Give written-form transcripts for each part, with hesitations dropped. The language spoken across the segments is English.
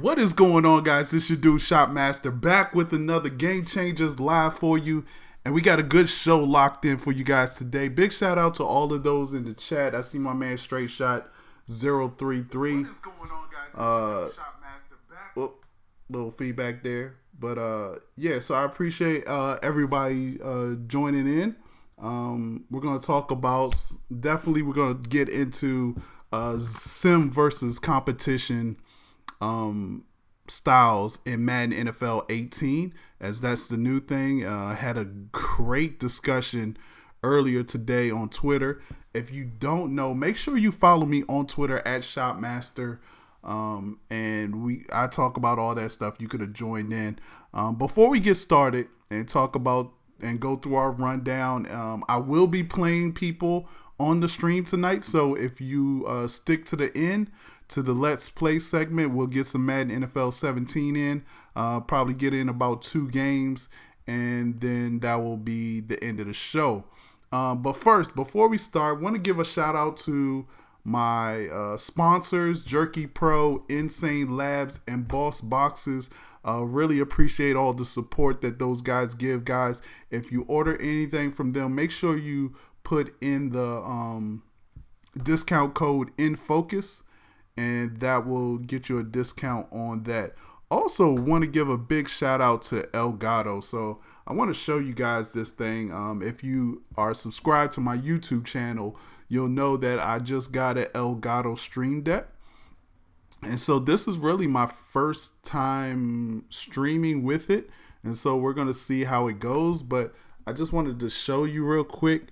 What is going on, guys? This your dude Shopmaster back with another Game Changers live for you, and we got a good show locked in for you guys today. Big shout out to all of those in the chat. I see my man Straight Shot 033. What is going on, guys? This your dude Shopmaster back. Whoop, little feedback there, but yeah. So I appreciate everybody joining in. We're gonna talk about we're gonna get into sim versus competition styles in Madden NFL 18, as that's the new thing. Had a great discussion earlier today on Twitter. If you don't know, make sure you follow me on Twitter at Shopmaster. And I talk about all that stuff. You could have joined in. Before we get started and talk about and go through our rundown, I will be playing people on the stream tonight. So if you stick to the end, to the Let's Play segment, we'll get some Madden NFL 17 in. Probably get in about 2 games, and then that will be the end of the show. But first, before we start, I want to give a shout out to my sponsors, Jerky Pro, Insane Labs, and Boss Boxes. Really appreciate all the support that those guys give. Guys, if you order anything from them, make sure you put in the discount code INFOCUS, and that will get you a discount on that. Also, want to give a big shout out to Elgato. So I want to show you guys this thing. If you are subscribed to my YouTube channel, you'll know that I just got an Elgato Stream Deck. And so this is really my first time streaming with it. And so we're going to see how it goes. But I just wanted to show you real quick.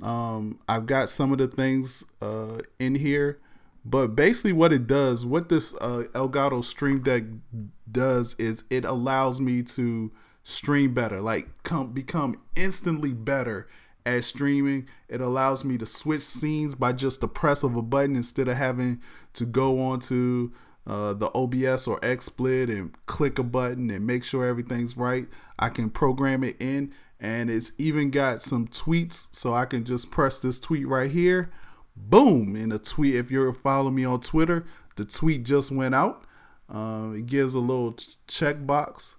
I've got some of the things in here. But basically what it does, what this Elgato Stream Deck does is it allows me to stream better, like become instantly better at streaming. It allows me to switch scenes by just the press of a button instead of having to go onto the OBS or XSplit and click a button and make sure everything's right. I can program it in, and it's even got some tweets, so I can just press this tweet right here. Boom, in a tweet. If you're following me on Twitter, the tweet just went out. It gives a little checkbox.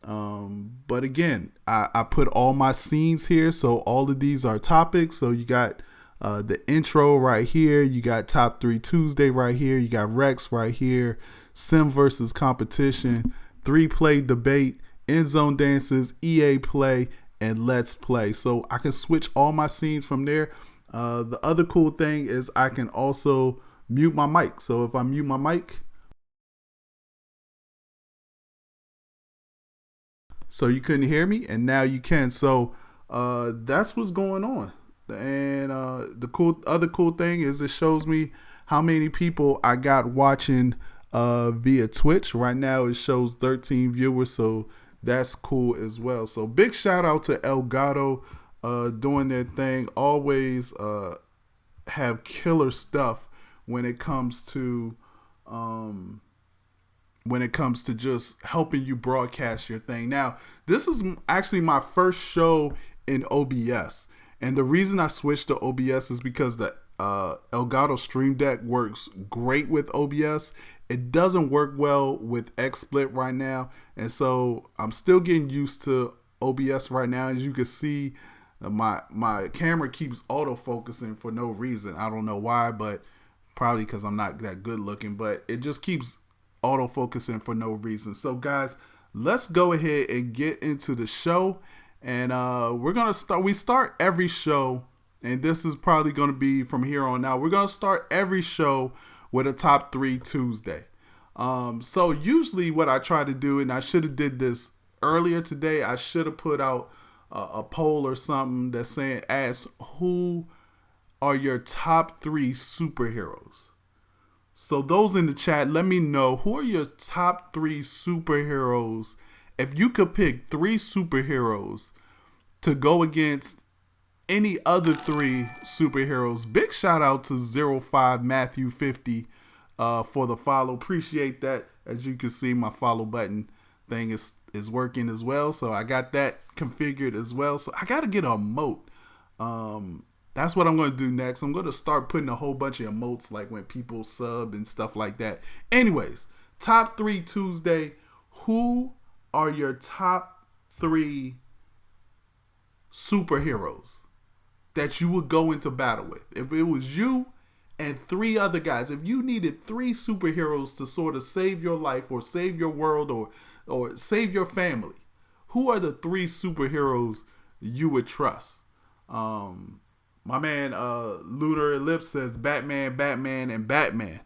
But again, I put all my scenes here. So all of these are topics. So you got the intro right here. You got Top 3 Tuesday right here. You got Rex right here. Sim versus competition. 3-play debate. End zone dances. EA play. And let's play. So I can switch all my scenes from there. The other cool thing is I can also mute my mic. So if I mute my mic, so you couldn't hear me, and now you can. So that's what's going on. And the other cool thing is it shows me how many people I got watching via Twitch. Right now it shows 13 viewers, so that's cool as well. So big shout out to Elgato. Doing their thing. Always have killer stuff when it comes to just helping you broadcast your thing. Now, this is actually my first show in OBS, and the reason I switched to OBS is because the Elgato Stream Deck works great with OBS. It doesn't work well with XSplit right now, and so I'm still getting used to OBS right now. As you can see, my camera keeps auto-focusing for no reason. I don't know why, but probably because I'm not that good looking, but it just keeps auto-focusing for no reason. So guys, let's go ahead and get into the show. And we're going to we start every show, and this is probably going to be from here on out. We're going to start every show with a Top 3 Tuesday. So usually what I try to do, and I should have did this earlier today, I should have put out a poll or something that's saying, ask who are your top 3 superheroes. So those in the chat, let me know, who are your top 3 superheroes. If you could pick 3 superheroes to go against any other 3 superheroes, big shout out to 05 Matthew 50 for the follow. Appreciate that. As you can see, my follow button thing is working as well, so I got that configured as well. So I got to get a emote. That's what I'm going to do next. I'm going to start putting a whole bunch of emotes, like when people sub and stuff like that. Anyways, Top 3 Tuesday. Who are your top 3 superheroes that you would go into battle with? If it was you and 3 other guys, if you needed 3 superheroes to sort of save your life or save your world or save your family, who are the 3 superheroes you would trust? My man Lunar Ellipse says Batman, Batman, and Batman.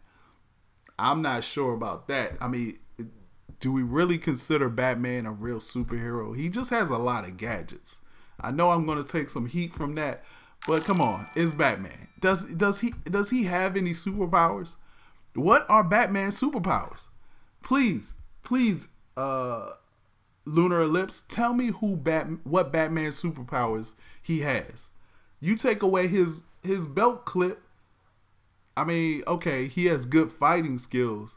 I'm not sure about that. I mean, do we really consider Batman a real superhero? He just has a lot of gadgets. I know I'm going to take some heat from that, but come on, it's Batman. Does he have any superpowers? What are Batman's superpowers? Please, Lunar Ellipse, tell me what Batman's superpowers he has. You take away his belt clip. I mean, okay, he has good fighting skills,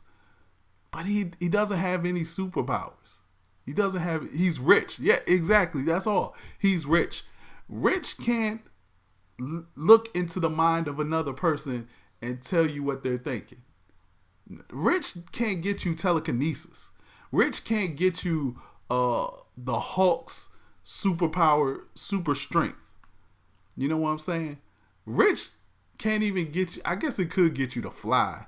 but he doesn't have any superpowers. He's rich. Yeah, exactly. That's all. He's rich. Rich can't look into the mind of another person and tell you what they're thinking. Rich can't get you telekinesis. Rich can't get you the Hulk's superpower, super strength. You know what I'm saying? Rich can't even get you. I guess it could get you to fly,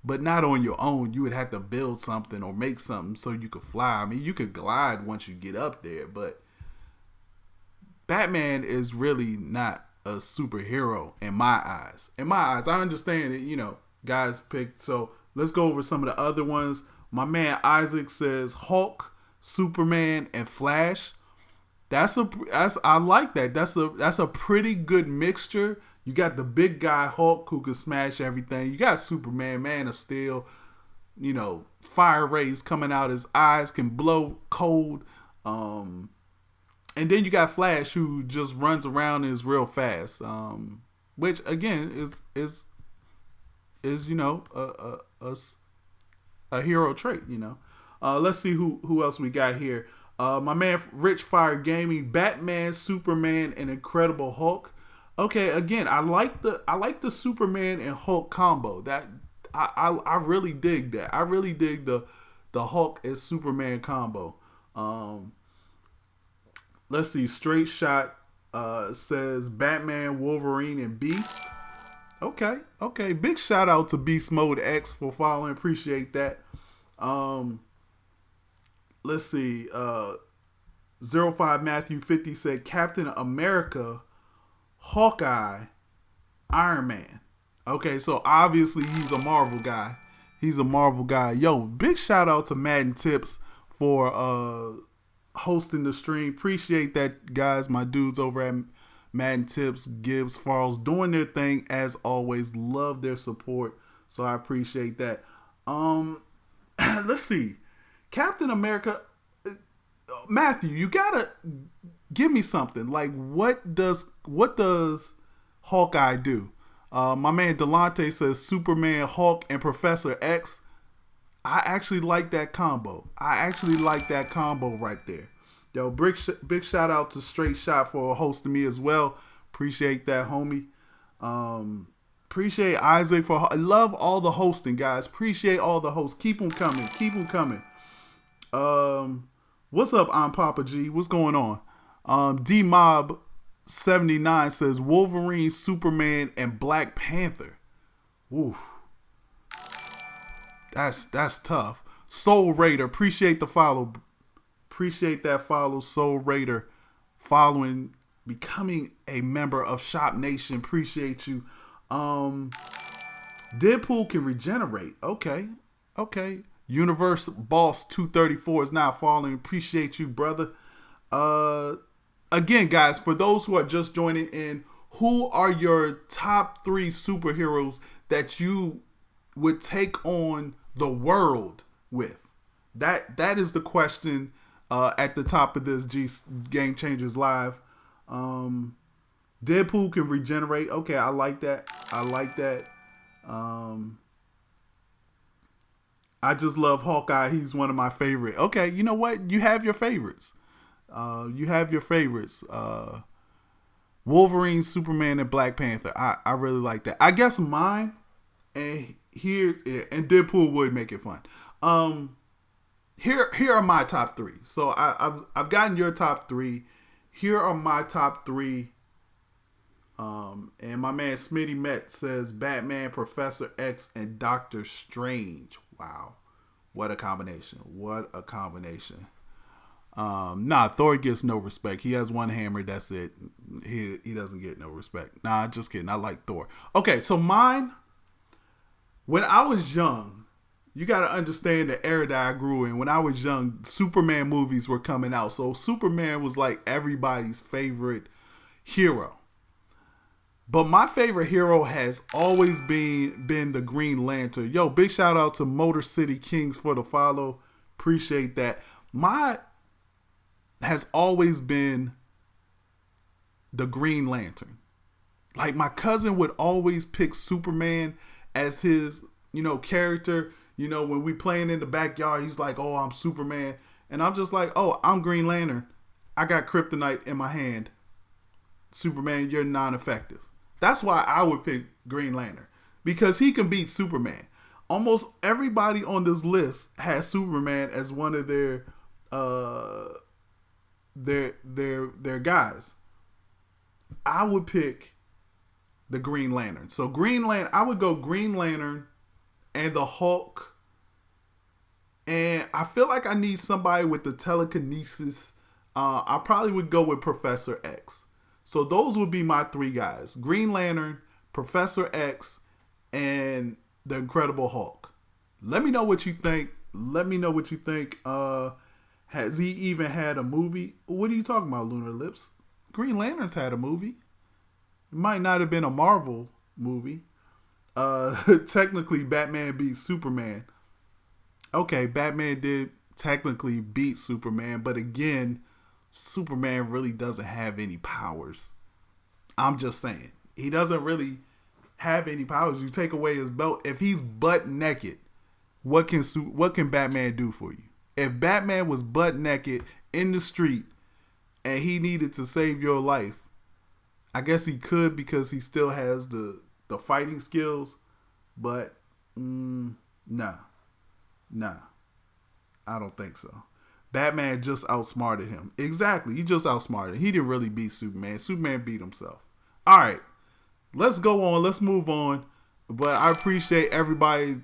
but not on your own. You would have to build something or make something so you could fly. I mean, you could glide once you get up there, but Batman is really not a superhero in my eyes. In my eyes, I understand it, guys picked. So let's go over some of the other ones. My man Isaac says Hulk, Superman, and Flash. I like that. That's a pretty good mixture. You got the big guy Hulk who can smash everything. You got Superman, Man of Steel. Fire rays coming out his eyes, can blow cold. And then you got Flash who just runs around and is real fast. Which again is a hero trait. Let's see who else we got here. My man Rich Fire Gaming, Batman, Superman, and Incredible Hulk. Okay, again, I like the Superman and Hulk combo. That I really dig that. I really dig the Hulk and Superman combo. Let's see. Straight Shot says Batman, Wolverine, and Beast. Okay. Big shout out to Beast Mode X for following. Appreciate that. Let's see. 05 Matthew 50 said Captain America, Hawkeye, Iron Man. Okay, so obviously he's a Marvel guy. Yo, big shout out to Madden Tips for hosting the stream. Appreciate that, guys. My dudes over at Madden Tips, Gibbs, Farles, doing their thing as always. Love their support, so I appreciate that. Let's see. Captain America, Matthew, you gotta give me something. Like, what does Hawkeye do? My man Delonte says Superman, Hulk, and Professor X. I actually like that combo. Right there. Yo, big shout out to Straight Shot for hosting me as well. Appreciate that, homie. Appreciate Isaac for. I love all the hosting, guys. Appreciate all the hosts. Keep them coming. What's up, I'm Papa G? What's going on? D Mob 79 says Wolverine, Superman, and Black Panther. Oof. That's tough. Soul Raider, appreciate the follow. Appreciate that follow, Soul Raider. Following, becoming a member of Shop Nation. Appreciate you. Deadpool can regenerate. Okay. Universe Boss 234 is now following. Appreciate you, brother. Again, guys, for those who are just joining in, who are your top 3 superheroes that you would take on the world with? That is the question at the top of this Game Changers Live. Deadpool can regenerate. Okay, I like that. I just love Hawkeye. He's one of my favorite. Okay, you know what? You have your favorites. Wolverine, Superman, and Black Panther. I really like that. I guess mine, and Deadpool would make it fun. Um, here are my top three. So I've gotten your top three. Here are my top three. And my man Smitty Met says Batman, Professor X, and Doctor Strange. Wow, what a combination! What a combination! Nah, Thor gets no respect. He has one hammer. That's it. He doesn't get no respect. Nah, just kidding. I like Thor. Okay, so mine. When I was young, you got to understand the era that I grew in. When I was young, Superman movies were coming out. So Superman was like everybody's favorite hero. But my favorite hero has always been the Green Lantern. Yo, big shout out to Motor City Kings for the follow. Appreciate that. My has always been the Green Lantern. Like my cousin would always pick Superman as his, character. When we playing in the backyard, he's like, "Oh, I'm Superman." And I'm just like, "Oh, I'm Green Lantern. I got kryptonite in my hand. Superman, you're non-effective." That's why I would pick Green Lantern. Because he can beat Superman. Almost everybody on this list has Superman as one of their guys. I would pick the Green Lantern. So I would go Green Lantern and the Hulk. And I feel like I need somebody with the telekinesis. I probably would go with Professor X. So those would be my three guys. Green Lantern, Professor X, and the Incredible Hulk. Let me know what you think. Has he even had a movie? What are you talking about, Lunar Lips? Green Lantern's had a movie. It might not have been a Marvel movie. Technically, Batman beat Superman. Okay, Batman did technically beat Superman, but again, Superman really doesn't have any powers. I'm just saying. He doesn't really have any powers. You take away his belt. If he's butt naked, what can Batman do for you? If Batman was butt naked in the street and he needed to save your life, I guess he could because he still has the fighting skills. But, nah. I don't think so. Batman just outsmarted him. Exactly. He just outsmarted. He didn't really beat Superman. Superman beat himself. All right. Let's go on. Let's move on. But I appreciate everybody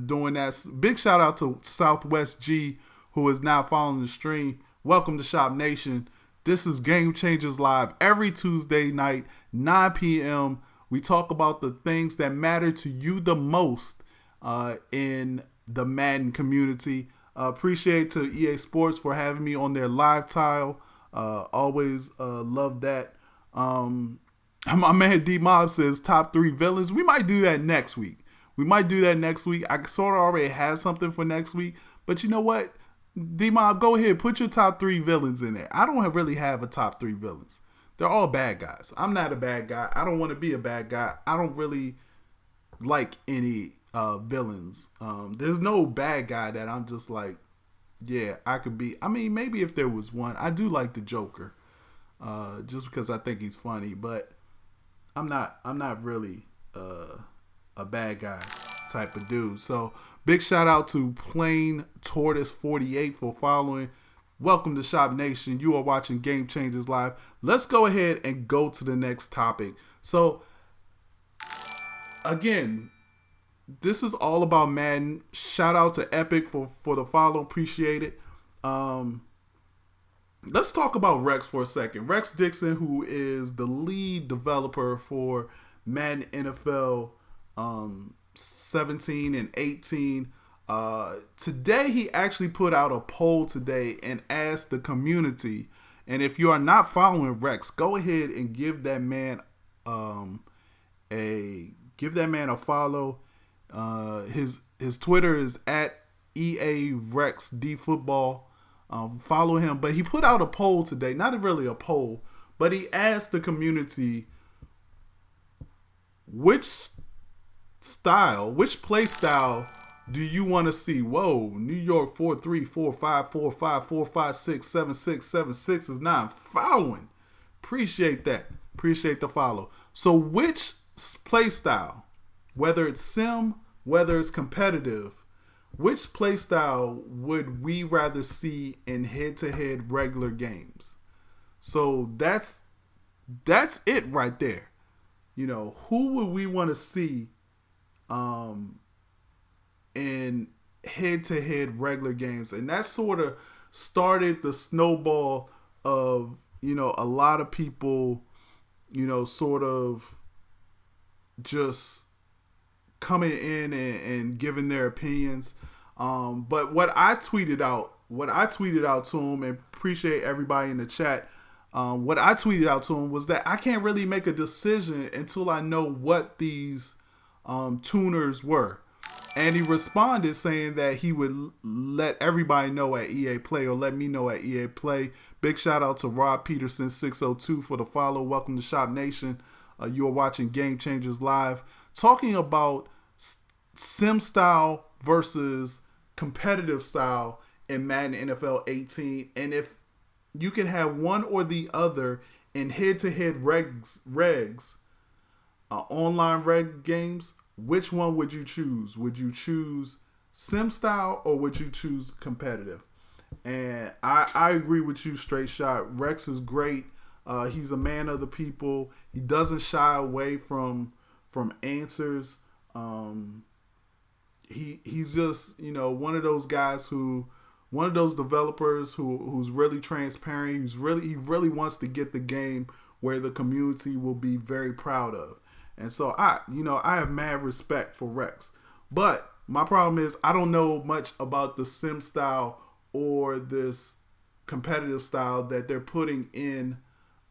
doing that. Big shout out to Southwest G, who is now following the stream. Welcome to Shop Nation. This is Game Changers Live every Tuesday night, 9 p.m. We talk about the things that matter to you the most in the Madden community. Appreciate to EA Sports for having me on their live tile. Always love that. My man D-Mob says top 3 villains. We might do that next week. I sort of already have something for next week. But you know what? D-Mob, go ahead. Put your top 3 villains in there. I don't really have a top 3 villains. They're all bad guys. I'm not a bad guy. I don't want to be a bad guy. I don't really like any villains. There's no bad guy that I'm just like, yeah, I could be. I mean, maybe if there was one. I do like the Joker, just because I think he's funny. But I'm not really a bad guy type of dude. So big shout out to Plain Tortoise 48 for following. Welcome to Shop Nation. You are watching Game Changers Live. Let's go ahead and go to the next topic. So again, this is all about Madden. Shout out to Epic for the follow. Appreciate it. Let's talk about Rex for a second. Rex Dixon, who is the lead developer for Madden NFL 17 and 18. Today, he actually put out a poll today and asked the community. And if you are not following Rex, go ahead and give that man a follow. His Twitter is at EARexDFootball. Follow him. But he put out a poll today. Not really a poll, but he asked the community which play style do you want to see? Whoa, New York 4-3, 4-5, 4-5, 4-5, 6-7-6, 7-6 is not following. Appreciate that. Appreciate the follow. So which play style, whether it's sim, whether it's competitive, which play style would we rather see in head-to-head regular games? So that's it right there. Who would we want to see in head-to-head regular games? And that sort of started the snowball of, a lot of people, sort of just coming in and giving their opinions. But what I tweeted out to him, and appreciate everybody in the chat. What I tweeted out to him was that I can't really make a decision until I know what these tuners were. And he responded saying that he would let everybody know at EA Play, or let me know at EA Play. Big shout out to Rob Peterson 602 for the follow. Welcome to Shop Nation. You are watching Game Changers Live, talking about sim style versus competitive style in Madden NFL 18, and if you can have one or the other in head-to-head regs, online reg games, which one would you choose? Would you choose sim style or would you choose competitive? And I agree with you, straight shot. Rex is great. He's a man of the people. He doesn't shy away from answers. He's just, one of those guys one of those developers who's really transparent. He really wants to get the game where the community will be very proud of. And so I have mad respect for Rex. But my problem is I don't know much about the sim style or this competitive style that they're putting in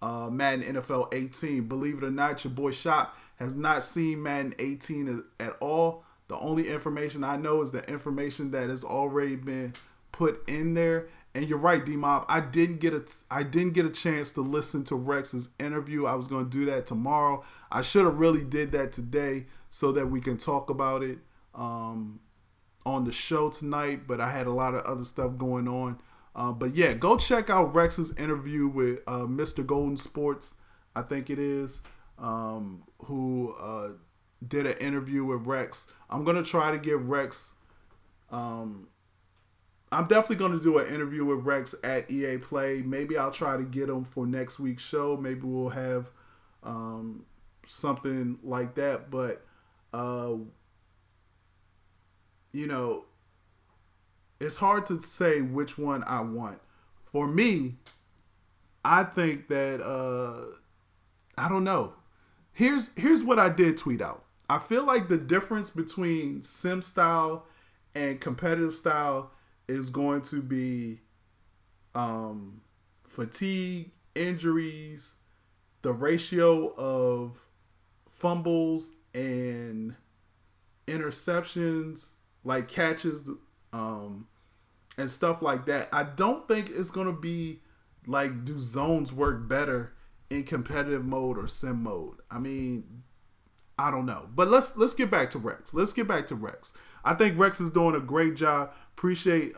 Madden NFL 18. Believe it or not, your boy Shop has not seen Madden 18 at all. The only information I know is the information that has already been put in there. And you're right, D-Mob. I didn't get a chance to listen to Rex's interview. I was going to do that tomorrow. I should have really did that today so that we can talk about it on the show tonight. But I had a lot of other stuff going on. But yeah, go check out Rex's interview with Mr. Golden Sports, I think it is, who did an interview with Rex. I'm going to try to get Rex. I'm definitely going to do an interview with Rex at EA Play. Maybe I'll try to get him for next week's show. Maybe we'll have something like that. But, it's hard to say which one I want. For me, I think that, I don't know. Here's what I did tweet out. I feel like the difference between sim style and competitive style is going to be fatigue, injuries, the ratio of fumbles and interceptions, like catches, and stuff like that. I don't think it's going to be like, do zones work better in competitive mode or sim mode? I mean, I don't know. But let's get back to Rex. I think Rex is doing a great job. Appreciate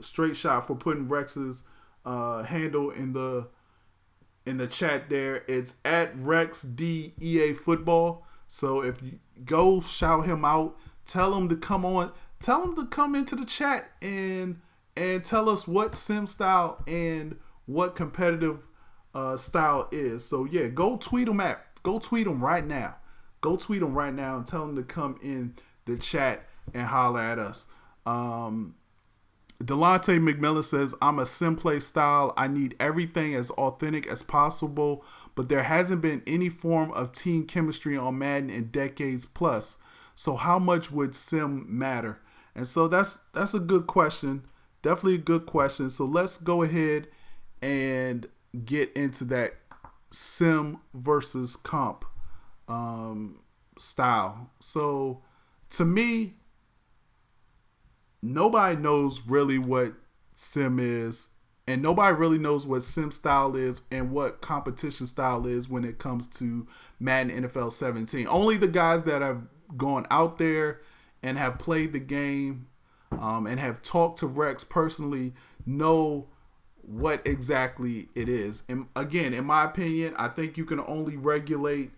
Straight Shot for putting Rex's handle in the chat there. It's at RexDEA Football. So if you go shout him out, tell him to come on, tell him to come into the chat and tell us what sim style and what competitive style is. So yeah, go tweet him right now. Go tweet him right now and tell him to come in the chat and holler at us. Delonte McMillan says, I'm a sim play style. I need everything as authentic as possible, but there hasn't been any form of team chemistry on Madden in decades plus. So how much would sim matter? And so that's a good question. Definitely a good question. So let's go ahead and get into that sim versus comp style. So to me, nobody knows really what sim is, and nobody really knows what sim style is and what competition style is when it comes to Madden NFL 17. Only the guys that have gone out there and have played the game and have talked to Rex personally know what exactly it is. And again, in my opinion, I think you can only regulate,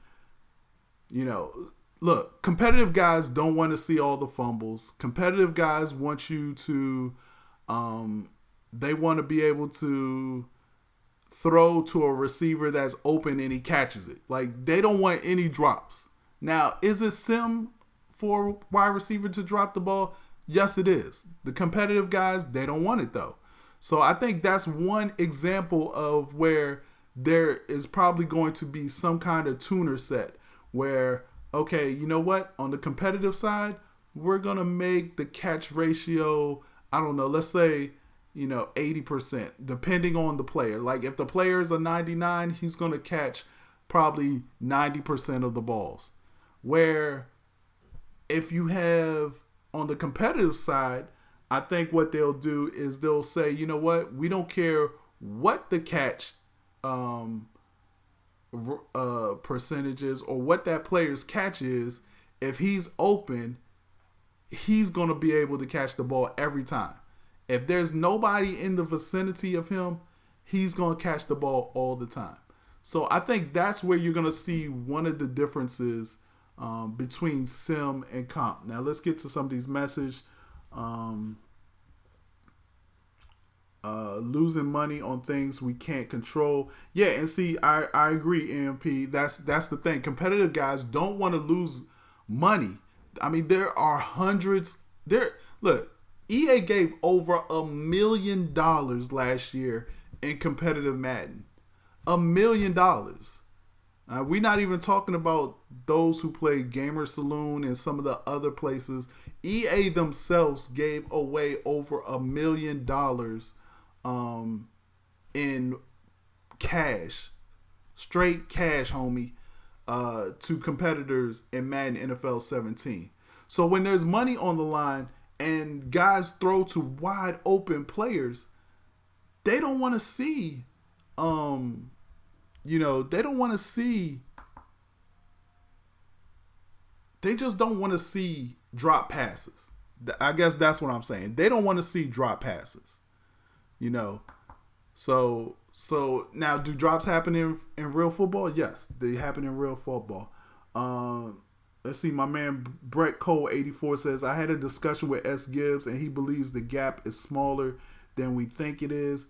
look, competitive guys don't want to see all the fumbles. Competitive guys want you to, they want to be able to throw to a receiver that's open and he catches it. Like, they don't want any drops. Now, is it sim for a wide receiver to drop the ball? Yes, it is. The competitive guys, they don't want it though. So I think that's one example of where there is probably going to be some kind of tuner set where, okay, you know what? On the competitive side, we're going to make the catch ratio, I don't know, let's say, 80%, depending on the player. Like if the player is a 99, he's going to catch probably 90% of the balls. Where if you have on the competitive side, I think what they'll do is they'll say, you know what, we don't care what the catch percentages or what that player's catch is. If he's open, he's going to be able to catch the ball every time. If there's nobody in the vicinity of him, he's going to catch the ball all the time. So I think that's where you're going to see one of the differences between sim and comp. Now let's get to some of these messages. Losing money on things we can't control. Yeah, and see, I agree, EMP. That's the thing. Competitive guys don't want to lose money. I mean, there are hundreds. Look, EA gave over $1 million last year in competitive Madden. $1 million. We're not even talking about those who play Gamer Saloon and some of the other places. EA themselves gave away over $1 million in cash, straight cash, homie, to competitors in Madden NFL 17. So when there's money on the line and guys throw to wide open players, they don't want to see, they don't want to see, they just don't want to see drop passes. I guess that's what I'm saying. They don't want to see drop passes, So now, do drops happen in real football? Yes, they happen in real football. Let's see, my man Brett Cole 84 says, I had a discussion with S. Gibbs and he believes the gap is smaller than we think it is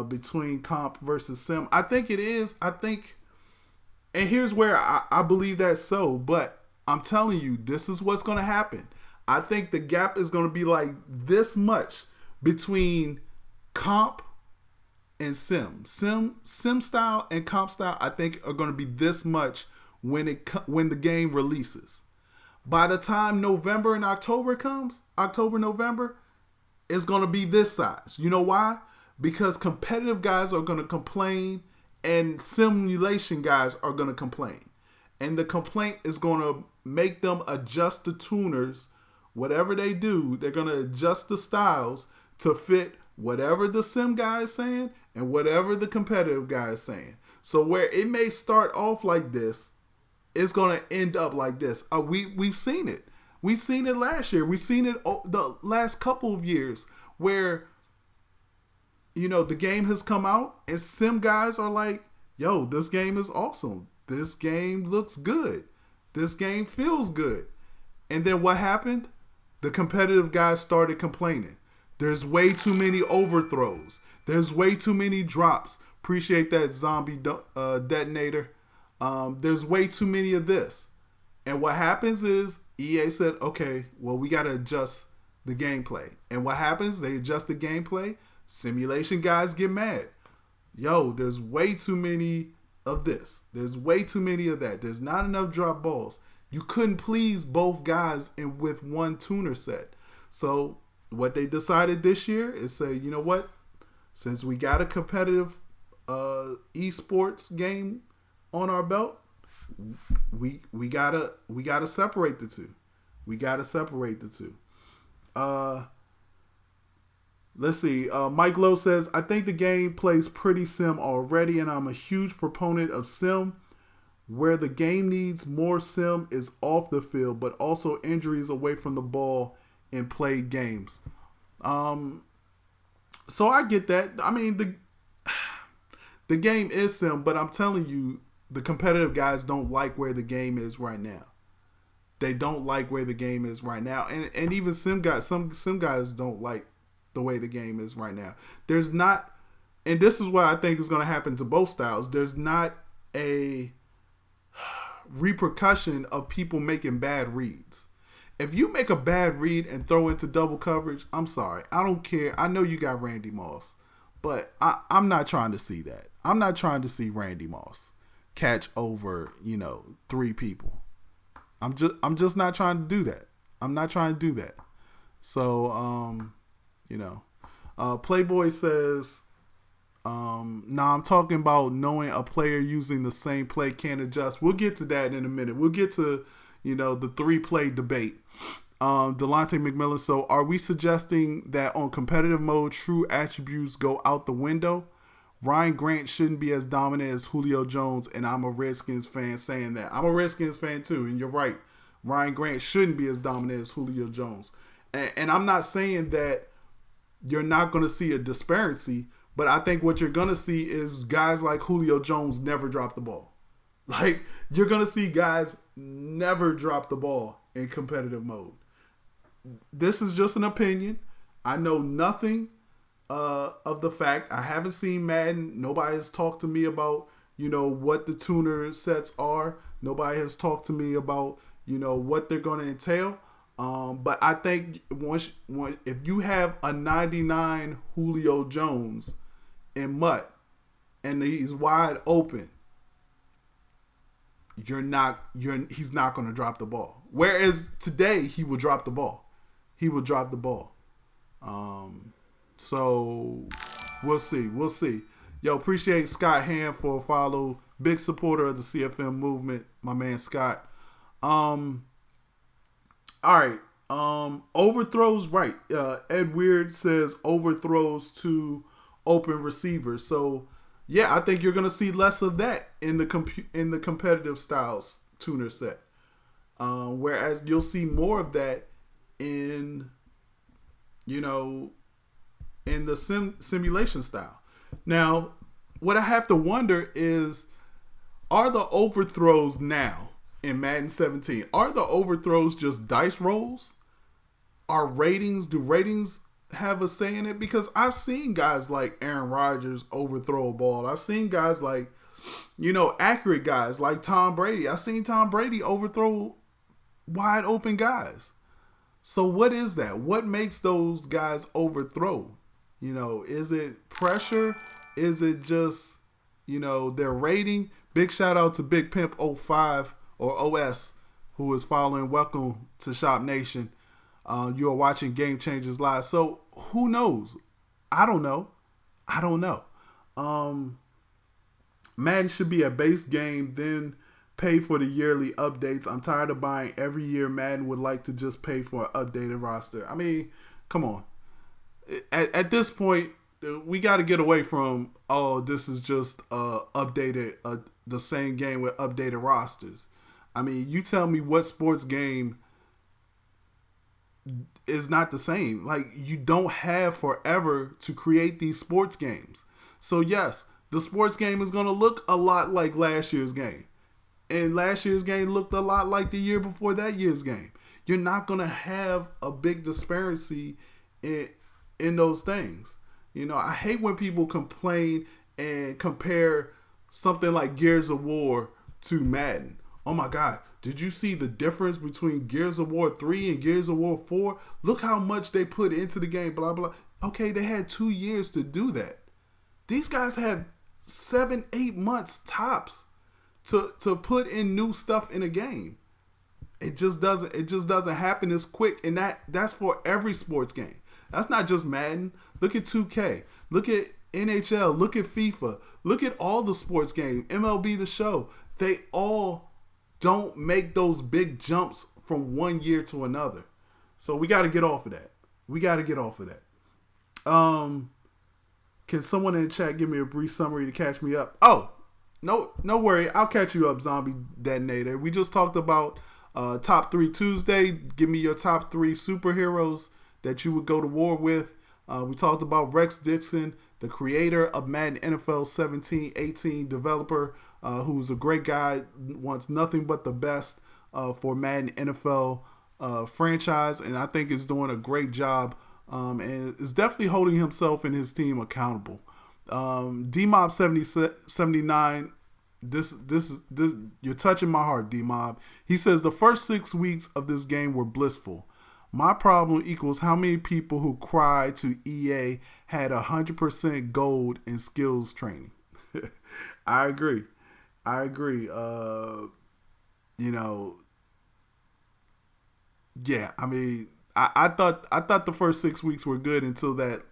between comp versus sim. I think it is. And here's where I believe that's so, but I'm telling you, this is what's going to happen. I think the gap is going to be like this much between comp and sim style and comp style. I think are going to be this much when the game releases. By the time November and October comes, November, it's going to be this size. You know why? Because competitive guys are going to complain and simulation guys are going to complain. And the complaint is going to make them adjust the tuners. Whatever they do, they're going to adjust the styles to fit whatever the sim guy is saying and whatever the competitive guy is saying. So where it may start off like this, it's going to end up like this. We've seen it. We've seen it last year. We've seen it the last couple of years where, the game has come out and sim guys are like, yo, this game is awesome. This game looks good. This game feels good. And then what happened? The competitive guys started complaining. There's way too many overthrows. There's way too many drops. Appreciate that, zombie detonator. There's way too many of this. And what happens is EA said, okay, well, we got to adjust the gameplay. And what happens? They adjust the gameplay. Simulation guys get mad. Yo, there's way too many of this. There's way too many of that. There's not enough drop balls. You couldn't please both guys with one tuner set. So what they decided this year is say, you know what? Since we got a competitive esports game on our belt, we gotta separate the two. We gotta separate the two. Let's see. Mike Lowe says, I think the game plays pretty sim already, and I'm a huge proponent of sim. Where the game needs more sim is off the field, but also injuries away from the ball in played games. So I get that. I mean, the game is sim, but I'm telling you, the competitive guys don't like where the game is right now. They don't like where the game is right now, and even some guys don't like the way the game is right now. There's not, and this is what I think is going to happen to both styles. There's not a repercussion of people making bad reads. If you make a bad read and throw into double coverage, I'm sorry. I don't care. I know you got Randy Moss, but I'm not trying to see that. I'm not trying to see Randy Moss catch over, 3 people. I'm just not trying to do that. I'm not trying to do that. So, Playboy says, I'm talking about knowing a player using the same play can adjust. We'll get to that in a minute. We'll get to, the 3-play debate. Delonte McMillan. So are we suggesting that on competitive mode, true attributes go out the window? Ryan Grant shouldn't be as dominant as Julio Jones, and I'm a Redskins fan saying that. I'm a Redskins fan too, and you're right. Ryan Grant shouldn't be as dominant as Julio Jones. And I'm not saying that you're not going to see a disparity, but I think what you're going to see is guys like Julio Jones never drop the ball. Like, you're going to see guys never drop the ball in competitive mode. This is just an opinion. I know nothing of the fact. I haven't seen Madden. Nobody has talked to me about, what the tuner sets are. Nobody has talked to me about, what they're going to entail. But I think if you have a 99 Julio Jones in MUT and he's wide open, he's not going to drop the ball. Whereas today he will drop the ball. So we'll see. Yo, appreciate Scott Ham for a follow. Big supporter of the CFM movement, my man Scott. All right. Overthrows, right. Ed Weird says overthrows to open receivers. So yeah, I think you're gonna see less of that in the competitive styles tuner set. Whereas you'll see more of that in the simulation style. Now, what I have to wonder is, are the overthrows now in Madden 17, are the overthrows just dice rolls? Do ratings have a say in it? Because I've seen guys like Aaron Rodgers overthrow a ball. I've seen guys like, accurate guys like Tom Brady. I've seen Tom Brady overthrow wide open guys. So what is that? What makes those guys overthrow? Is it pressure? Is it just, their rating? Big shout out to Big Pimp 05 or OS, who is following. Welcome to Shop Nation. You are watching Game Changers Live. So who knows? I don't know. Madden should be a base game, then pay for the yearly updates. I'm tired of buying every year. Madden would like to just pay for an updated roster. I mean, come on. At this point, we got to get away from, this is just updated, the same game with updated rosters. I mean, you tell me what sports game is not the same. Like, you don't have forever to create these sports games. So yes, the sports game is going to look a lot like last year's game. And last year's game looked a lot like the year before that year's game. You're not going to have a big disparity in those things. I hate when people complain and compare something like Gears of War to Madden. Oh my God, did you see the difference between Gears of War 3 and Gears of War 4? Look how much they put into the game, blah, blah. Okay, they had 2 years to do that. These guys have 7-8 months tops to put in new stuff in a game. It just doesn't happen as quick, and that's for every sports game. That's not just Madden. Look at 2K. Look at NHL. Look at FIFA. Look at all the sports games. MLB The Show. They all don't make those big jumps from one year to another. So we got to get off of that. Can someone in the chat give me a brief summary to catch me up? Oh, no worry. I'll catch you up, Zombie Detonator. We just talked about Top 3 Tuesday. Give me your top 3 superheroes that you would go to war with. We talked about Rex Dixon, the creator of Madden NFL 17-18 developer, who's a great guy, wants nothing but the best for Madden NFL franchise, and I think is doing a great job, and is definitely holding himself and his team accountable. DMob 79. This you're touching my heart, DMob. He says the first 6 weeks of this game were blissful. My problem equals how many people who cried to EA had 100% gold in skills training. I agree. Yeah. I mean, I thought the first 6 weeks were good until that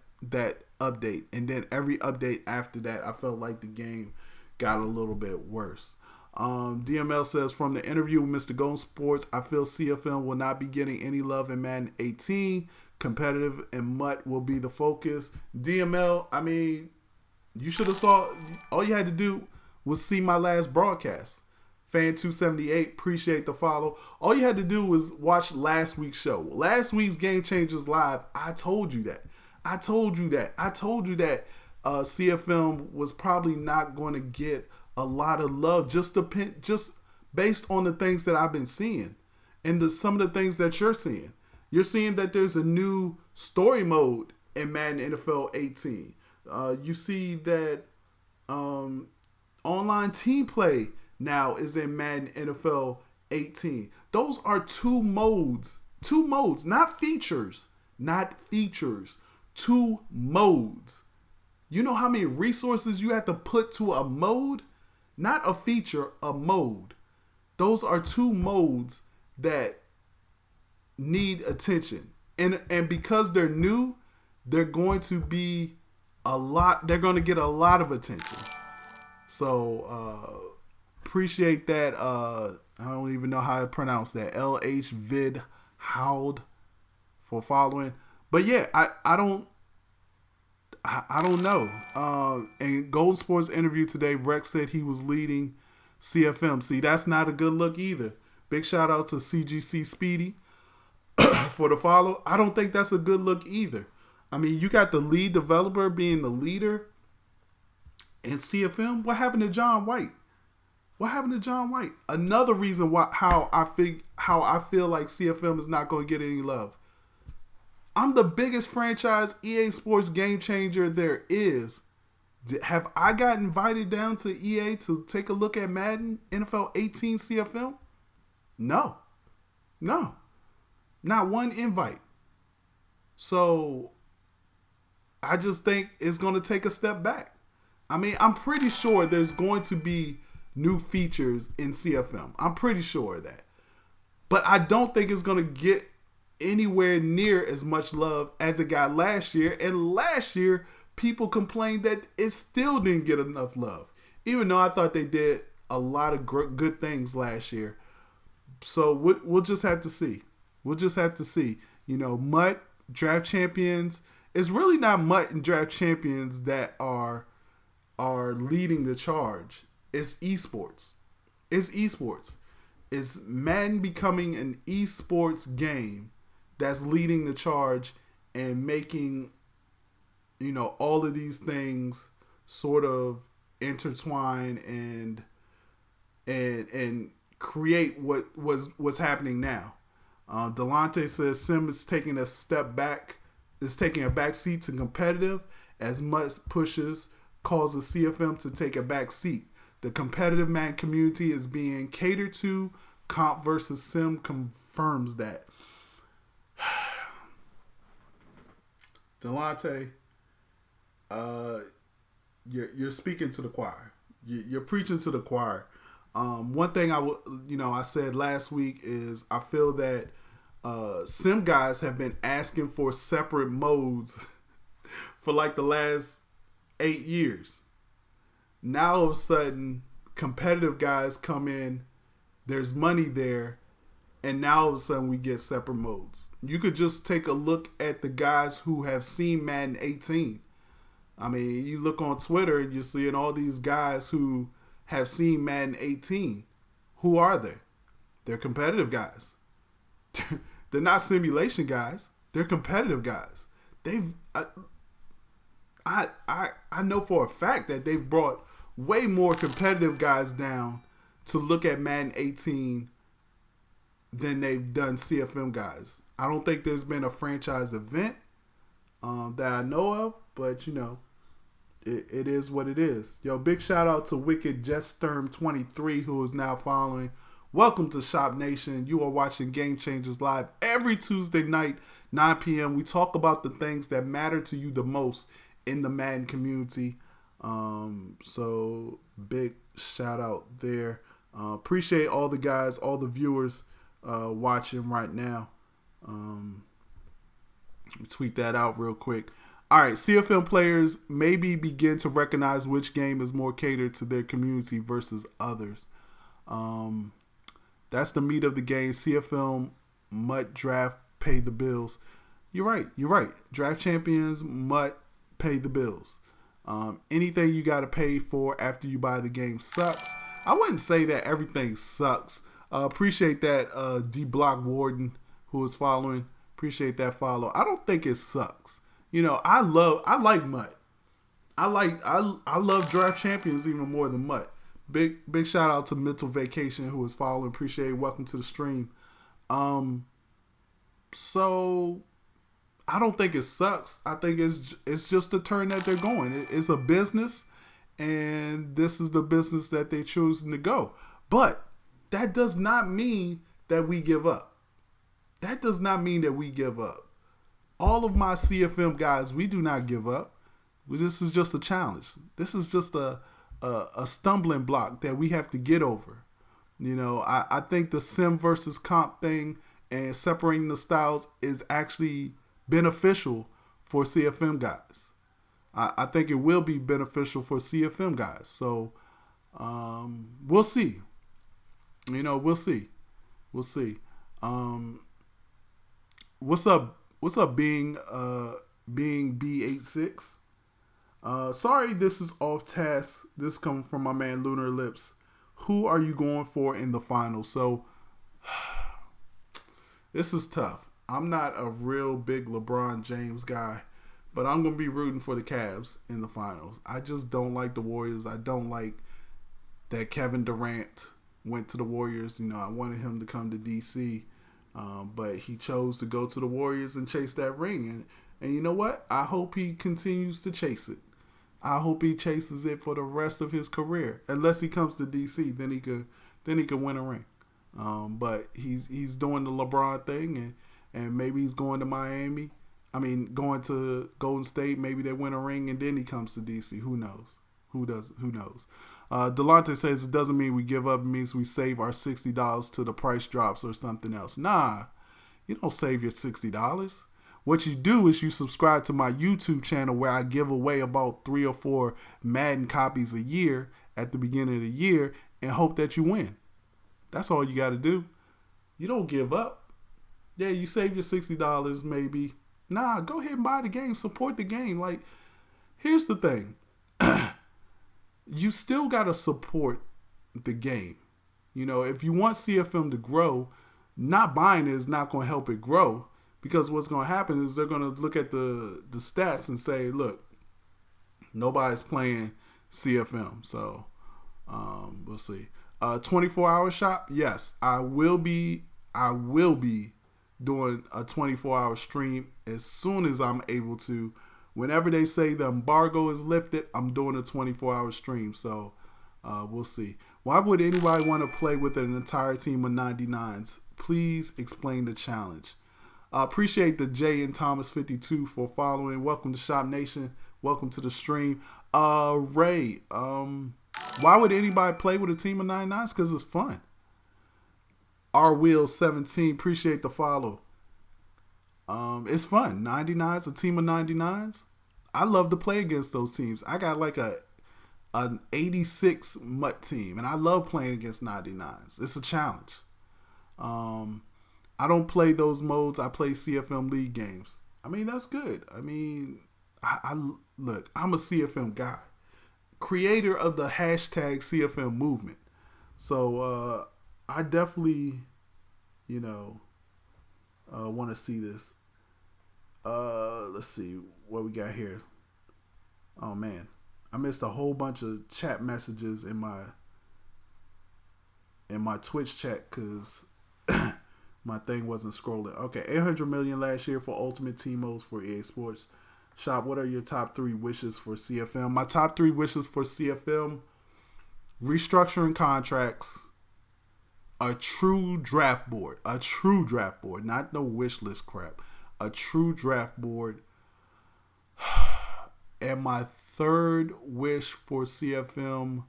update, and then every update after that, I felt like the game got a little bit worse. DML says, from the interview with Mr. Golden Sports, I feel CFM will not be getting any love in Madden 18. Competitive and MUT will be the focus. DML, I mean, you should have saw, all you had to do was see my last broadcast. Fan278, appreciate the follow. All you had to do was watch last week's show. Last week's Game Changers Live, I told you that. CFM was probably not going to get a lot of love just based on the things that I've been seeing and some of the things that you're seeing. You're seeing that there's a new story mode in Madden NFL 18. You see that online team play now is in Madden NFL 18. Those are two modes, not features, 2 modes. You know how many resources you have to put to a mode? Not a feature, a mode. Those are 2 modes that need attention. And because they're new, they're going to be they're going to get a lot of attention. So appreciate that. I don't even know how to pronounce that. LH Vid Howd for following. But yeah, I don't know. In Golden Sports interview today, Rex said he was leading CFM. See, that's not a good look either. Big shout out to CGC Speedy for the follow. I don't think that's a good look either. I mean, you got the lead developer being the leader in CFM. What happened to John White? Another reason how I feel like CFM is not going to get any love. I'm the biggest franchise EA Sports game changer there is. Have I got invited down to EA to take a look at Madden NFL 18 CFM? No. Not one invite. So I just think it's going to take a step back. I mean, I'm pretty sure there's going to be new features in CFM. I'm pretty sure of that. But I don't think it's going to get anywhere near as much love as it got last year. And last year, people complained that it still didn't get enough love. Even though I thought they did a lot of good things last year. So we'll just have to see. You know, MUT, Draft Champions. It's really not MUT and Draft Champions that are leading the charge. It's esports. It's Madden becoming an esports game that's leading the charge and making, you know, all of these things sort of intertwine and create what's happening now. Delonte says Sim is taking a step back, is taking a back seat to competitive as much pushes causes CFM to take a back seat. The competitive Madden community is being catered to. Comp versus Sim confirms that. Delonte, you're speaking to the choir. You're preaching to the choir. One thing I said last week is I feel that sim guys have been asking for separate modes for like the last 8 years. Now all of a sudden, competitive guys come in. There's money there. And now all of a sudden we get separate modes. You could just take a look at the guys who have seen Madden 18. I mean, you look on Twitter and you're seeing all these guys who have seen Madden 18. Who are they? They're competitive guys. They're not simulation guys. They're competitive guys. I know for a fact that they've brought way more competitive guys down to look at Madden 18 than they've done CFM guys. I don't think there's been a franchise event that I know of, but it is what it is. Yo, big shout out to Wicked Jeststurm23 who is now following. Welcome to Shop Nation. You are watching Game Changers Live every Tuesday night, 9 p.m. We talk about the things that matter to you the most in the Madden community. So big shout out there. Appreciate all the guys, all the viewers watching right now. Tweet that out real quick. All right, CFM players maybe begin to recognize which game is more catered to their community versus others. That's the meat of the game. CFM MUT draft pay the bills. You're right. Draft champions MUT pay the bills. Anything you got to pay for after you buy the game sucks. I wouldn't say that everything sucks. Appreciate that D-Block Warden who is following. Appreciate that follow. I don't think it sucks. I like MUT. I love draft champions even more than MUT. Big shout out to Mental Vacation who is following. Appreciate it. Welcome to the stream. So I don't think it sucks. I think it's just the turn that they're going. It's a business, and this is the business that they're choosing to go. But that does not mean that we give up. That does not mean that we give up. All of my CFM guys, we do not give up. This is just a challenge. This is just a stumbling block that we have to get over. I think the sim versus comp thing and separating the styles is actually beneficial for CFM guys. I think it will be beneficial for CFM guys. So we'll see. We'll see. What's up, being B86? Sorry, this is off task. This coming from my man Lunar Lips. Who are you going for in the finals? So this is tough. I'm not a real big LeBron James guy, but I'm gonna be rooting for the Cavs in the finals. I just don't like the Warriors. I don't like that Kevin Durant went to the Warriors. I wanted him to come to DC. But he chose to go to the Warriors and chase that ring. And you know what? I hope he continues to chase it. I hope he chases it for the rest of his career. Unless he comes to DC, then he could win a ring. But he's doing the LeBron thing, and maybe he's going to Miami. Going to Golden State. Maybe they win a ring, and then he comes to DC. Who knows? Who knows? Delonte says it doesn't mean we give up. It means we save our $60 till the price drops or something else. Nah, you don't save your $60. What you do is you subscribe to my YouTube channel where I give away about 3 or 4 Madden copies a year at the beginning of the year and hope that you win. That's all you got to do. You don't give up. Yeah, you save your $60 maybe. Nah, go ahead and buy the game. Support the game. Here's the thing. You still got to support the game. If you want CFM to grow, not buying it is not going to help it grow, because what's going to happen is they're going to look at the stats and say, look, nobody's playing CFM. So we'll see. 24-hour shop. Yes, I will be doing a 24-hour stream as soon as I'm able to. Whenever they say the embargo is lifted, I'm doing a 24-hour stream. So we'll see. Why would anybody want to play with an entire team of 99s? Please explain the challenge. I appreciate the Jay and Thomas 52 for following. Welcome to Shop Nation. Welcome to the stream. Ray, why would anybody play with a team of 99s? Because it's fun. R Wheel 17, appreciate the follow. It's fun. 99s, a team of 99s. I love to play against those teams. I got an 86 MUT team, and I love playing against 99s. It's a challenge. I don't play those modes. I play CFM League games. That's good. I look, I'm a CFM guy. Creator of the hashtag CFM movement. So I definitely, want to see this. Let's see what we got here. Oh man, I missed a whole bunch of chat messages in my Twitch chat because My thing wasn't scrolling. Okay, 800 million last year for Ultimate Team modes for EA Sports. Shop, what are your top 3 wishes for CFM? My top 3 wishes for CFM: restructuring contracts, a true draft board, not no wish list crap, a true draft board. And my third wish for CFM,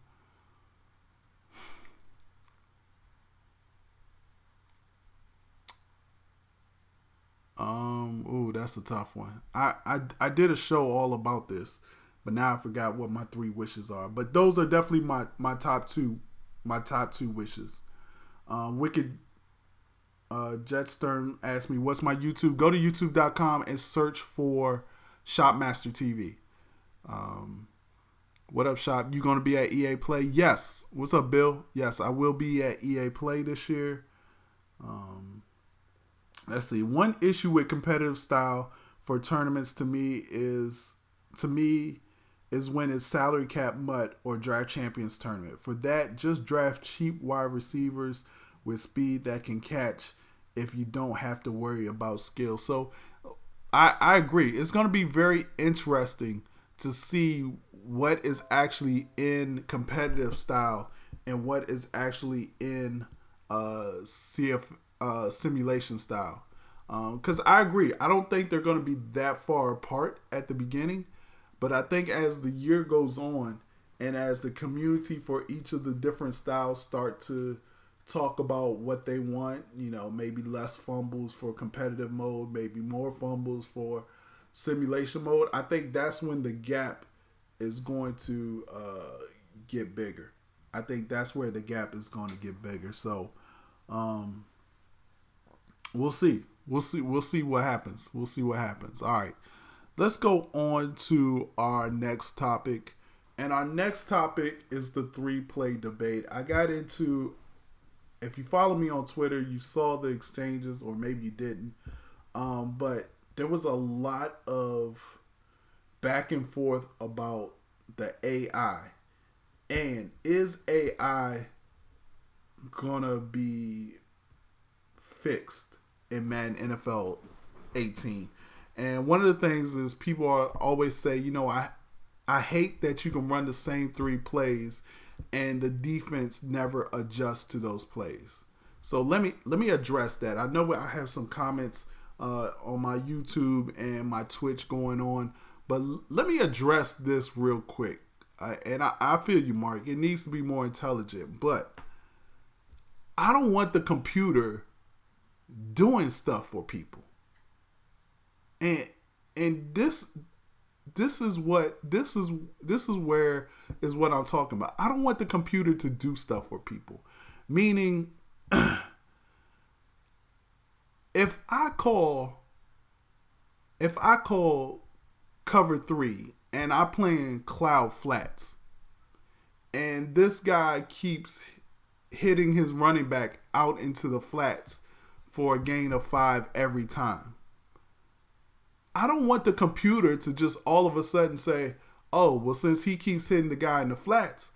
that's a tough one. I did a show all about this, but now I forgot what my 3 wishes are. But those are definitely my top two wishes. Wicked Jetstern asked me, what's my YouTube? Go to youtube.com and search for Shopmaster TV. What up, Shop? You going to be at EA Play? Yes. What's up, Bill? Yes, I will be at EA Play this year. Let's see. One issue with competitive style for tournaments to me is when it's salary cap mud or draft champions tournament. For that, just draft cheap wide receivers with speed that can catch if you don't have to worry about skill. So I agree. It's going to be very interesting to see what is actually in competitive style and what is actually in simulation style. Because I agree. I don't think they're going to be that far apart at the beginning. But I think as the year goes on and as the community for each of the different styles start to talk about what they want, maybe less fumbles for competitive mode, maybe more fumbles for simulation mode, I think that's when the gap is going to get bigger. I think that's where the gap is going to get bigger. So we'll see. We'll see what happens. All right. Let's go on to our next topic. And our next topic is the 3-play debate. I got into, if you follow me on Twitter, you saw the exchanges, or maybe you didn't. But there was a lot of back and forth about the AI. And is AI gonna be fixed in Madden NFL 18? And one of the things is people always say, I hate that you can run the same 3 plays and the defense never adjusts to those plays. So let me address that. I know I have some comments on my YouTube and my Twitch going on, but let me address this real quick. And I feel you, Mark. It needs to be more intelligent, but I don't want the computer doing stuff for people. And this is what I'm talking about. I don't want the computer to do stuff for people. Meaning, if I call cover 3 and I'm playing cloud flats, and this guy keeps hitting his running back out into the flats for a gain of 5 every time, I don't want the computer to just all of a sudden say, oh, well, since he keeps hitting the guy in the flats,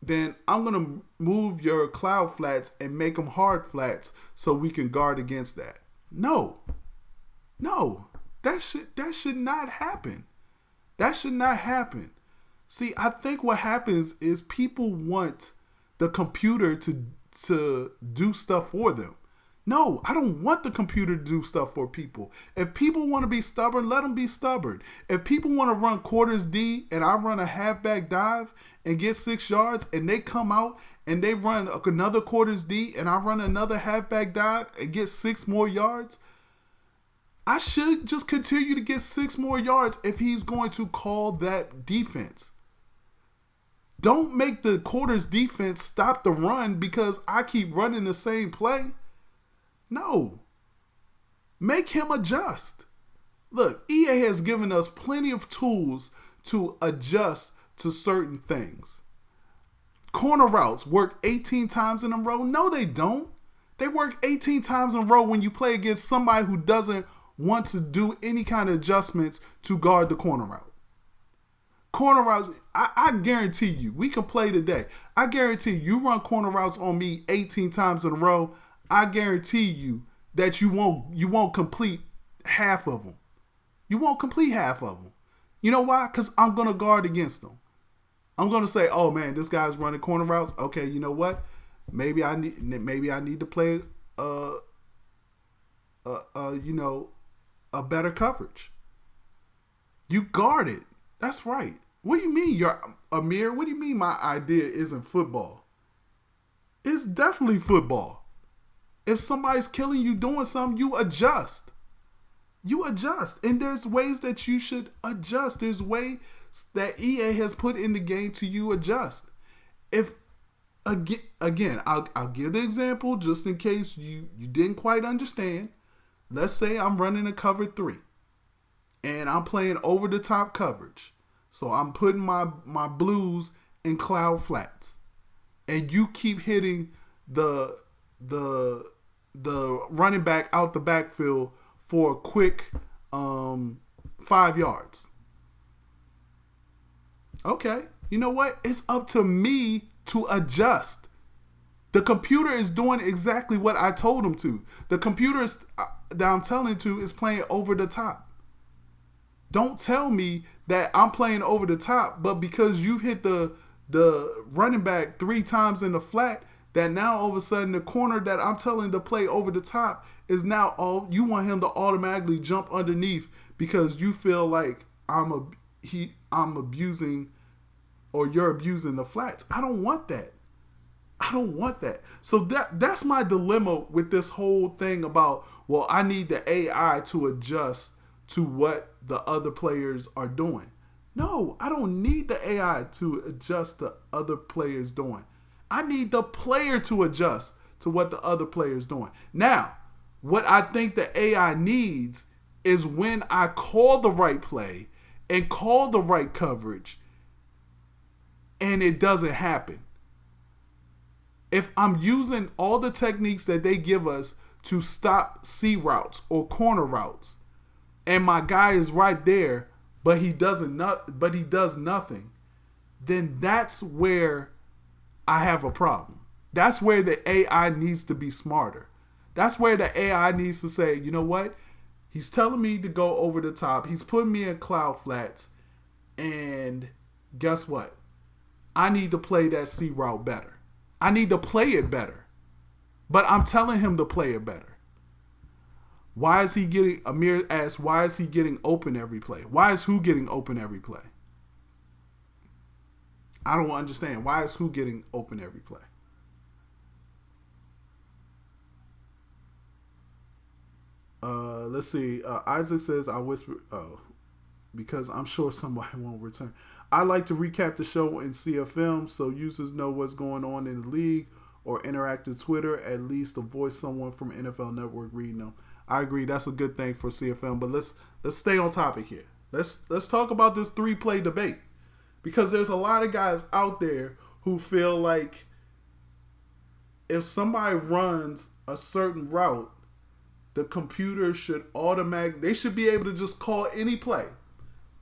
then I'm going to move your cloud flats and make them hard flats so we can guard against that. No, that should not happen. That should not happen. See, I think what happens is people want the computer to do stuff for them. No, I don't want the computer to do stuff for people. If people want to be stubborn, let them be stubborn. If people want to run quarters D and I run a halfback dive and get 6 yards, and they come out and they run another quarters D and I run another halfback dive and get 6 more yards, I should just continue to get 6 more yards if he's going to call that defense. Don't make the quarters defense stop the run because I keep running the same play. No. Make him adjust. Look, EA has given us plenty of tools to adjust to certain things. Corner routes work 18 times in a row. No, they don't. They work 18 times in a row when you play against somebody who doesn't want to do any kind of adjustments to guard the corner route. Corner routes, I guarantee you, we can play today. I guarantee you run corner routes on me 18 times in a row. I guarantee you that you won't complete half of them. You won't complete half of them. You know why? Because I'm gonna guard against them. I'm gonna say, oh man, this guy's running corner routes. Okay, you know what? Maybe I need to play a better coverage. You guard it. That's right. What do you mean, you're Amir? What do you mean my idea isn't football? It's definitely football. If somebody's killing you doing something, you adjust. You adjust. And there's ways that you should adjust. There's ways that EA has put in the game to you adjust. If again, I'll give the example just in case you didn't quite understand. Let's say I'm running a cover 3 and I'm playing over the top coverage. So I'm putting my blues in cloud flats. And you keep hitting the running back out the backfield for a quick 5 yards. Okay, you know what? It's up to me to adjust. The computer is doing exactly what I told him to. The computer that I'm telling to is playing over the top. Don't tell me that I'm playing over the top, but because you've hit the running back 3 times in the flat, that now all of a sudden the corner that I'm telling to play over the top is now all you want him to automatically jump underneath because you feel like I'm abusing or you're abusing the flats. I don't want that. I don't want that. So that's my dilemma with this whole thing about, well, I need the AI to adjust to what the other players are doing. No, I don't need the AI to adjust to other players doing. I need the player to adjust to what the other player is doing. Now, what I think the AI needs is when I call the right play and call the right coverage and it doesn't happen. If I'm using all the techniques that they give us to stop C routes or corner routes and my guy is right there, but he does nothing, then that's where I have a problem. That's where the AI needs to be smarter. That's where the AI needs to say, you know what? He's telling me to go over the top. He's putting me in cloud flats. And guess what? I need to play that C route better. I need to play it better. But I'm telling him to play it better. Why is he getting, Amir asks, why is he getting open every play? Why is who getting open every play? I don't understand. Why is who getting open every play? Let's see. Isaac says, I whisper, because I'm sure somebody won't return. I like to recap the show and see a film so users know what's going on in the league or interact with Twitter, at least avoid someone from NFL Network reading them. I agree. That's a good thing for CFM. But let's stay on topic here. Let's talk about this 3-play debate, because there's a lot of guys out there who feel like if somebody runs a certain route, the computer should they should be able to just call any play.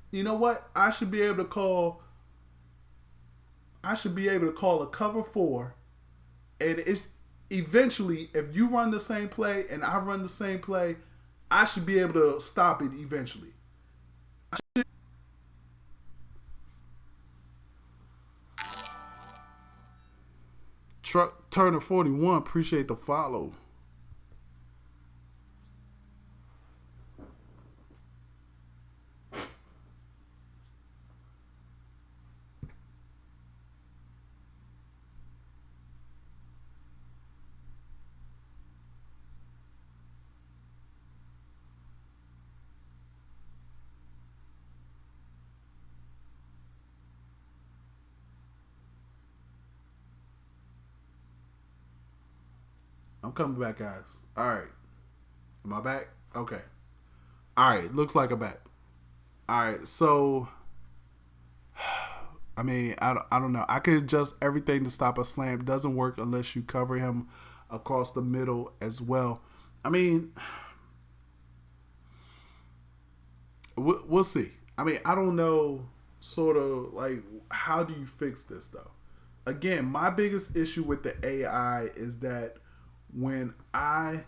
You know what? I should be able to call a cover 4, and it's eventually, if you run the same play and I run the same play, I should be able to stop it eventually. Truck Turner 41, appreciate the follow. I'm coming back, guys. All right. Am I back? Okay. All right. Looks like I'm back. All right. So, I mean, I don't know. I could adjust everything to stop a slam. It doesn't work unless you cover him across the middle as well. I mean, we'll see. I mean, I don't know sort of like, how do you fix this though? Again, my biggest issue with the AI is that when I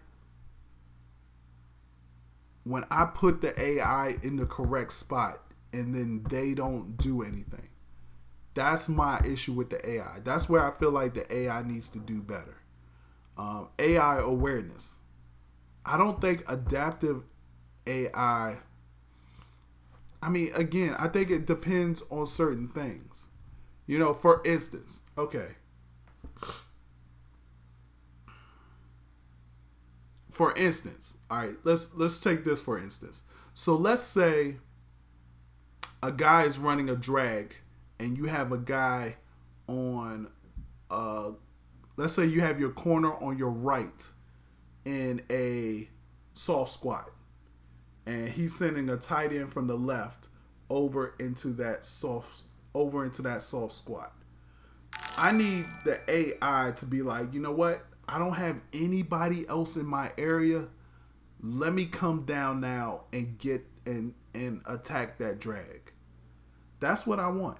when I put the AI in the correct spot and then they don't do anything. That's my issue with the AI. That's where I feel like the AI needs to do better. AI awareness. I don't think adaptive AI. I mean, again, I think it depends on certain things. You know, for instance, okay. For instance, all right, let's take this for instance. So let's say a guy is running a drag and you have a guy on let's say you have your corner on your right in a soft squat and he's sending a tight end from the left over into that soft squat. I need the AI to be like, you know what? I don't have anybody else in my area. Let me come down now and get and attack that drag. That's what I want.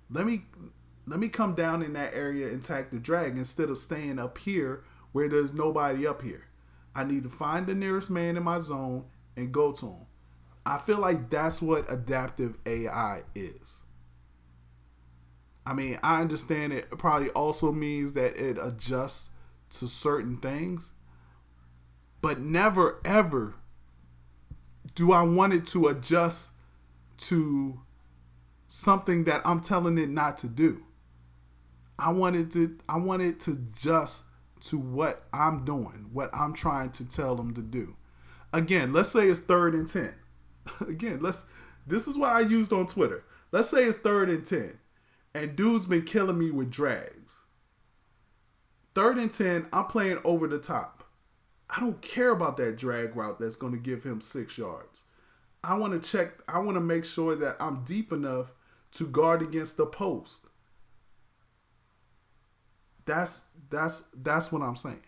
Let me come down in that area and attack the drag instead of staying up here where there's nobody up here. I need to find the nearest man in my zone and go to him. I feel like that's what adaptive AI is. I mean, I understand it probably also means that it adjusts to certain things, but never ever do I want it to adjust to something that I'm telling it not to do. I want it to adjust to what I'm doing, what I'm trying to tell them to do. Again, let's say it's 3rd and 10. Again, this is what I used on Twitter. Let's say it's 3rd and 10. And dude's been killing me with drags. 3rd and 10, I'm playing over the top. I don't care about that drag route that's going to give him 6 yards. I want to make sure that I'm deep enough to guard against the post. That's what I'm saying.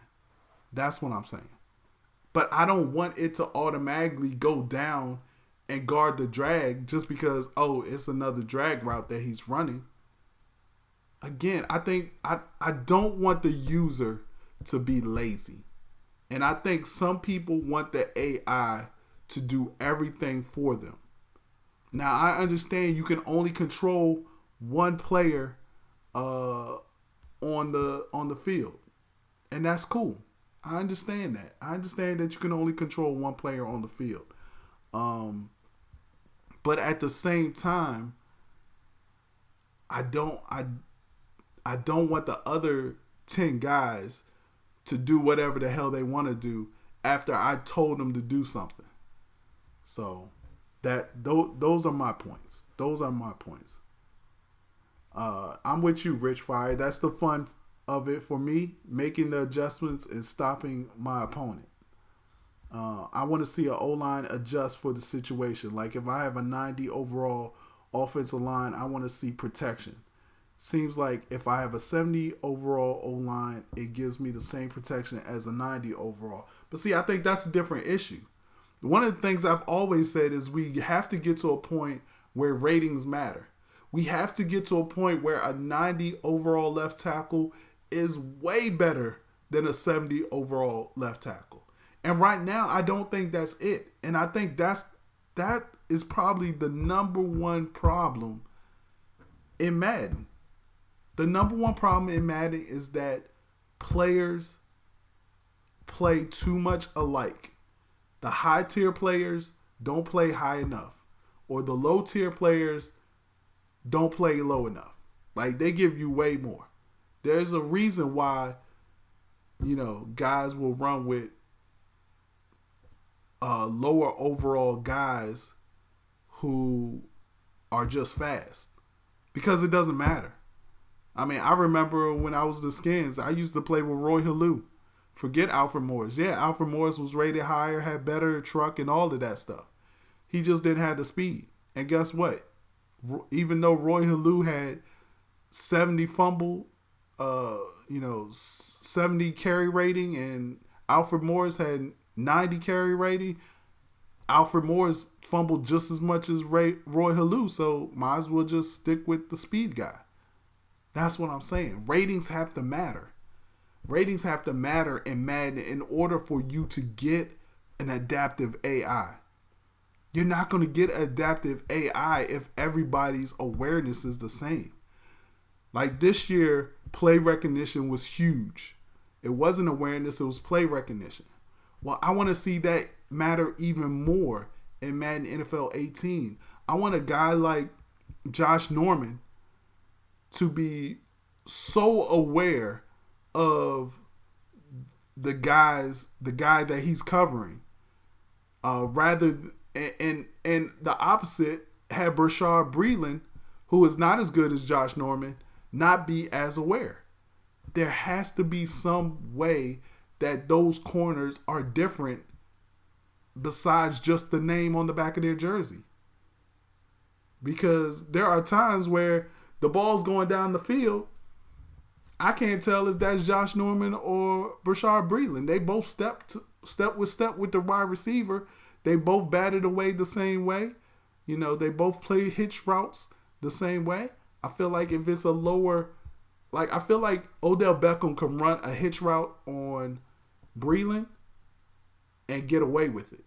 That's what I'm saying. But I don't want it to automatically go down and guard the drag just because, oh, it's another drag route that he's running. Again, I think I don't want the user to be lazy. And I think some people want the AI to do everything for them. Now, I understand you can only control one player on the field. And that's cool. I understand that. I understand that you can only control one player on the field. But at the same time, I don't want the other 10 guys to do whatever the hell they want to do after I told them to do something. So those are my points. Those are my points. I'm with you, Rich Fire. That's the fun of it for me, making the adjustments and stopping my opponent. I want to see an O-line adjust for the situation. Like if I have a 90 overall offensive line, I want to see protection. Seems like if I have a 70 overall O-line, it gives me the same protection as a 90 overall. But see, I think that's a different issue. One of the things I've always said is we have to get to a point where ratings matter. We have to get to a point where a 90 overall left tackle is way better than a 70 overall left tackle. And right now, I don't think that's it. And I think that is probably the number one problem in Madden. The number one problem in Madden is that players play too much alike. The high tier players don't play high enough, or the low tier players don't play low enough. Like they give you way more. There's a reason why, guys will run with lower overall guys who are just fast because it doesn't matter. I mean, I remember when I was the Skins, I used to play with Roy Halou. Forget Alfred Morris. Yeah, Alfred Morris was rated higher, had better truck and all of that stuff. He just didn't have the speed. And guess what? Even though Roy Halou had 70 fumble, 70 carry rating, and Alfred Morris had 90 carry rating, Alfred Morris fumbled just as much as Roy Halou, so might as well just stick with the speed guy. That's what I'm saying. Ratings have to matter. Ratings have to matter in Madden in order for you to get an adaptive AI. You're not going to get adaptive AI if everybody's awareness is the same. Like this year, play recognition was huge. It wasn't awareness, it was play recognition. Well, I want to see that matter even more in Madden NFL 18. I want a guy like Josh Norman to be so aware of the guy that he's covering, and the opposite had Brashard Breeland, who is not as good as Josh Norman, not be as aware. There has to be some way that those corners are different besides just the name on the back of their jersey. Because there are times where the ball's going down the field, I can't tell if that's Josh Norman or Brashard Breeland. They both step with the wide receiver. They both batted away the same way. You know, they both play hitch routes the same way. I feel like if it's a lower, I feel like Odell Beckham can run a hitch route on Breeland and get away with it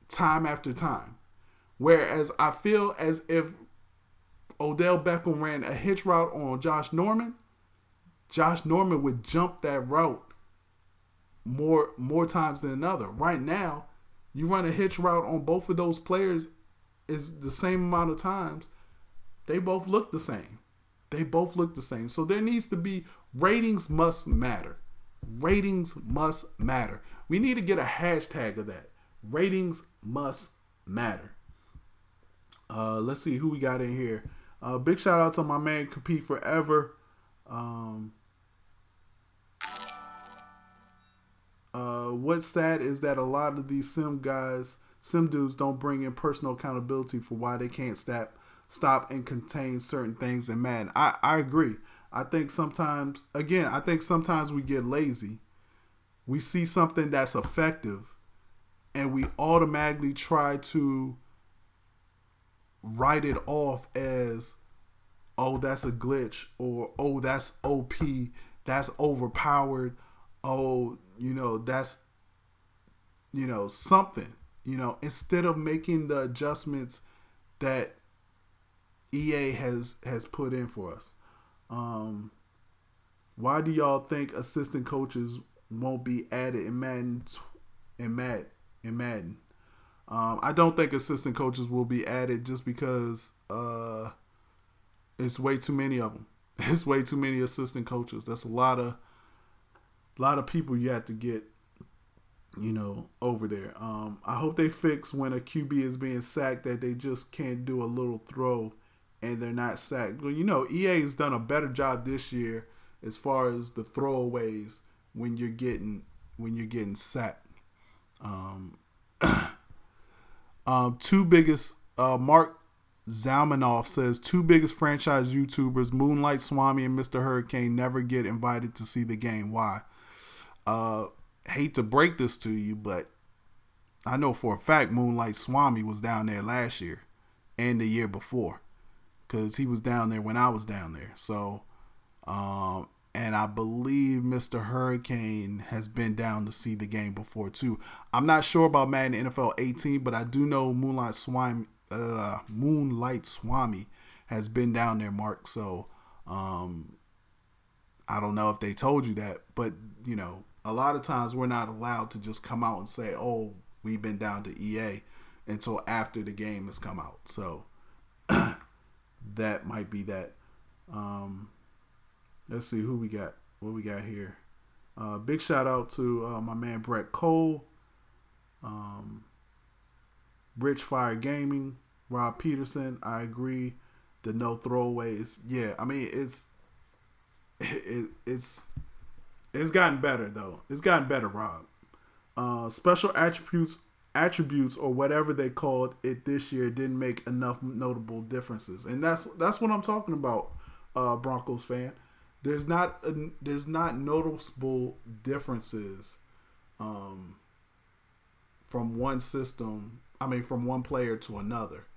time after time. Whereas I feel as if Odell Beckham ran a hitch route on Josh Norman would jump that route more times than another. Right now, you run a hitch route on both of those players is the same amount of times. They both look the same. So there needs to be, ratings must matter. Ratings must matter. We need to get a hashtag of that. Ratings must matter. Let's see who we got in here. Big shout out to my man Compete Forever. What's sad is that a lot of these sim dudes don't bring in personal accountability for why they can't stop and contain certain things in Madden. I agree. I think sometimes we get lazy. We see something that's effective and we automatically try to write it off as, oh, that's a glitch, or oh, that's OP, that's overpowered, oh, that's, something, instead of making the adjustments that EA has put in for us. Why do y'all think assistant coaches won't be added in Madden? I don't think assistant coaches will be added just because it's way too many of them. It's way too many assistant coaches. That's a lot of people you have to get, over there. I hope they fix when a QB is being sacked that they just can't do a little throw and they're not sacked. Well, EA has done a better job this year as far as the throwaways when you're getting sacked. Two biggest Mark Zalmanoff says two biggest franchise YouTubers, Moonlight Swami and Mr. Hurricane, never get invited to see the game. Why? Hate to break this to you, but I know for a fact Moonlight Swami was down there last year and the year before, because he was down there when I was down there. So, and I believe Mr. Hurricane has been down to see the game before too. I'm not sure about Madden NFL 18, but I do know Moonlight Swami has been down there, Mark. So, I don't know if they told you that, but a lot of times we're not allowed to just come out and say, "Oh, we've been down to EA," until after the game has come out. So that might be that. Let's see who we got. What we got here. Big shout out to my man Brett Cole, Rich Fire Gaming, Rob Peterson. I agree. The no throwaways. Yeah, I mean it's gotten better though. It's gotten better, Rob. Special attributes or whatever they called it this year didn't make enough notable differences, and that's what I'm talking about, Broncos fan. There's not noticeable differences from one system. From one player to another.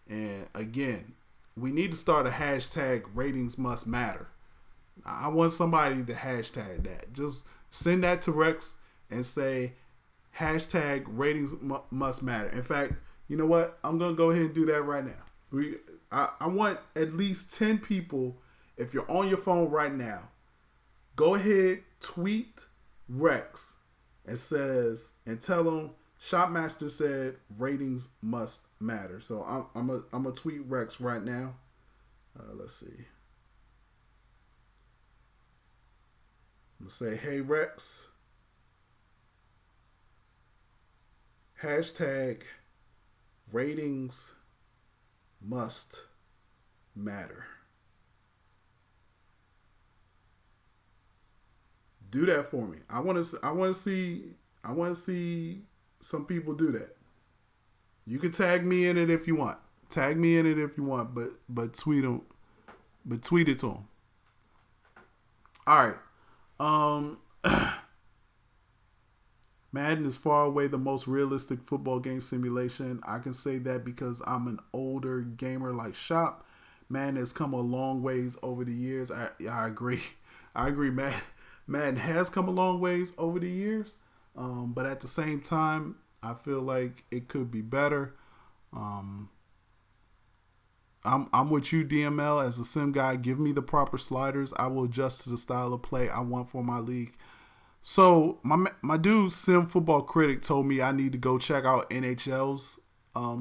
And again, we need to start a hashtag. Ratings must matter. I want somebody to hashtag that. Just send that to Rex and say, hashtag ratings must matter. In fact, you know what? I'm gonna go ahead and do that right now. I want at least 10 people. If you're on your phone right now, go ahead, tweet Rex and tell them Shopmaster said ratings must matter. So I'm gonna tweet Rex right now. Let's see. I'm gonna say, hey Rex, hashtag ratings must matter. Do that for me. I want to see some people do that. You can tag me in it if you want. But tweet them. But tweet it to them. All right. Madden is far away the most realistic football game simulation. I can say that because I'm an older gamer like Shop. Madden has come a long ways over the years. I agree. Madden has come a long ways over the years. But at the same time, I feel like it could be better. I'm with you, DML, as a sim guy. Give me the proper sliders. I will adjust to the style of play I want for my league. So my dude, Sim Football Critic, told me I need to go check out NHL's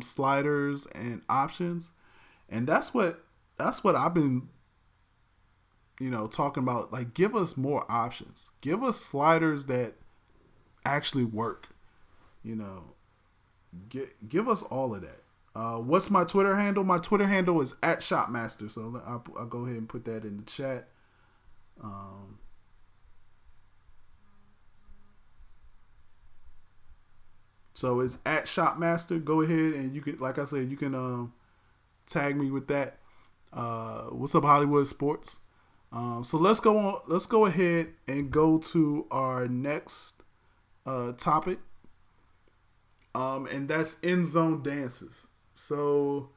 sliders and options, and that's what I've been, talking about. Like, give us more options. Give us sliders that actually work. Give us all of that. What's my Twitter handle? My Twitter handle is @Shopmaster. So I'll go ahead and put that in the chat. So it's @Shopmaster. Go ahead and you can, like I said, you can tag me with that. What's up, Hollywood Sports? So let's go ahead and go to our next topic. And that's end zone dances. So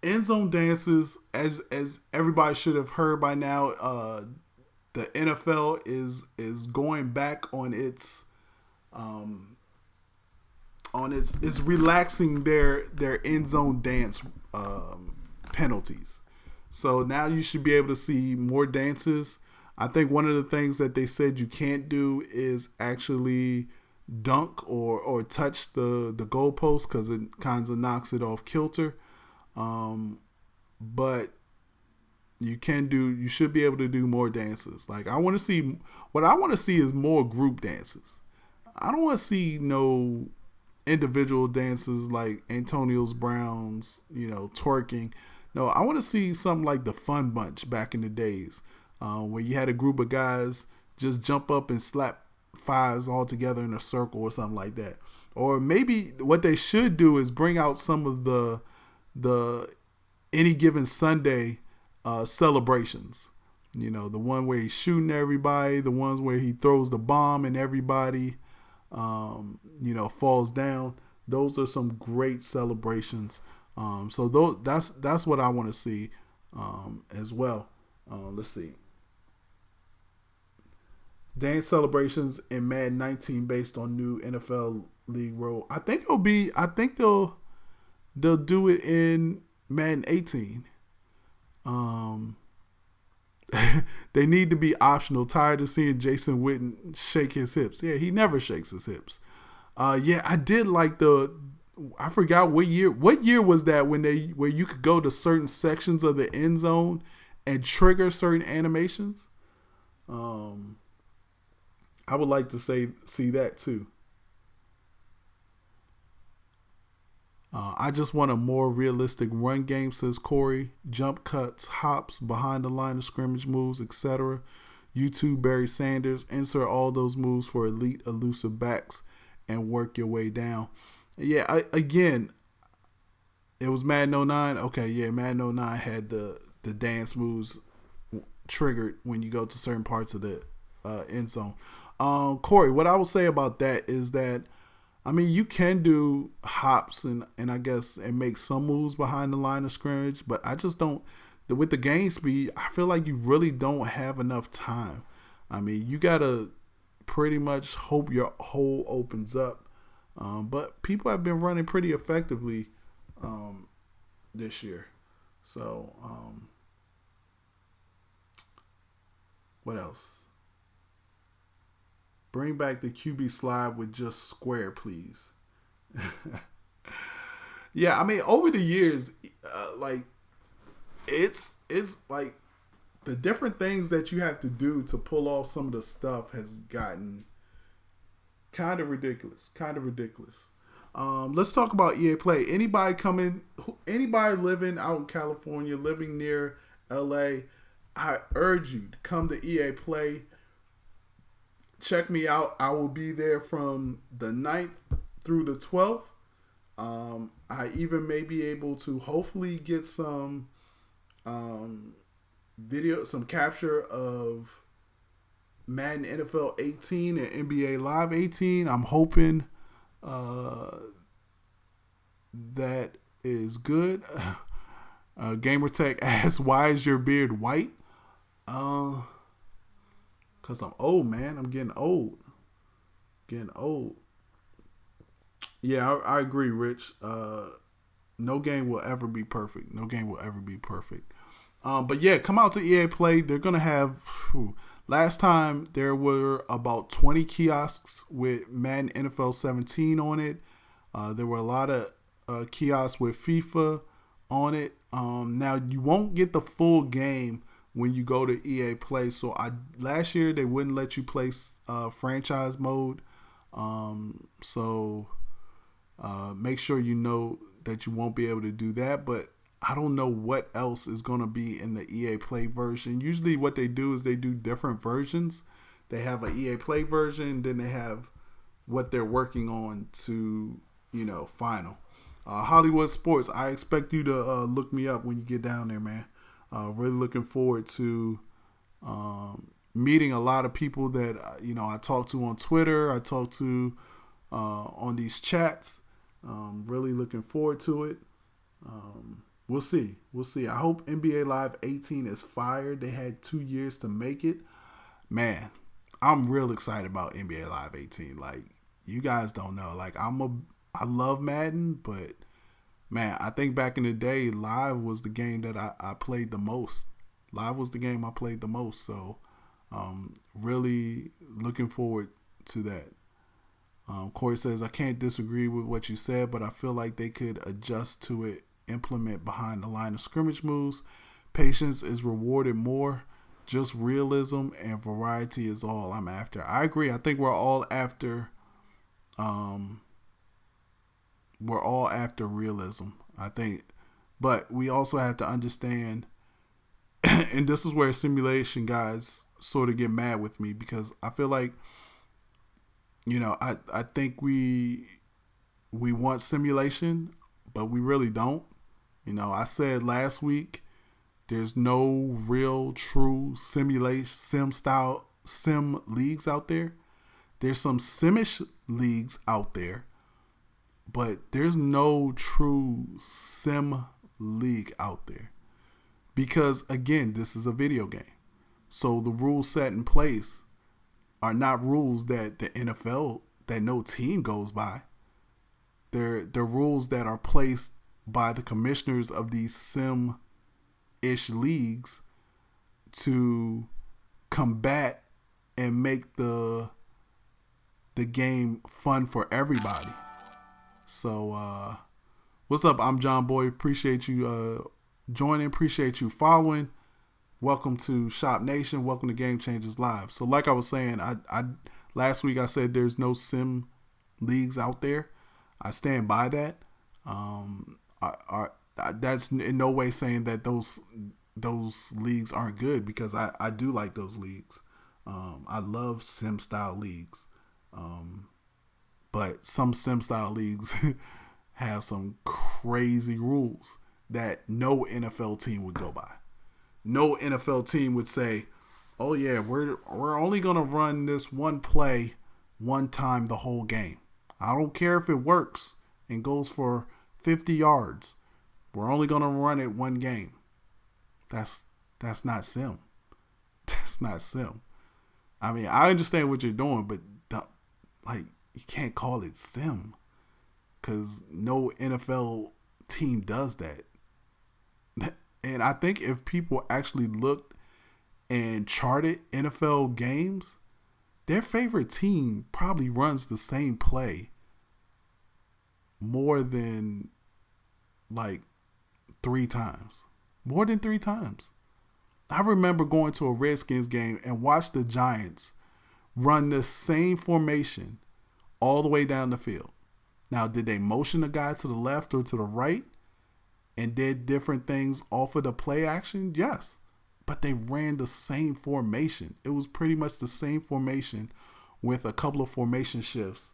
end zone dances, as everybody should have heard by now, the NFL is going back on its it's relaxing their end zone dance penalties. So now you should be able to see more dances. I think one of the things that they said you can't do is actually dunk or touch the goalpost because it kind of knocks it off kilter. But you should be able to do more dances. Like, what I want to see is more group dances. I don't want to see no individual dances like Antonio Brown's, twerking. No, I want to see something like the Fun Bunch back in the days, where you had a group of guys just jump up and slap fives all together in a circle or something like that. Or maybe what they should do is bring out some of the Any Given Sunday celebrations. The one where he's shooting everybody, the ones where he throws the bomb and everybody falls down. Those are some great celebrations. So that's what I want to see as well. Let's see. Dance celebrations in Madden 19 based on new NFL league rule. I think they'll do it in Madden 18. They need to be optional. Tired of seeing Jason Witten shake his hips. Yeah, he never shakes his hips. Yeah, I did like I forgot what year. What year was that where you could go to certain sections of the end zone and trigger certain animations? I would like to see that too. I just want a more realistic run game, says Corey. Jump cuts, hops, behind the line of scrimmage moves, etc. YouTube Barry Sanders. Insert all those moves for elite elusive backs and work your way down. Yeah, again, it was Madden 09. Okay, yeah, Madden 09 had the dance moves triggered when you go to certain parts of the end zone. Corey, what I will say about that is that, I mean, you can do hops and I guess and make some moves behind the line of scrimmage, but I just don't. With the game speed, I feel like you really don't have enough time. I mean, you gotta pretty much hope your hole opens up. But people have been running pretty effectively this year. So, what else? Bring back the QB slide with just square, please. Yeah, I mean, over the years, like it's like the different things that you have to do to pull off some of the stuff has gotten kind of ridiculous. Let's talk about EA Play. Anybody living out in California, living near LA, I urge you to come to EA Play. Check me out. I will be there from the 9th through the 12th. I even may be able to hopefully get some video, some capture of Madden NFL 18 and NBA Live 18. I'm hoping that is good. Gamertech asks, why is your beard white? Because I'm old, man. I'm getting old. Yeah, I agree, Rich. No game will ever be perfect. But yeah, come out to EA Play. They're going to have... Last time, there were about 20 kiosks with Madden NFL 17 on it. There were a lot of kiosks with FIFA on it. Now, you won't get the full game when you go to EA Play. So, last year, they wouldn't let you play franchise mode. Make sure you know that you won't be able to do that. But I don't know what else is going to be in the EA Play version. Usually what they do is they do different versions. They have an EA Play version, then they have what they're working on to, final. Hollywood Sports, I expect you to look me up when you get down there, man. Really looking forward to meeting a lot of people that, I talk to on Twitter. I talk to on these chats. Really looking forward to it. We'll see. I hope NBA Live 18 is fire. They had 2 years to make it. Man, I'm real excited about NBA Live 18. Like, you guys don't know. Like, I love Madden, but man, I think back in the day, Live was the game that I played the most. So, really looking forward to that. Corey says, I can't disagree with what you said, but I feel like they could adjust to it. Implement behind the line of scrimmage moves. Patience is rewarded more. Just realism and variety is all I'm after. I agree. I think we're all after realism. I think, but we also have to understand, and this is where simulation guys sort of get mad with me, because I feel like, I think we want simulation, but we really don't. I said last week, there's no real true sim leagues out there. There's some simish leagues out there, but there's no true sim league out there. Because again, this is a video game. So the rules set in place are not rules that the NFL, that no team goes by. They're rules that are placed by the commissioners of these sim-ish leagues to combat and make the game fun for everybody. So, what's up? I'm John Boy. Appreciate you joining. Appreciate you following. Welcome to Shop Nation. Welcome to Game Changers Live. So, like I was saying, I last week I said there's no sim leagues out there. I stand by that. That's in no way saying that those leagues aren't good, because I do like those leagues. I love sim style leagues, but some sim style leagues have some crazy rules that no NFL team would go by. No NFL team would say, "Oh yeah, we're only gonna run this one play one time the whole game. I don't care if it works and goes for 50 yards. We're only going to run it one game." That's not sim. That's not sim. I mean, I understand what you're doing, but like you can't call it sim because no NFL team does that. And I think if people actually looked and charted NFL games, their favorite team probably runs the same play more than like 3 times. More than 3 times. I remember going to a Redskins game and watched the Giants run the same formation all the way down the field. Now, did they motion a guy to the left or to the right and did different things off of the play action? Yes. But they ran the same formation. It was pretty much the same formation with a couple of formation shifts.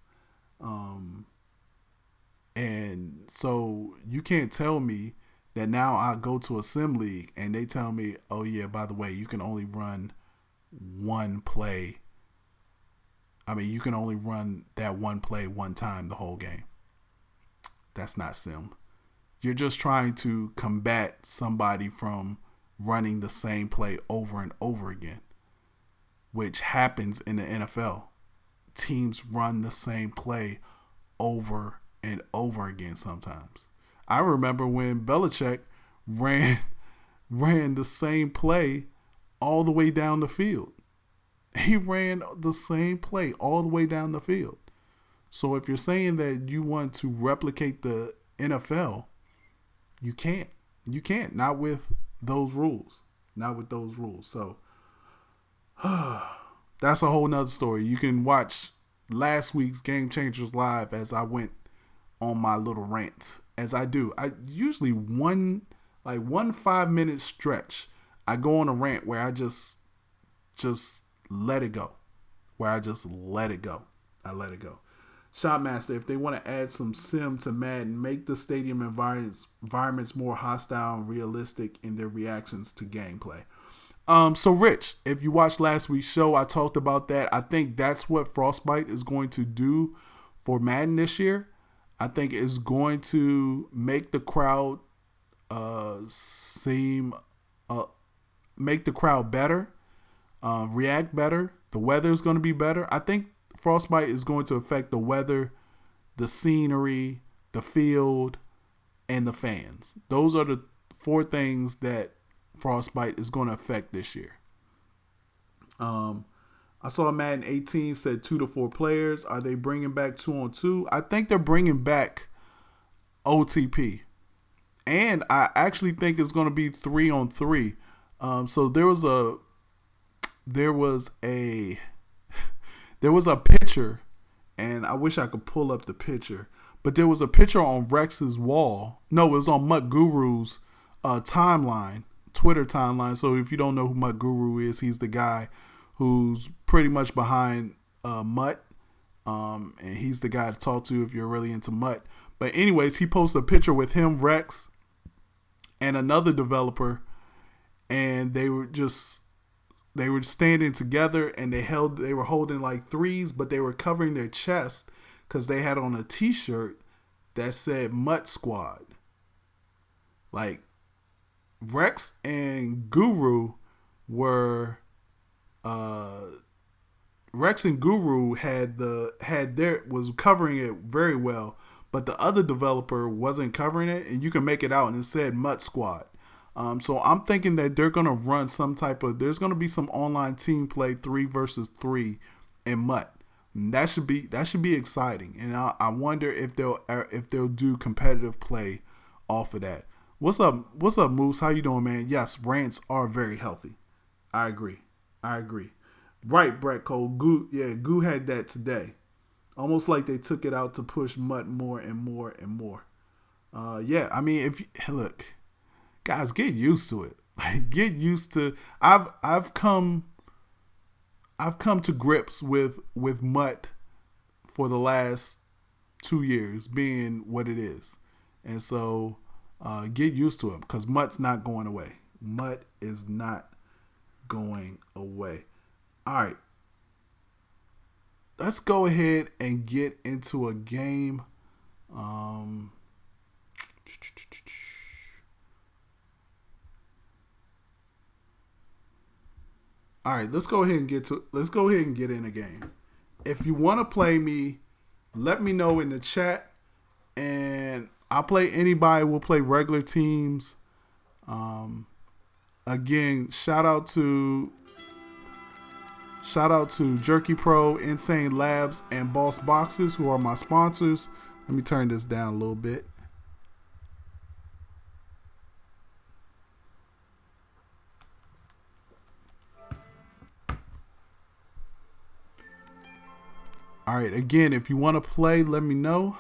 And so you can't tell me that now I go to a sim league and they tell me, oh yeah, by the way, you can only run one play. I mean, you can only run that one play one time the whole game. That's not sim. You're just trying to combat somebody from running the same play over and over again, which happens in the NFL. Teams run the same play over and over again sometimes. I remember when Belichick ran the same play all the way down the field. He ran the same play all the way down the field. So if you're saying that you want to replicate the NFL, you can't. You can't. Not with those rules. Not with those rules. So that's a whole nother story. You can watch last week's Game Changers live as I went on my little rant. As I do. I usually one 5-minute stretch, I go on a rant where I just let it go. Where I just let it go. I let it go. Shopmaster, if they want to add some sim to Madden, make the stadium environments more hostile and realistic in their reactions to gameplay. So Rich, if you watched last week's show, I talked about that. I think that's what Frostbite is going to do for Madden this year. I think it's going to make the crowd make the crowd better, react better. The weather is going to be better. I think Frostbite is going to affect the weather, the scenery, the field, and the fans. Those are the 4 things that Frostbite is going to affect this year. I saw Madden 18 said 2 to 4 players. Are they bringing back 2-on-2? I think they're bringing back OTP. And I actually think it's going to be 3-on-3. So there was a picture, and I wish I could pull up the picture, but there was a picture on Rex's wall. No, it was on Mutt Guru's timeline, Twitter timeline. So if you don't know who Mutt Guru is, he's the guy who's pretty much behind Mutt. And he's the guy to talk to if you're really into Mutt. But anyways, he posted a picture with him, Rex, and another developer, and they were standing together, and they were holding like threes, but they were covering their chest because they had on a t-shirt that said Mutt Squad. Like Rex and Guru were Rex and Guru was covering it very well, but the other developer wasn't covering it, and you can make it out, and it said Mutt Squad. So I'm thinking that they're gonna run there's gonna be some online team play 3 versus 3 in Mutt. And that should be exciting, and I wonder if they'll do competitive play off of that. What's up, Moose? How you doing, man? Yes, rants are very healthy. I agree. Right, Brett Cole. Goo had that today. Almost like they took it out to push Mutt more and more and more. I mean, look, guys, get used to it. Like, get used to. I've come to grips with Mutt for the last 2 years being what it is, and so get used to it because Mutt's not going away. Mutt is not going away. All right, let's go ahead and get into a game. All right, let's go ahead and let's go ahead and get in the game. If you want to play me, let me know in the chat, and I'll play anybody. We'll play regular teams. Again, shout out to Jerky Pro, Insane Labs, and Boss Boxes, who are my sponsors. Let me turn this down a little bit. All right, again, if you want to play, let me know.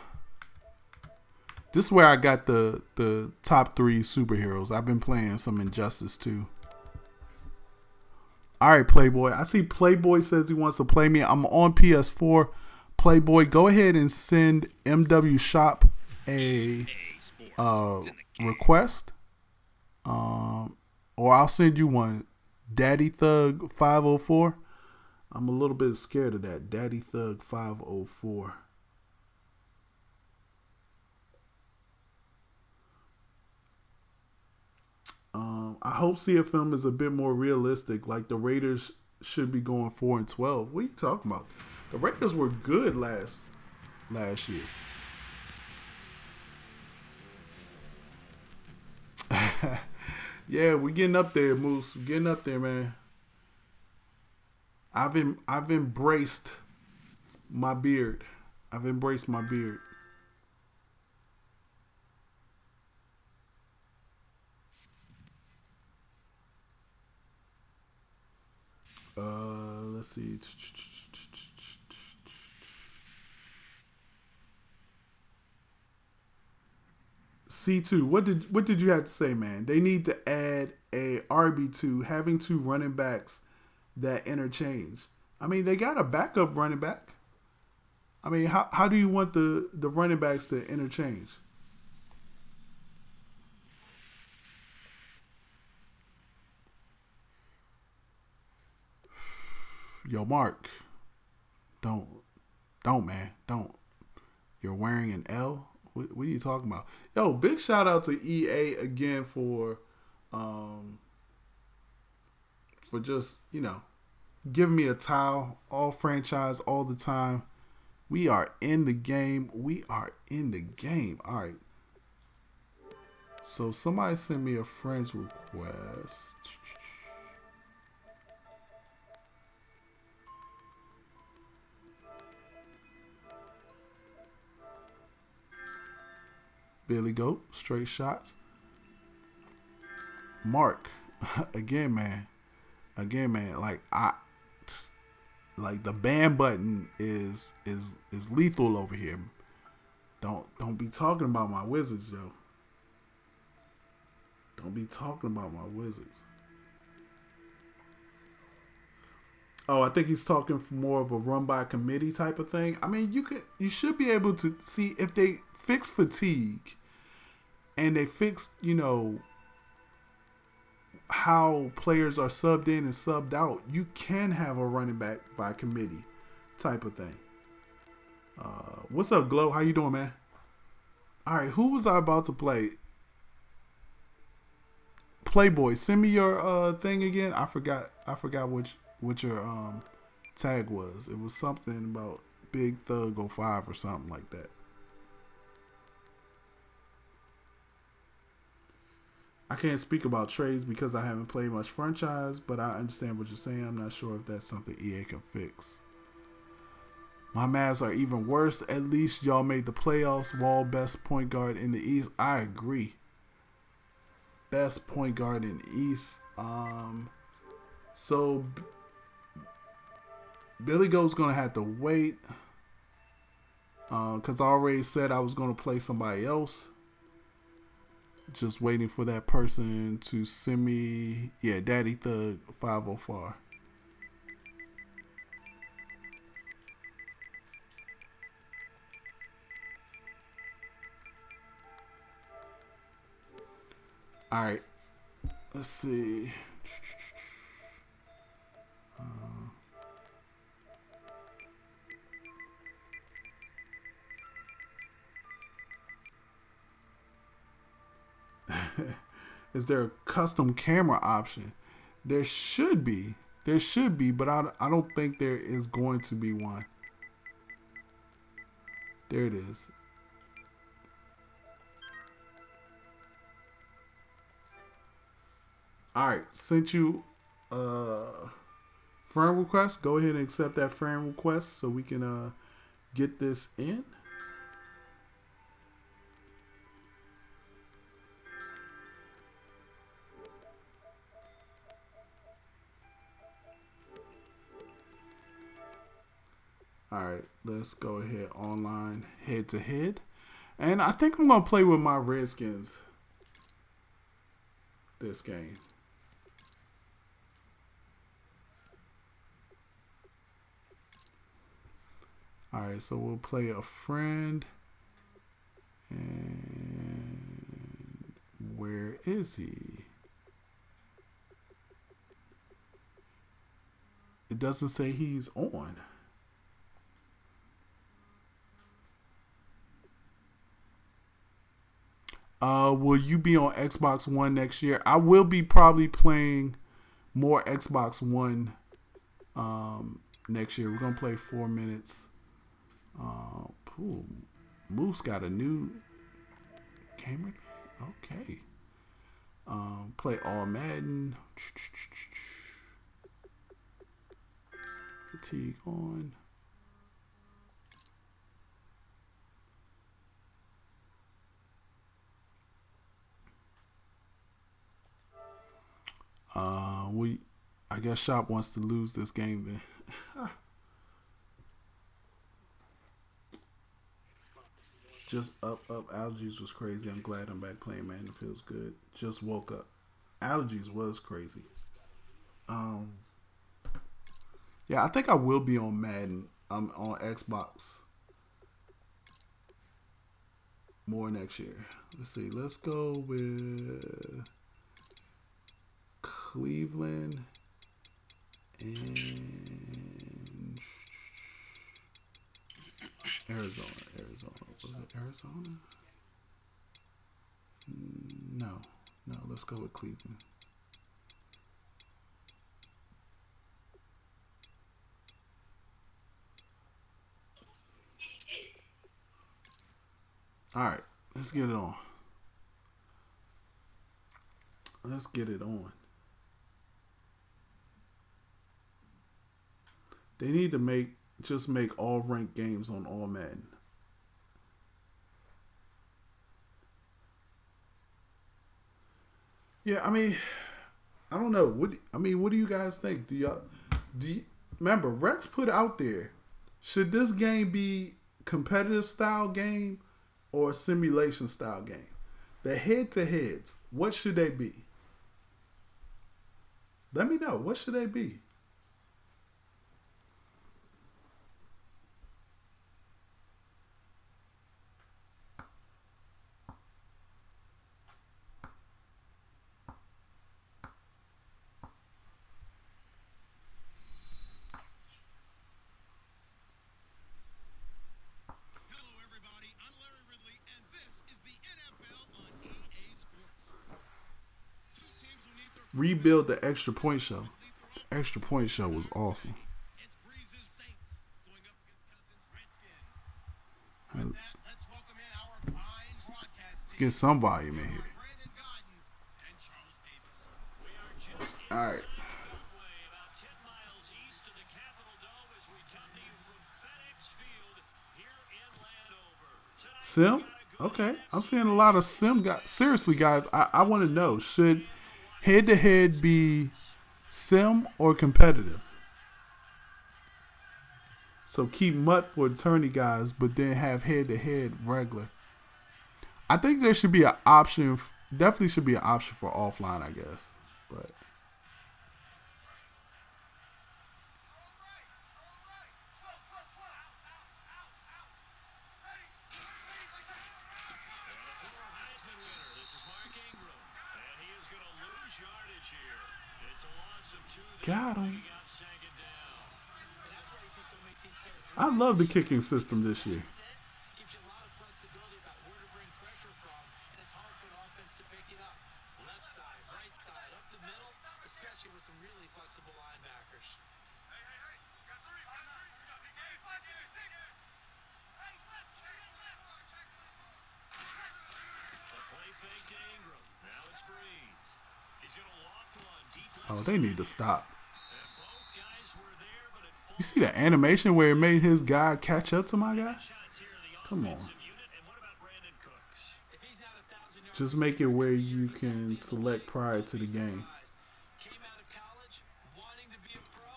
This is where I got the top 3 superheroes. I've been playing some Injustice too. All right, Playboy. I see Playboy says he wants to play me. I'm on PS4. Playboy, go ahead and send MW Shop a request. Or I'll send you one. Daddy Thug 504. I'm a little bit scared of that. Daddy Thug 504. I hope CFM is a bit more realistic. Like the Raiders should be going 4-12. What are you talking about? The Raiders were good last year. Yeah, we're getting up there, Moose. We're getting up there, man. I've embraced my beard. I've embraced my beard. Let's see. C2, what did you have to say, man? They need to add a RB2, having 2 running backs that interchange. I mean, they got a backup running back. I mean, how do you want the running backs to interchange? Yo, Mark, don't, man, don't. You're wearing an L? What are you talking about? Yo, big shout out to EA again for just, giving me a towel, all franchise, all the time. We are in the game. All right. So somebody sent me a friend's request. Billy Goat, straight shots. Mark, again, man. Like the ban button is lethal over here. Don't be talking about my Wizards, yo. Don't be talking about my Wizards. Oh, I think he's talking for more of a run by committee type of thing. I mean, you should be able to see if they fix fatigue and they fix, how players are subbed in and subbed out. You can have a running back by committee type of thing. What's up, Glow? How you doing, man? All right, who was I about to play? Playboy, send me your thing again. I forgot what your tag was. It was something about Big Thug 05 or something like that. I can't speak about trades because I haven't played much franchise, but I understand what you're saying. I'm not sure if that's something EA can fix. My Mavs are even worse. At least y'all made the playoffs. Wall, best point guard in the East. I agree. Best point guard in the East. So Billy Goat's going to have to wait. Because I already said I was going to play somebody else. Just waiting for that person to send me. Yeah, Daddy Thug 504. All right. Let's see. Is there a custom camera option? There should be. There should be, but I don't think there is going to be one. There it is. All right, sent you friend request. Go ahead and accept that friend request so we can get this in. All right, let's go ahead online head to head. And I think I'm going to play with my Redskins this game. All right, so we'll play a friend. And where is he? It doesn't say he's on. Will you be on Xbox One next year? I will be probably playing more Xbox One next year. We're gonna play 4 minutes. Moose got a new camera thing. Okay. Play all Madden. Fatigue on. I guess Shop wants to lose this game then. Just up. Allergies was crazy. I'm glad I'm back playing, man. It feels good. Just woke up. Allergies was crazy. Yeah, I think I will be on Madden. I'm on Xbox more next year. Let's see. Let's go with Cleveland and Arizona. Was it Arizona? No. Let's go with Cleveland. All right, let's get it on. They need to make all ranked games on all Madden. Yeah, I mean, I don't know. What do you guys think? Do you remember Rex put out there? Should this game be competitive style game or a simulation style game? The head to heads, what should they be? Let me know. What should they be? Rebuild the Extra Point Show. The Extra Point Show was awesome. Let's get some volume in here. All right. Sim? Okay. I'm seeing a lot of sim guys. Seriously, guys, I want to know, should head-to-head be sim or competitive? So keep MUT for attorney guys, but then have head-to-head regular. I think there should be an option. Definitely should be an option for offline, I guess. But got him. I love the kicking system this year. especially with some really flexible linebackers. Oh, they need to stop. You see the animation where it made his guy catch up to my guy? Come on. Just make it where you can select prior to the game. Came out of college wanting to be a pro,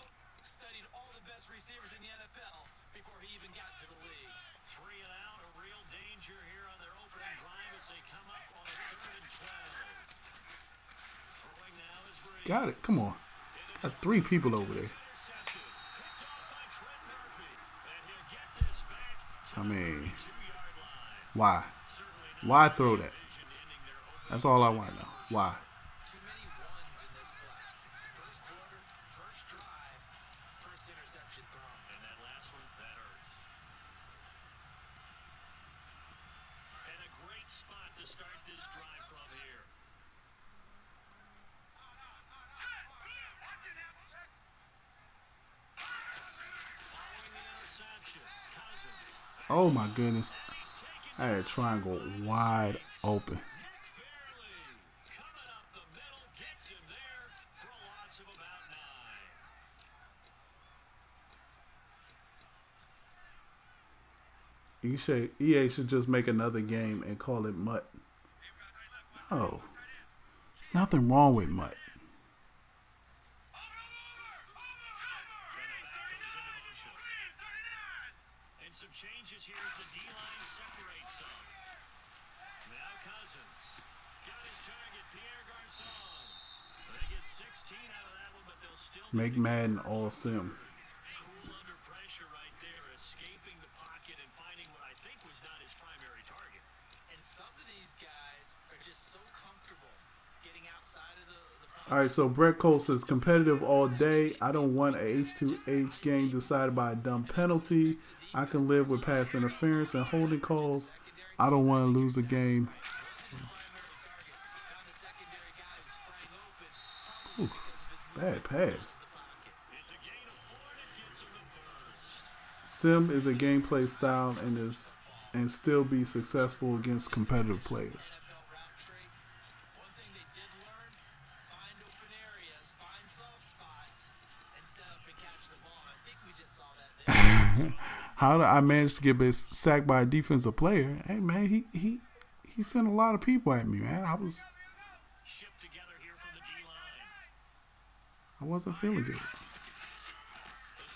studied all the best receivers in the NFL before he even got to the league. 3 and out, a real danger here on their opening drive as they come up on a 3rd and 12. Throwing now is Brady. Got it. Come on. Got 3 people over there. I mean, why? Why throw that? That's all I want to know. Why? Too many ones in this play. First quarter, first drive, first interception thrown. And that last one, that hurts. And a great spot to start this drive from here. Following the interception, Cousins. Oh my goodness. I had a triangle wide open. Coming up the middle, gets him there for a loss of about 9. EA should just make another game and call it Mutt. Oh, there's nothing wrong with Mutt. And some changes here as the D-line separates some. Now Cousins got his target, Pierre Garçon. They get 16 out of that one, but they'll still Make Madden all sim. cool under pressure right there, escaping the pocket and finding what I think was not his primary target. And some of these guys are just so comfortable getting outside of the pocket. All right, so Brett Cole says competitive all day. I don't want a H2H game decided by a dumb penalty. I can live with pass interference and holding calls. I don't want to lose a game. Ooh, bad pass. Sim is a gameplay style and still be successful against competitive players. One thing they did learn, find open areas, find soft spots, and set up and catch the ball. I think we just saw that there. How did I manage to get sacked by a defensive player? Hey man, he sent a lot of people at me, man. I Shift together here from the D-line. wasn't feeling good. This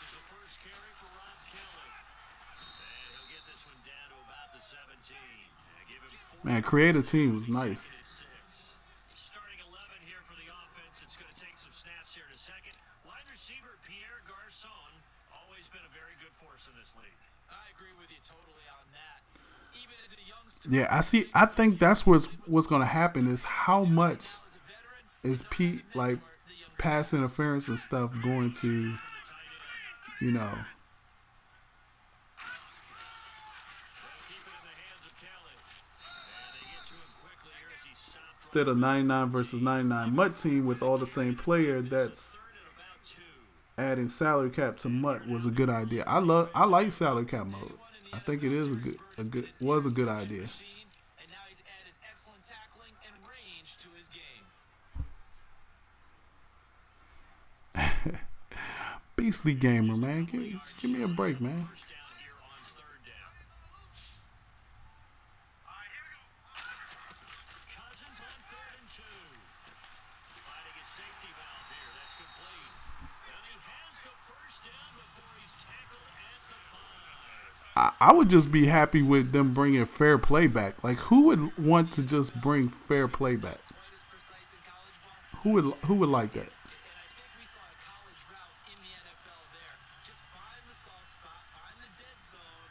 is the first carry for Rob Kelly. And he'll get this one down to about the 17. Give him 4. Man, create a team was nice. Starting 11 here for the offense. It's going to take some snaps here in a second. Wide receiver Pierre Garçon, always been a very good force in this league. I agree with you totally on that. Even as a youngster, Yeah, I think that's what's going to happen is how much as a veteran, is like pass interference and stuff going to, you know, Keep it in the hands of Kelly. And they get to him quickly here as he stopped. instead of 99 versus 99 Mutt team with all the same player, that's 3rd and about 2. adding salary cap to Mutt was a good idea. I like salary cap mode. I think it is a good idea. machine, and now he's added excellent tackling and range to his game. Beastly gamer, man. Give me a break, man. First down here on 3rd down. Cousins on 3rd and 2. Finding his safety valve here. That's complete. And he has the first down before he's tackled at the 5. I would just be happy with them bringing fair play back. Like, who would want to just bring fair play back? Quite as precise in college ball. Who would like that? And I think we saw a college route in the NFL there. Just find the soft spot, find the dead zone,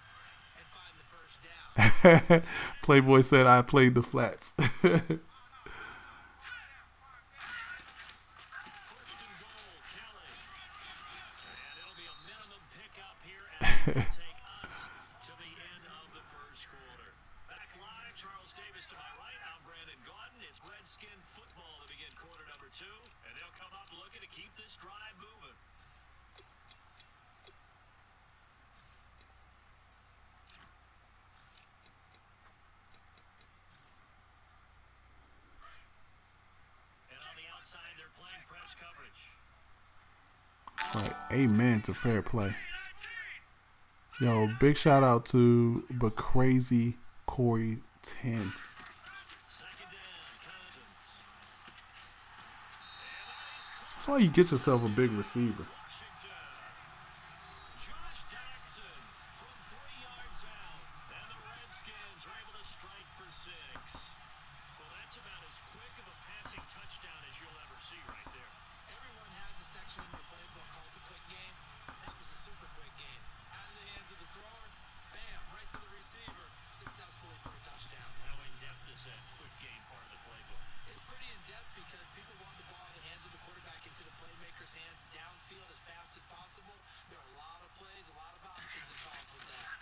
and find the first down. Playboy said I played the flats. First and goal, Kelly. And it'll be a minimum pickup here as it will take us to the end of the first quarter. Back live, Charles Davis to my right. I'm Brandon Gaudin. It's Redskin football to begin quarter number 2. And they'll come up looking keep this drive moving. And on the outside, they're playing press coverage. Right. Amen to fair play. Yo, big shout out to but crazy Corey 10. Second down, Cousins. That's why you get yourself a big receiver. Washington. Josh Jackson from 3 yards out. And the Redskins are able to strike for 6. Well, that's about as quick of a passing touchdown as you'll ever see right there. Everyone has a section in their playbook called the quick game. That was a super quick game. Out of the hands of the thrower, bam, right to the receiver, successfully for a touchdown. How in-depth is that quick game part of the playbook? It's pretty in-depth because people want the ball in the hands of the quarterback into the playmaker's hands downfield as fast as possible. There are a lot of plays, a lot of options involved with that.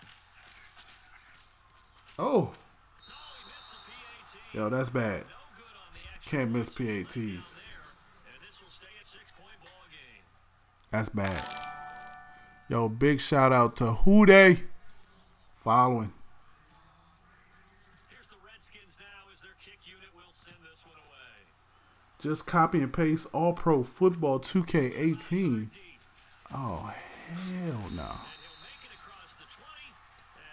Oh, Oh, he missed the PAT. yo, that's bad. No good on the extra Can't miss point PATs. there. And this will stay a 6-point ball game. That's bad. Yo, big shout out to Houday following. Here's the Redskins now as their kick unit will send this one away. Just copy and paste All Pro Football 2K18. Deep. Oh, hell no. And he'll make it across the 20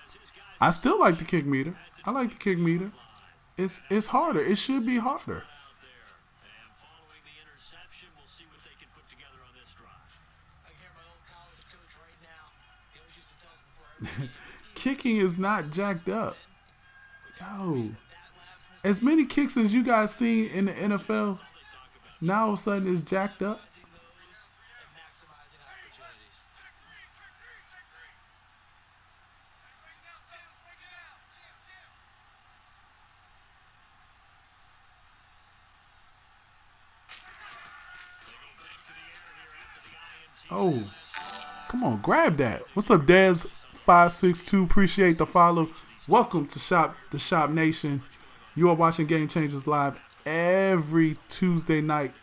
as his guys I still like the kick meter. I like the kick meter. It's harder. It should be harder. out there. And following the interception, we'll see what they can put together on this drive. I can hear my old college coach right now. He always used to tell us before every game, Kicking is not jacked up. Yo, that last mistake, as many kicks as you guys seen in the NFL, now all of a sudden it's jacked up. those and maximizing opportunities. They go back to the air here after the INT. Oh, come on, grab that. What's up, Dez562? Appreciate the follow. Welcome to the Shop Nation. You are watching Game Changers live every Tuesday night.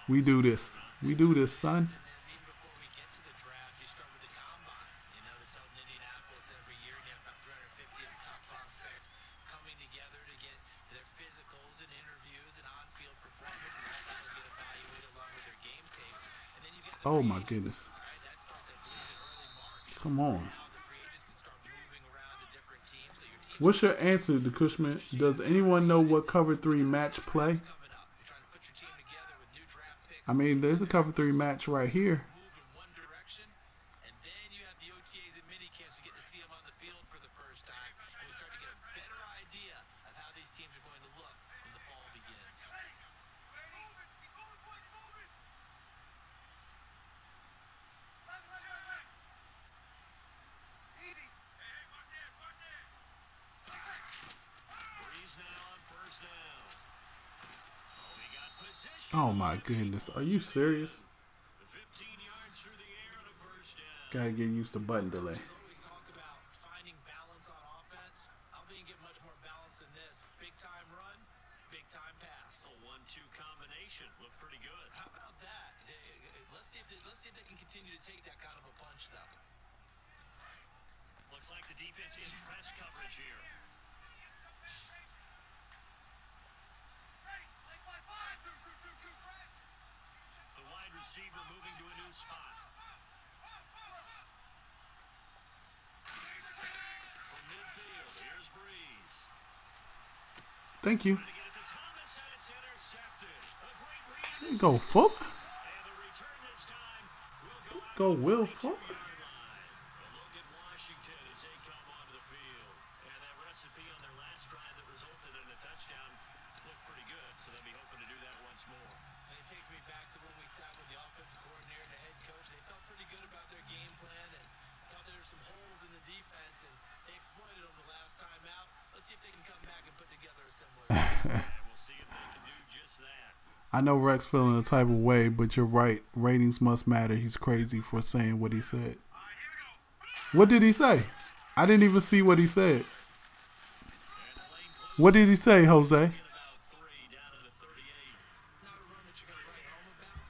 We do this. We do this, son. And then even before we get to the draft, you start with the combine. You know, it's held in Indianapolis every year, and you have about 350 of the top prospects coming together to get their physicals and interviews and on-field performance, and all that will get evaluated along with their game tape. And then you get the Oh free my agents, goodness. right? That starts, I believe, in early March. Come on. Now the free agents can start moving around to different teams, so your team What's your answer to Cushman? Does anyone know what cover 3 match play? coming up. You're trying to put your team together with new draft picks. I mean, there's a cover 3 match right here. Move in one direction, and then you have the OTAs and mini camps. We get to see them on the field for the first time, and we start to get a better idea of how these teams are going to look when the fall begins. Breeze now on first down. Oh, he got position. Oh my goodness. Are you serious? 15 yards through the air and a first down. Gotta get used to button delay. Coaches always talk about finding balance on offense. I don't think you get much more balance than this. Big time run, big time pass. A 1-2 combination looked pretty good. How about that? Let's see if they can continue to take that kind of a punch, though. Looks like the defense in press coverage here. The wide receiver moving to a new spot. From midfield, here's Breeze. Thank you. To get it to Thomas, and it's intercepted. A great read. There you go, Fuller. And the return this time will go out Go to the Will 42-yard Fuller. line. A look at Washington as they come onto the field. And that recipe on their last drive that resulted in a touchdown looked pretty good, so they'll be hoping to do that once more. And it takes me back to when we sat with the offensive coordinator and the head coach. They felt pretty good about their game plan and thought there were some holes in the defense, and they exploited them the last time out. Let's see if they can come back and put together a similar game. And we'll see if they can do just that. I know Rex feeling a type of way, but you're right. Ratings must matter. He's crazy for saying what he said. What did he say? I didn't even see what he said. What did he say, Jose? About 3 down to the 38. Not a run that you're going to write home about,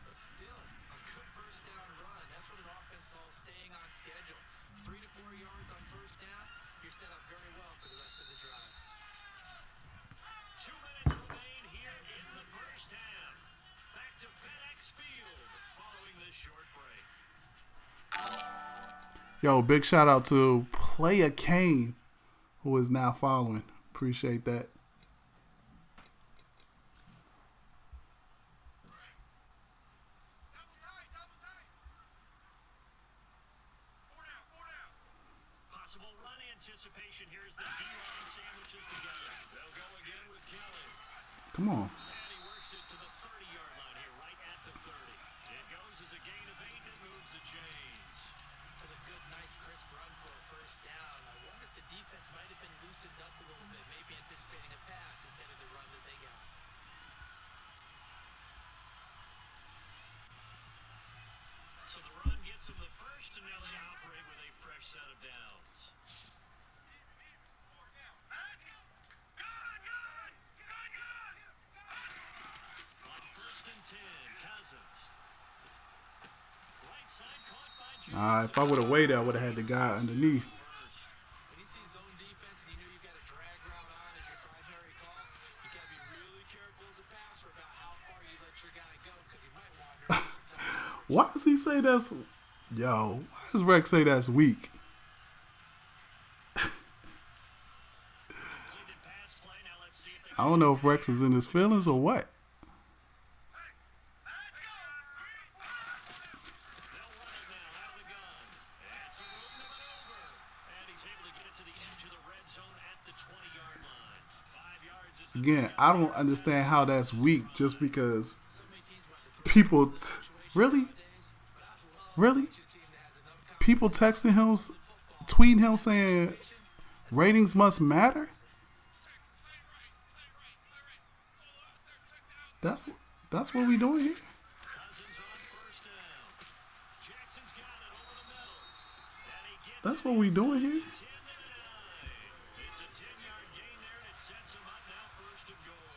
Yo, big shout out to Player Kane, who is now following. Appreciate that. Possible run anticipation. Here's the D-line sandwiches together. They'll go again with Kelly. Come on. And he works it to the 30-yard line here, right at the 30. It goes as a gain of 8 and moves the chains. That was a good, nice, crisp run for a first down. I wonder if the defense might have been loosened up a little bit, maybe anticipating a pass instead of the run that they got. So the run gets them the first, and now they operate with a fresh set of downs. On 1st and 10, Cousins. Right side caught by Jones. If I would have waited, I would have had the guy underneath. When you see zone defense and you know you've got a drag route on as your primary call, you got to be really careful as a passer about how far you let your guy go because he might wander into some tough. Why does he say that's... Yo, why does Rex say that's weak? Completed pass play. Now let's see if they I don't know if Rex is in his feelings or what. They'll run it now out of the gun. As he moved him over. And he's able to get it to the edge of the red zone at the 20-yard line. 5 yards is the Again, pickup. I don't understand how that's weak just because So many teams want to throw people... Really? nowadays, but I love Really? a team that has enough People texting him, tweeting him saying ratings must matter? That's what we doing here? Cousins on 1st down. Jackson's got it over the middle. And he gets That's it what we doing here? 10 to the 9. It's a 10-yard gain there, and it sets him up now 1st and goal.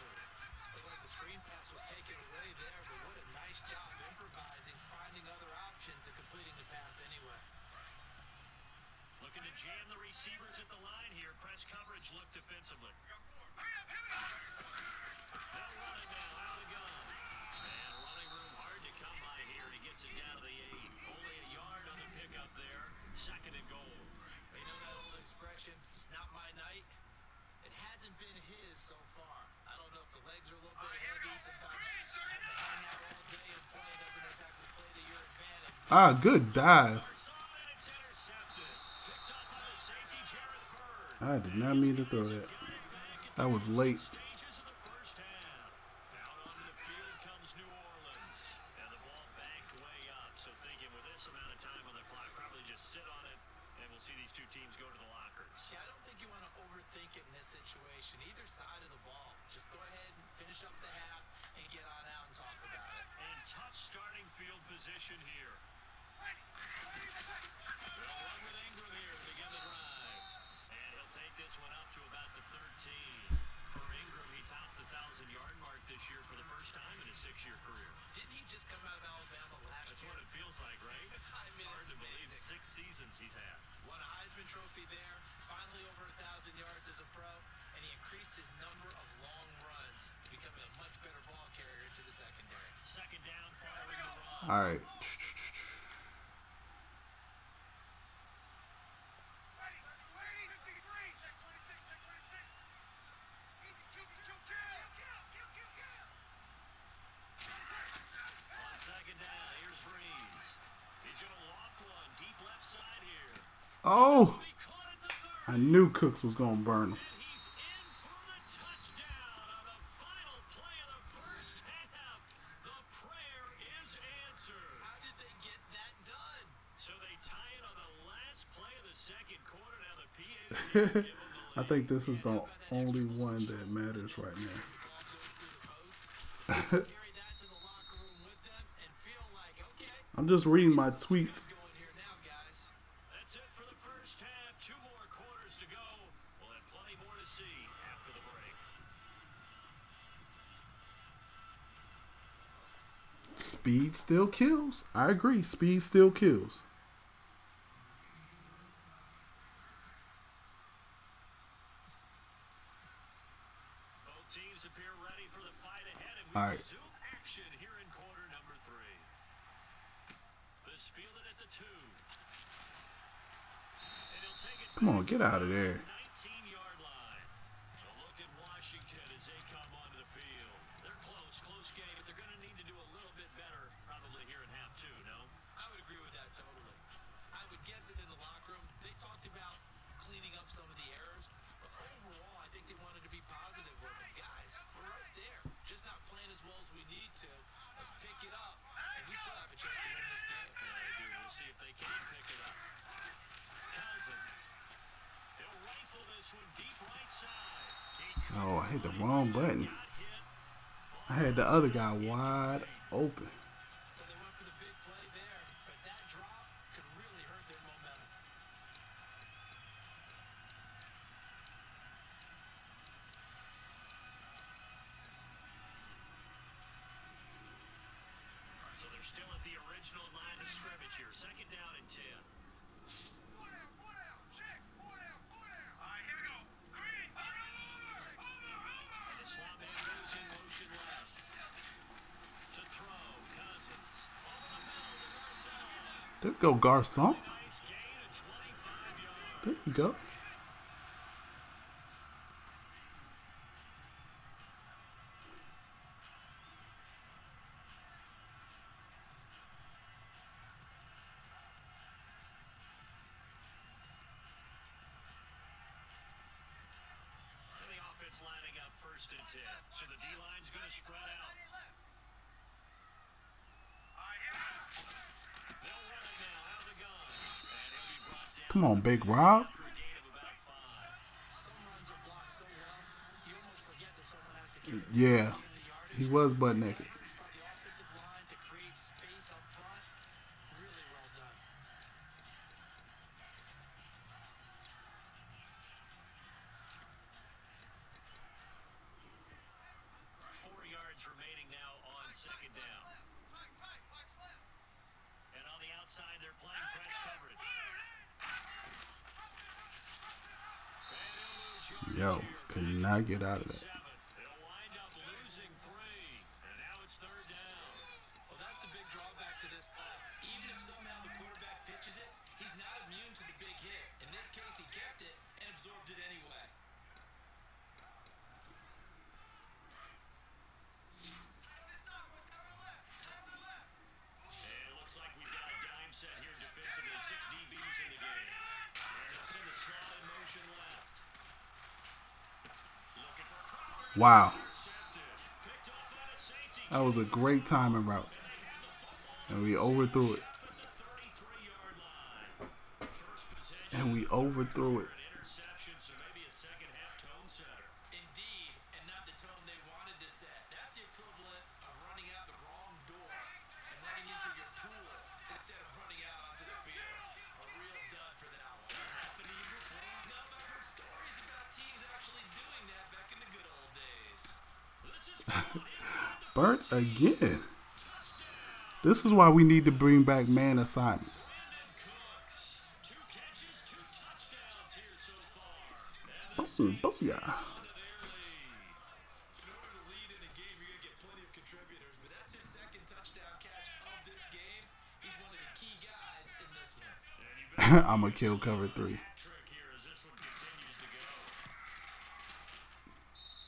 Looked like the screen pass was taken away there, but what a nice job improvising, finding other options, and completing the pass anyway. Looking to jam the receivers at the line here. Press coverage look defensively. They'll run it now out of the gun. And running room hard to come by here. He gets it down to the 8. Only a yard on the pickup there. 2nd and goal. You know that old expression, it's not my night? It hasn't been his so far. I don't know if the legs are a little bit heavy. Sometimes having to hang out all day and play doesn't exactly play to your advantage. Good dive. Saw it, it's intercepted. Picked up by the safety, Jarvis Bird. I did not mean to throw that. That was late. Stages of the first half. Out onto the field comes New Orleans. And the ball banked way up. So thinking with this amount of time on the clock, probably just sit on it. And we'll see these two teams go to the lockers. Yeah, I don't think you want to overthink it in this situation. Either side of the ball. Just go ahead and finish up the half and get on out and talk about it. And tough starting field position here. They'll run with Ingram here to begin the drive. And he'll take this one up to about the 13. For Ingram, he topped the 1,000-yard mark this year for the first time in his 6-year career. Didn't he just come out of Alabama last That's year? what it feels like, right? I mean, Hard it's to believe amazing. 6 seasons he's had. Won a Heisman Trophy there, finally over 1,000 yards as a pro, and he increased his number of long runs, becoming a much better ball carrier into the secondary. 2nd down following the run. All right. On 2nd down, here's Breeze. He's going to loft one deep left side here. Oh, He caught it the 3rd. I knew Cooks was going to burn him. And he's in for the touchdown on the final play of the first half. The prayer is answered. How did they get that done? So they tie it on the last play of the 2nd quarter. Now the PA's give them the I lead. think this is the only one that matters right now. The ball goes through the post. Carry that to the locker room with them and feel like, okay, I'm just reading my tweets. going here now, guys. That's it for the first half. 2 more quarters to go. We'll have plenty more to see after the break. Speed still kills. I agree. Speed still kills. Both teams appear ready for the fight ahead, and we All right. resume action here in quarter number 3. This fielded at the 2. take it Come back on, get out of to there. the 19-yard line. A look at Washington as they come onto the field. They're close game, but they're going to need to do a little bit better probably here in half two, no? I would agree with that totally. I would guess it in the locker room. They talked about cleaning up some of the errors, but overall, I think they wanted to be positive with them. Guys, we're right there. Just not playing as well as we need to. Let's pick it up, and we still have a chance to win this game. Yeah, they do. We'll see if they can pick it up. Cousins. He'll rifle this one deep right side. Oh, I hit the wrong button. Got hit. I had the other guy wide open. But they went for the big play there, but that drop could really hurt their momentum. So they're still at the original line of scrimmage here. Second down and 10. And the slot man goes in motion left. To throw, Cousins. Over the middle to Garcon. There go Garcon. Nice gain of 25 yards. There you go. And the offense lining up first and 10. So the D-line's going to spread out. They'll run it now out of the gun. And he'll be brought down Come on, Big Rob. for a gain of about 5. Some runs are blocked so well, you almost forget that someone has to carry the Yeah, yardage. he was butt naked. By the offensive line to create space up front. Really well done. 4 yards remaining now on second down. And on the outside, they're playing press coverage. And they'll lose yardage Yo, here. could not get out of that. 7. They'll wind up losing 3. And now it's third down. Well, that's the big drawback to this play. Even if somehow the quarterback pitches it, he's not immune to the big hit. In this case, he kept it and absorbed it anyway. And it looks like we've got a dime set here defensively. 6 DBs in the game. And it's in the slot in motion left. Looking for Crowder. Wow, Intercepted. Picked up by the safety. that was a great timing route, and we overthrew it. At the 33-yard line. First possession. And we overthrew it. An interception, so maybe a second half tone setter. Indeed, and not the tone they wanted to set. That's the equivalent of running out the wrong door and running into your pool instead of running out onto the field. A real dud for the Owls. Happened to you before? No, but I've heard stories about teams actually doing that back in the good old days. This is gone inside the Burnt again. This is why we need to bring back man assignments. Brandon Cooks. 2 catches, 2 touchdowns here so far. And the Boom, booyah. onto their lead. In order to lead in a game, you're going to get plenty of contributors, but that's his second touchdown catch of this game. He's one of the key guys in this one. And you better I'm going to kill cover 3. trick here as this one continues to go.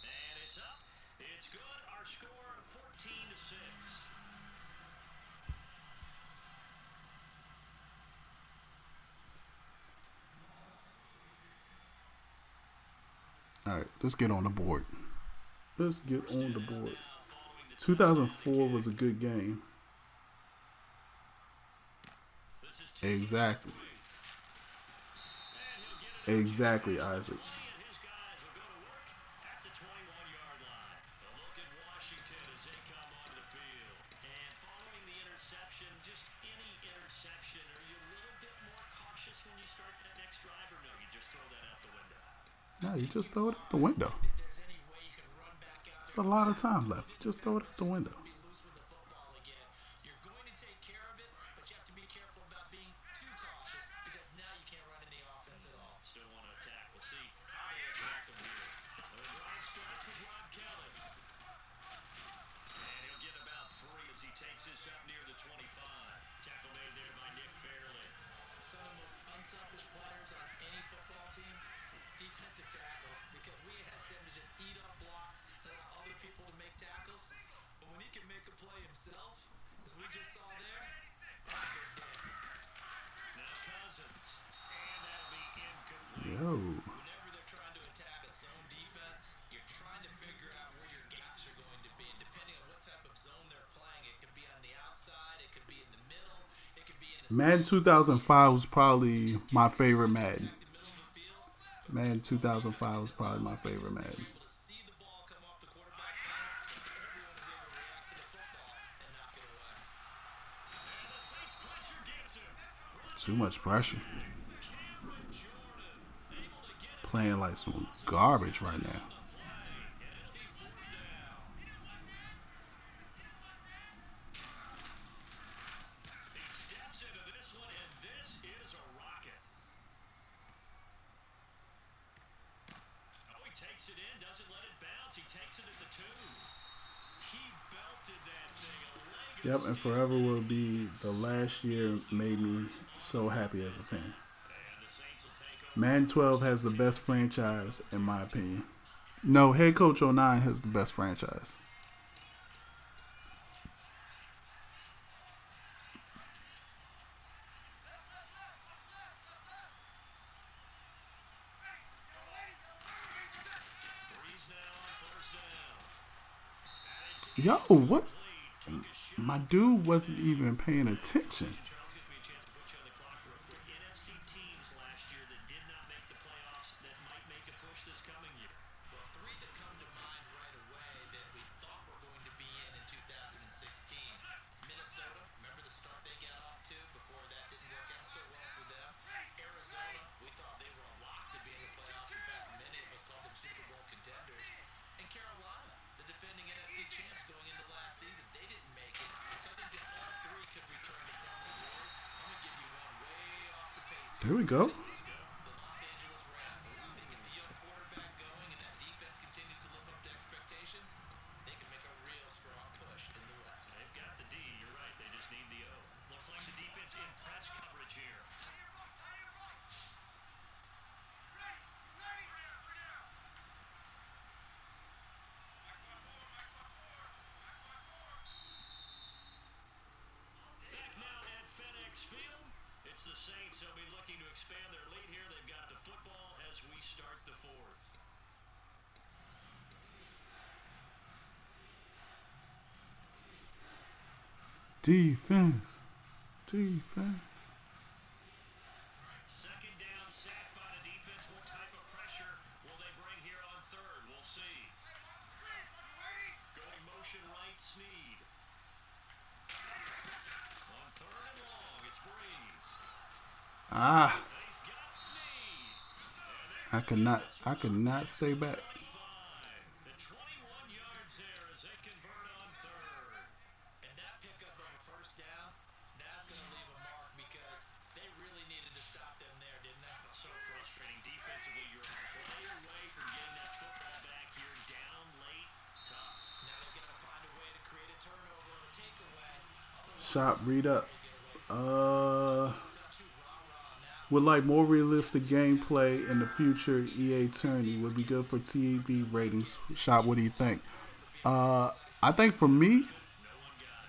And it's up. It's good. Our score 14-6. All right, let's get on the board. Let's get on the board. Now following the 2004 was a good game. this is Exactly. Exactly, Isaac. and his guys will go to work at the 21-yard line. A look at Washington as they come onto the field. And following the interception, just any interception, are you a little bit more cautious when you start that next drive, or no, you just throw that out the window? No, you just throw it out the window. If there's any way you can run back out It's a lot of time left. Just throw it out the window. be loose with the football again. You're going to take care of it, but you have to be careful about being too cautious because now you can't run any offense at all. Still want to attack. We'll see how they attack them here. The drive starts with Rob Kelly. And he'll get about 3 as he takes this up near the 25. Tackle made there by Nick Fairley. Some of the most unselfish players on any can make a play himself, as we just saw there, that's a good day. Now Cousins. And that'll be incomplete. Yo. Whenever they're trying to attack a zone defense, you're trying to figure out where your gaps are going to be. And depending on what type of zone they're playing, it could be on the outside, it could be in the middle, it could be in the Madden 2005 was probably my favorite Madden. the middle of the field. Madden 2005 was probably my favorite Madden. Able to see the ball come off the quarterback's hands, everyone is able to react to the football and knock it away. And the Saints pressure gets him. Too much pressure. Cameron Jordan able to get it Playing like some garbage right now. on the play. And it'll be fourth down. He steps into this one, and this is a rocket. Oh, he takes it in, doesn't let it bounce. He takes it at the 2. He belted that thing. A leg Yep, and forever will be the last year made me so happy as a fan. and the Saints will take over. Madden 12 has the best franchise in my opinion. No, Head Coach 09 has the best franchise. Breeze now on first down. Yo, what? My dude wasn't even paying attention. Charles, gives me a chance to put you on the clock real quick. NFC teams last year that did not make the playoffs that might make a push this coming year. Well, 3 that come to mind right away that we thought were going to be in 2016. Minnesota, remember the start they got off to before that didn't work out so well for them. Arizona, we thought they were a lock to be in the playoffs. In fact, many of us called them Super Bowl contenders. And Carolina, the defending NFC champs going into last season, they didn't make it. So I think that all 3 could return to form the board. I'm going to give you one way off the pace here. There we go. The Los Angeles Rams. They get the young quarterback going and that defense continues to live up to expectations. They can make a real strong push in the West. They've got the D. You're right. They just need the O. Looks like the defense in press coverage here. Back now at FedEx Field. It's the Saints. They'll be looking to expand their lead here. They've got the football as we start the 4th. Defense. Defense. Second down, sacked by the defense. What type of pressure will they bring here on 3rd? We'll see. Going motion right, Snead. On 3rd and long, it's Breeze. Ah, He's got Snead. I could not stay back. 25. The 21 yards there as they convert on 3rd. And that pickup on first down, that's going to leave a mark because they really needed to stop them there, didn't they? So frustrating defensively. You're a play away from getting that football back here. Down late, tough. Now they've got to find a way to create a turnover or a takeaway. Shop, read up. Would like more realistic gameplay in the future EA tourney would be good for TV ratings. Shop, what do you think? I think for me,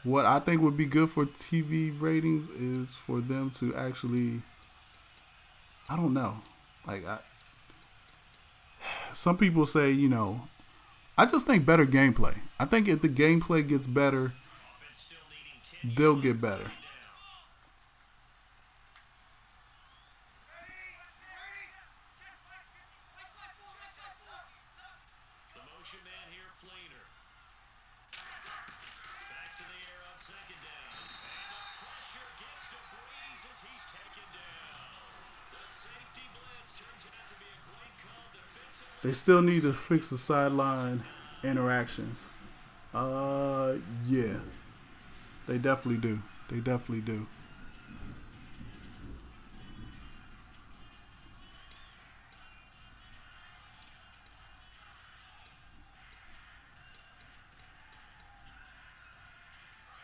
what I think would be good for TV ratings is for them to actually, I don't know, like some people say, you know, I just think better gameplay. I think if the gameplay gets better, Offense still needing 10 they'll yards. get better. Down. The motion man here, Fleener. Back to the air on 2nd down. And the pressure gets to Breeze as he's taken down. The safety blitz turns out to be a great call defensively. They still need to fix the sideline interactions. Yeah. They definitely do. They definitely do.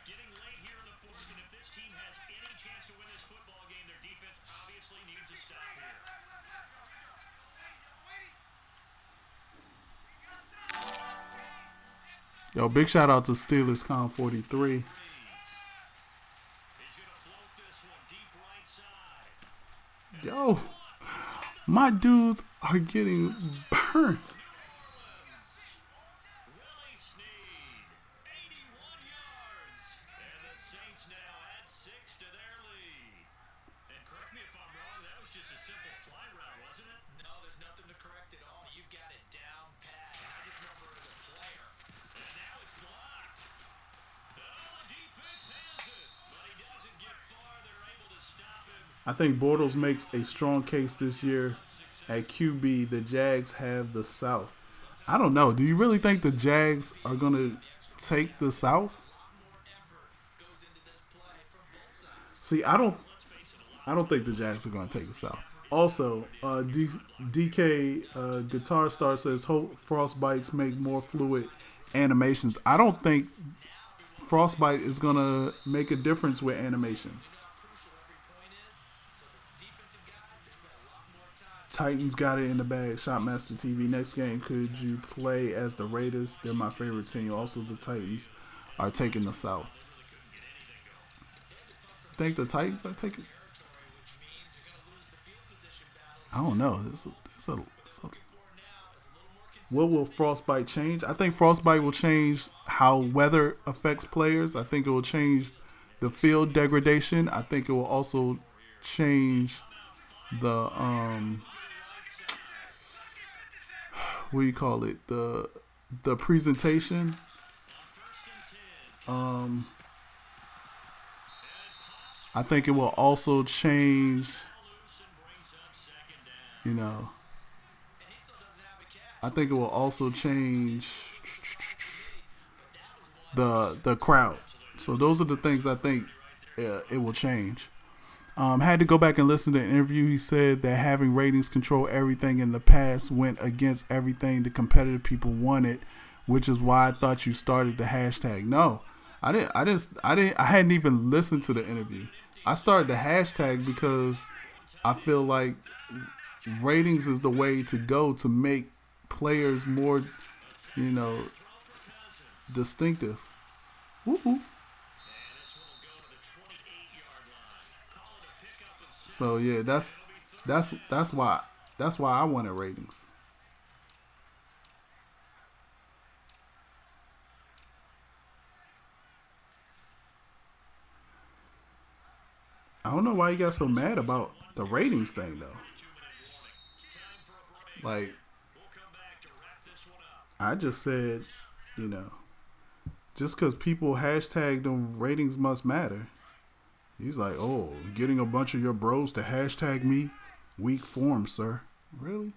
Getting late here in the 4th, and if this team has any chance to win this football game, their defense obviously needs a stop here. Yo, big shout out to Steelers Con 43. He's gonna float this one deep right side. Yo, my dudes are getting burnt. Willie Snead, 81 yards. And the Saints now add 6 to their lead. And correct me if I'm wrong, that was just a simple fly route, wasn't it? No, there's nothing to correct at all. You've got it down pat. I just remember as a player. And now it's blocked. Oh, the defense has it. But he doesn't get far. They're able to stop him. I think Bortles makes a strong case this year at QB. The Jags have the South. I don't know. Do you really think the Jags are going to take the South? See, I don't think the Jags are going to take the South. Also, DK Guitar Star says, hope Frostbites make more fluid animations. I don't think Frostbite is going to make a difference with animations. Titans got it in the bag. Shopmaster TV. Next game, could you play as the Raiders? They're my favorite team. Also, the Titans are taking the South. Think the Titans are taking? I don't know. What will Frostbite change? I think Frostbite will change how weather affects players. I think it will change the field degradation. I think it will also change the what do you call it? The presentation. I think it will also change, I think it will also change the crowd. So those are the things I think it will change. Had to go back and listen to the interview. He said that having ratings control everything in the past went against everything the competitive people wanted, which is why I thought you started the hashtag. No, I didn't. I hadn't even listened to the interview. I started the hashtag because I feel like ratings is the way to go to make players more, distinctive. Woo-hoo. So yeah, that's why I wanted ratings. I don't know why you got so mad about the ratings thing though. Like, I just said, just because people hashtag them, ratings must matter. He's like, oh, getting a bunch of your bros to hashtag me? Weak form, sir. Really?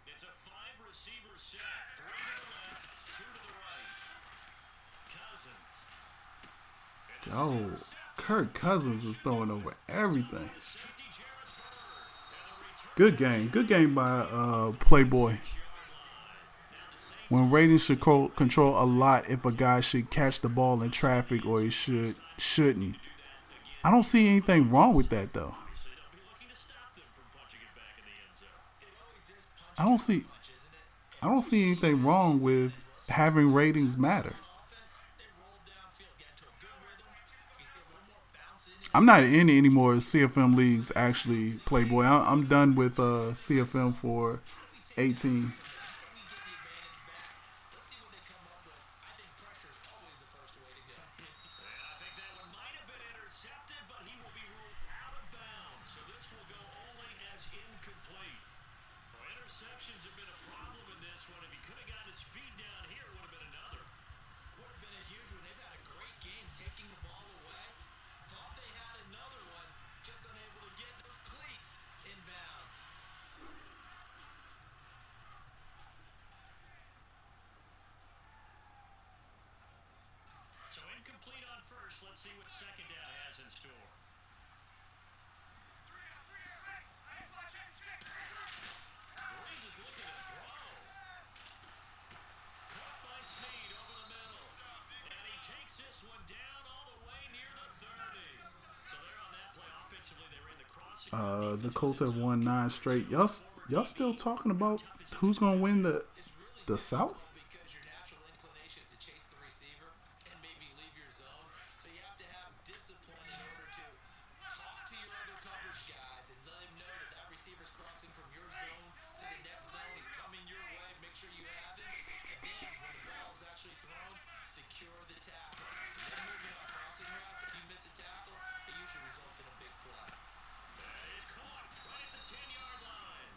It's a 5-receiver set. 3 to the left, 2 to the right. Cousins. Oh, Kirk Cousins is throwing over everything. Good game. Good game by Playboy. When ratings should control a lot if a guy should catch the ball in traffic or he shouldn't. I don't see anything wrong with that though. I don't see anything wrong with having ratings matter. I'm not in any more CFM leagues actually, Playboy. I'm done with CFM for 18. Interceptions have been a problem in this one. If he could have gotten his feet down here, it would have been another. Would have been a huge one. They've had a great game taking the ball away. Thought they had another one, just unable to get those cleats inbounds. The Colts have won 9 straight. Y'all still talking about who's gonna win the South? Because your natural inclination is to chase the receiver and maybe leave your zone. So you have to have discipline in order to talk to your other coverage guys and let him know that that receiver's crossing from your zone to the next zone. He's coming your way. Make sure you have him. And then when the ball's actually thrown, secure the tackle. And then moving on crossing routes. If you miss a tackle, it usually results in a big play. It's caught right at the 10-yard line.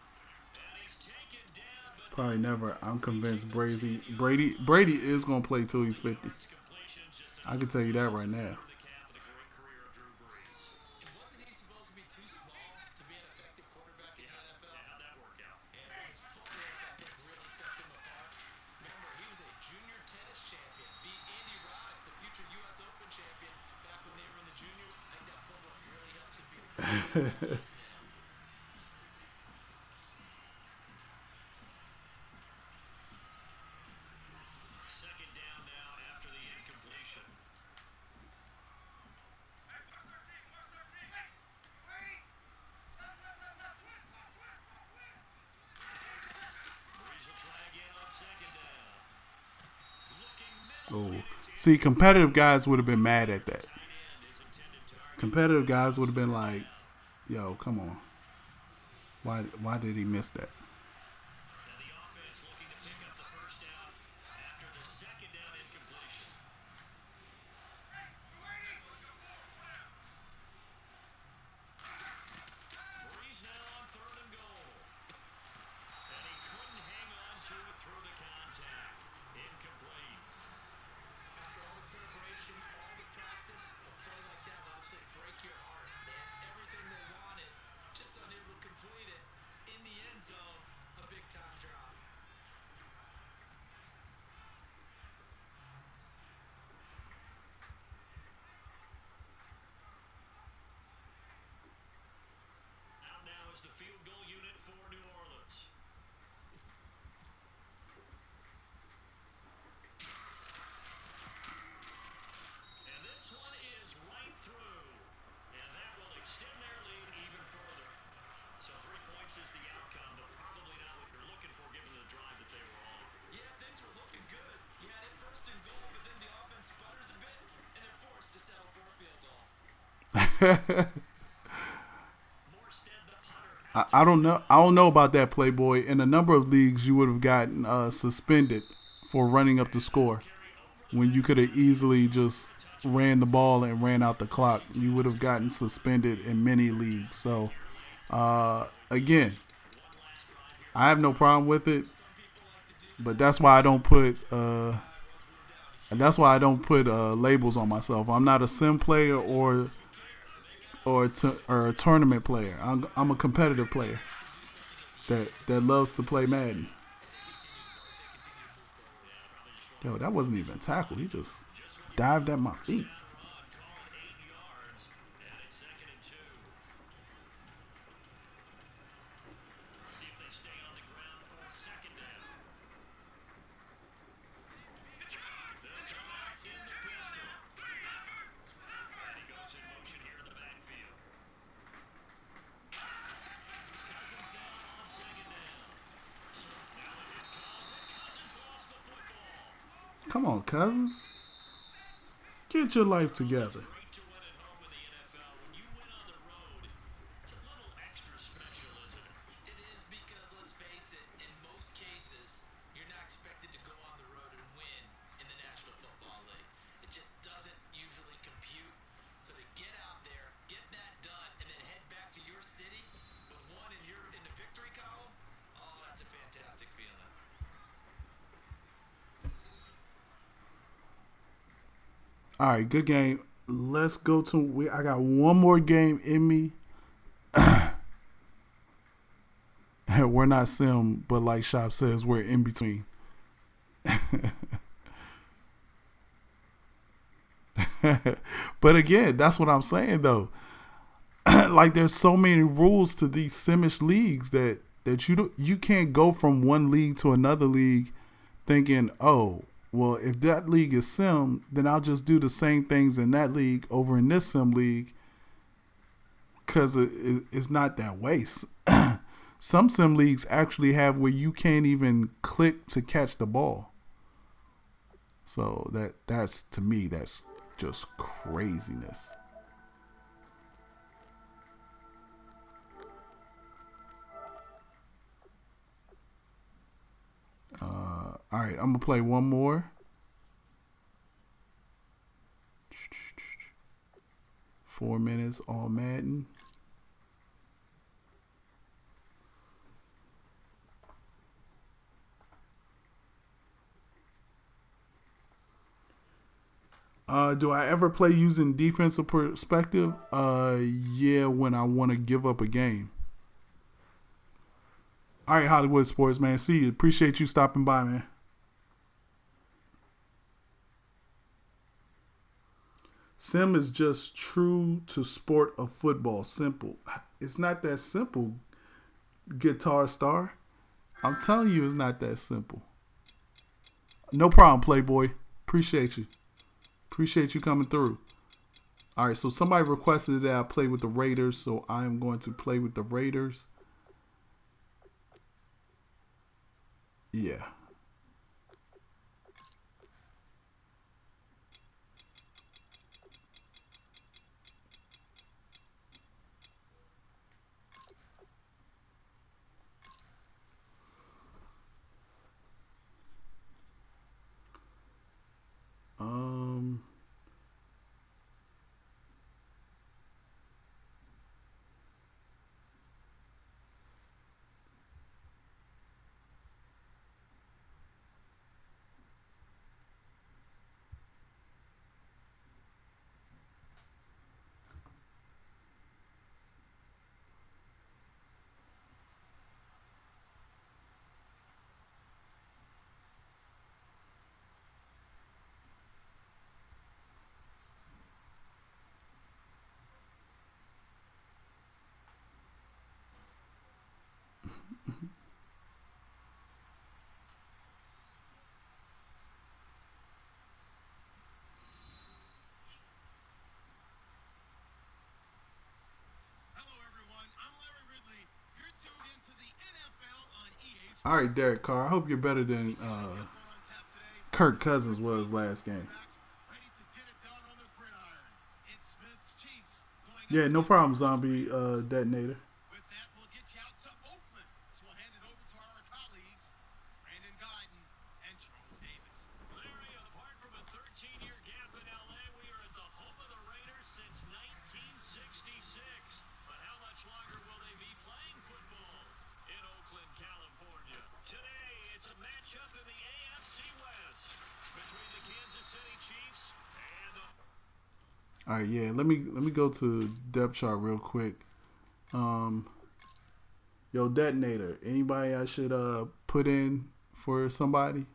And he's taken down, but Probably never. I'm convinced Brady is gonna play till he's 50. completions just I can tell you that right now. the cap of the great career of Drew Brees. And wasn't he supposed to be too small to be an effective quarterback in the NFL? How'd that work out? And his footwork, I think, really sets him apart. Remember, he was a junior tennis champion. Beat Andy Roddick, the future U.S. Open champion, back when they were in the juniors. I think that footwork really helps him be the quarterback he is now. Second down now after the incompletion. Brees will try again on second down. Looking middle. Oh, see, competitive guys would have been mad at that. Tight end is intended target. Competitive guys would have been like, "Yo, come on, why did he miss that?" And the offense looking to pick up the first down after the second down incompletion. Brees now on third and goal. And he couldn't hang on to it through the contact. Incomplete. After all the preparation, all the practice, a play like that will absolutely break your heart. They had everything they wanted, just unable to complete it. In the end zone, a big-time drop. Out now is the field goal unit for New Orleans. And this one is right through. And that will extend their lead even further. So 3 points is the outcome, but probably not what you're looking for given the drive that they were on. Yeah, things were looking good. You had it first and goal, but then the offense sputters a bit, and they're forced to settle for a field goal. Morstead, the punter, I don't know. I don't know about that, Playboy. In a number of leagues, you would have gotten suspended for running up the score when you could have easily just ran the ball and ran out the clock. You would have gotten suspended in many leagues. So, again, I have no problem with it, but that's why I don't put labels on myself. I'm not a sim player or a tournament player. I'm a competitive player that loves to play Madden. Yo, that wasn't even a tackle. He just dived at my feet. run called 8 yards, and it's 2nd and 2. See if they stay on the ground for second down. They'll come out in the pistol. And he goes in motion here in the backfield. Cousins down on second down. Now the hit comes, and Cousins lost the football. Come on, Cousins. Get your life together. Great to win at home in the NFL. When you win on the road, it's a little extra special, isn't it? It is because, let's face it, in most cases, you're not expected to go on the road and win in the National Football League. It just doesn't usually compute. So to get out there, get that done, and then head back to your city with one in the victory column, oh, that's a fantastic feeling. All right, good game. Let's go to. I got one more game in me. We're not sim, but like Shop says, we're in between. But again, that's what I'm saying though. Like there's so many rules to these simish leagues that you can't go from one league to another league thinking, oh, well, if that league is sim, then I'll just do the same things in that league over in this sim league. because it's not that way. Some sim leagues actually have where you can't even click to catch the ball. So that's to me, that's just craziness. All right, I'm gonna play one more. 4 minutes all Madden. Do I ever play using defensive perspective? Yeah, when I want to give up a game. All right, Hollywood Sports, man. See you. Appreciate you stopping by, man. Sim is just true to sport of football. Simple. It's not that simple, Guitar Star. I'm telling you, it's not that simple. No problem, Playboy. Appreciate you. Appreciate you coming through. All right, so somebody requested that I play with the Raiders, so I am going to play with the Raiders. Yeah. Um. All right, Derek Carr. I hope you're better than Kirk Cousins was last game. Yeah, no problem, Zombie Detonator. With that, we'll get you out to Oakland. So we'll hand it over to our colleagues, Brandon Guyton and Charles Davis. Larry, apart from a 13-year gap in LA, we are at the home of the Raiders since 1966. But how much longer will they be playing football in Oakland, California? Today, it's a matchup in the AFC West between the Kansas City Chiefs and the... All right, yeah. Let me go to depth chart real quick. Yo, Detonator. Anybody I should put in for somebody?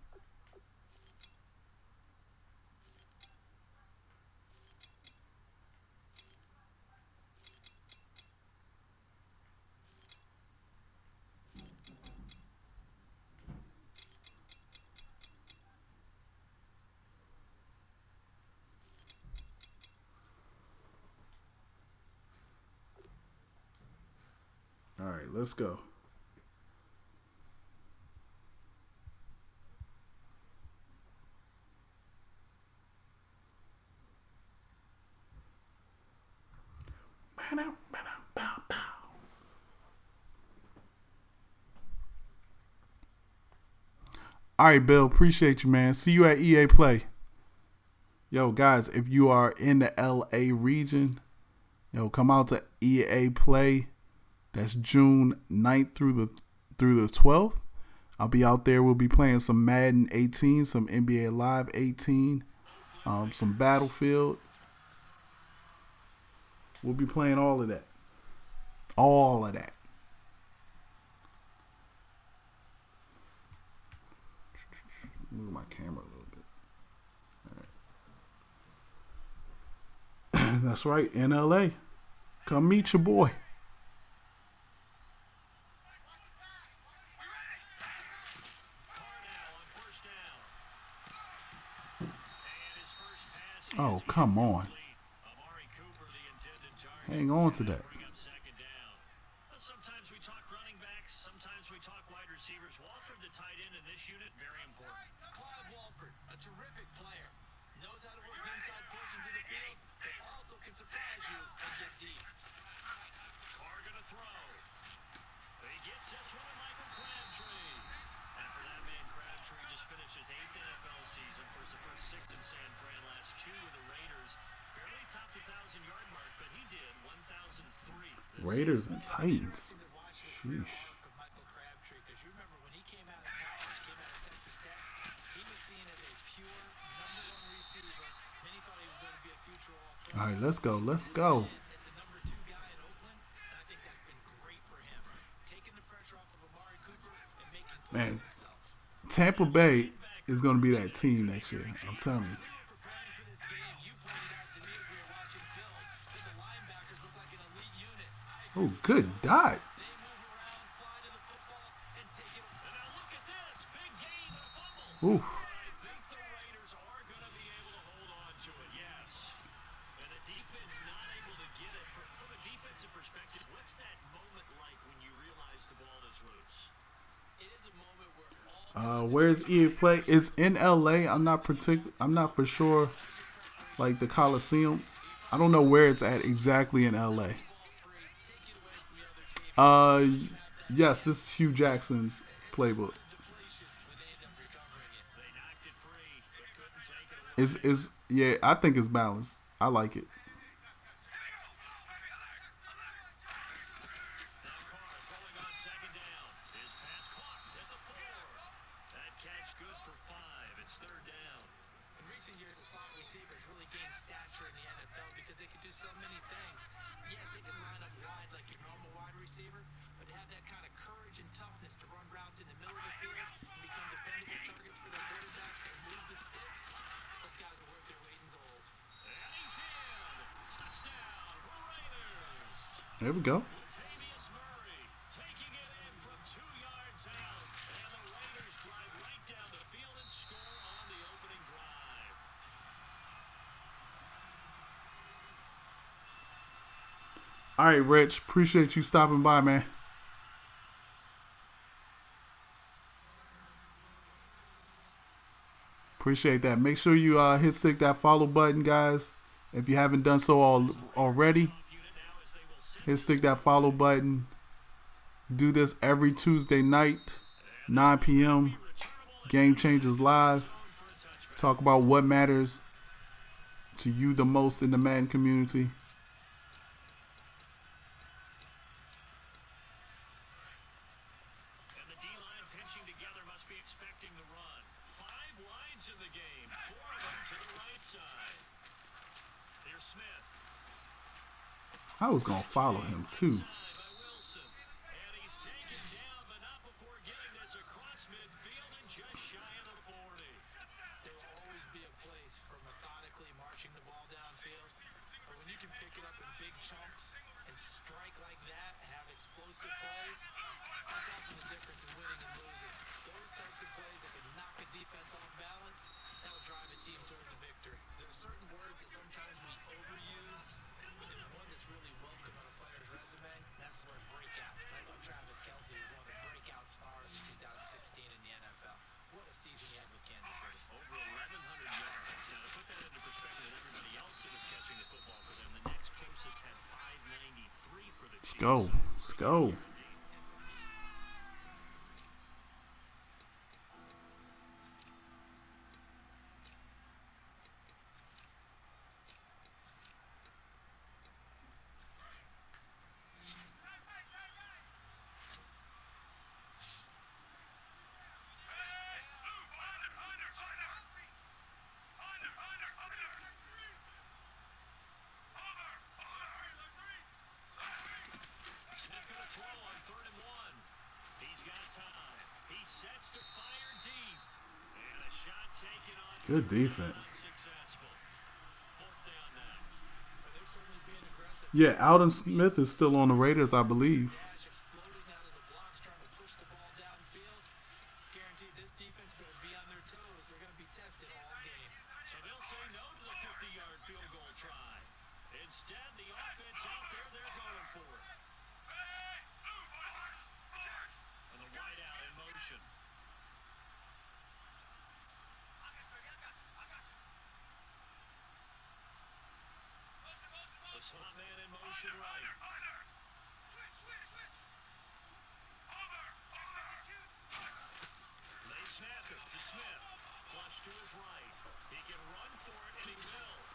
All right, let's go. All right, Bill. Appreciate you, man. See you at EA Play. Yo, guys, if you are in the LA region, yo, come out to EA Play. That's June 9th through the 12th. I'll be out there. We'll be playing some Madden 18, some NBA Live 18, some Battlefield. We'll be playing all of that. All of that. Move my camera a little bit. All right. That's right, in LA. Come meet your boy. Oh, come on. Hang on to that. shoot it, very important. Clive Walford, a terrific player. Knows how to work the inside portions of the field, but also can surprise you and get deep. Carr gonna throw. He gets this one to Michael Crabtree. And for that man, Crabtree just finished his 8th NFL season. Of course, the first 6 in San Fran, last 2 with the Raiders. Barely topped the 1,000-yard mark, but he did 1,003. Raiders and Titans. Interesting to watch the Sheesh. career arc of Michael Crabtree, because you remember when he came out of college, came out of Texas Tech, he was seen as a pure #1 receiver. Many thought he was going to be a future All-Pro. All right, let's go. Let's go. As the #2 guy in Oakland, and I think that's been great for him. Taking the pressure off of Amari Cooper and making plays Man, himself. Tampa Bay is going to be that team next year. I'm telling you. Preparing for this game, you pointed out to me as we were watching film that the linebackers look like an elite unit. Oh, good dot. They move around, fly to the football, and take it. And now look at this. Big gain and a fumble. Ooh. I think the Raiders are going to be able to hold on to it, yes. And the defense not able to get it. From a defensive perspective, what's that moment like when you realize the ball is loose? It is a moment where all Where's EA Play? It's in LA. I'm not for sure. Like the Coliseum. I don't know where it's at exactly in LA. free, take it away from the other team. Yes, this is Hugh Jackson's playbook. Deflation when they end up recovering it. They knocked it free, but couldn't take it away. Is yeah, I think it's balanced. I like it. Now Carr throwing on 2nd down. His pass caught at the 4. That catch good for 5. It's 3rd down. In recent years, the slot receivers really gained stature in the NFL because they can do so many things. Yes, they can line up wide like your normal wide receiver, but to have that kind of courage and toughness to run routes in the middle of the field and become dependable targets for their quarterbacks and move the sticks, those guys are worth their weight in gold. And he's in. Touchdown, Raiders. There we go. Latavius Murray taking it in from 2 yards out. And the Raiders drive right down the field and score on the opening drive. All right, Rich. Appreciate you stopping by, man. Appreciate that. Make sure you hit that follow button, guys. If you haven't done so already, Unit now as they will sit hit that follow button. Do this every Tuesday night, 9 p.m. Game Changers Live. for a touchback. Talk about what matters to you the most in the Madden community. And the D-line pinching together must be expecting the run. 5 lines in the game, 4 of them to the right side. Here's Smith. I was going to follow him, too. Side by Wilson. And he's taken down, but not before getting this across midfield and just shy of the 40. There will always be a place for methodically marching the ball downfield, but when you can pick it up in big chunks and strike like that, have explosive plays, that's often the difference in winning and losing. Those types of plays that can knock a defense off balance, that will drive a team towards a victory. There are certain words that sometimes we overuse, but there's one that's really welcome on a player's resume, and that's the word breakout. I thought Travis Kelce was one of the breakout stars of 2016 in the NFL. What a season he had with Kansas City. Over 1,100 yards. Now, to put that into perspective, everybody else that was catching the football for them, the next closest had 593 for the Let's Chiefs. go. Let's go. Smith gonna throw on 3rd and 1. He's got time. He sets to fire deep. And a shot taken on Good 3rd down, defense. unsuccessful. 4th down now. They're certainly being aggressive. Yeah, Alden Smith is still on the Raiders, I believe. Dash exploding out of the blocks, trying to push the ball downfield. Guaranteed this defense better be on their toes. They're going to be tested all game. So they'll say no to the 50-yard field goal try. Instead, the offense out there, they're going for it. And the wideout in motion.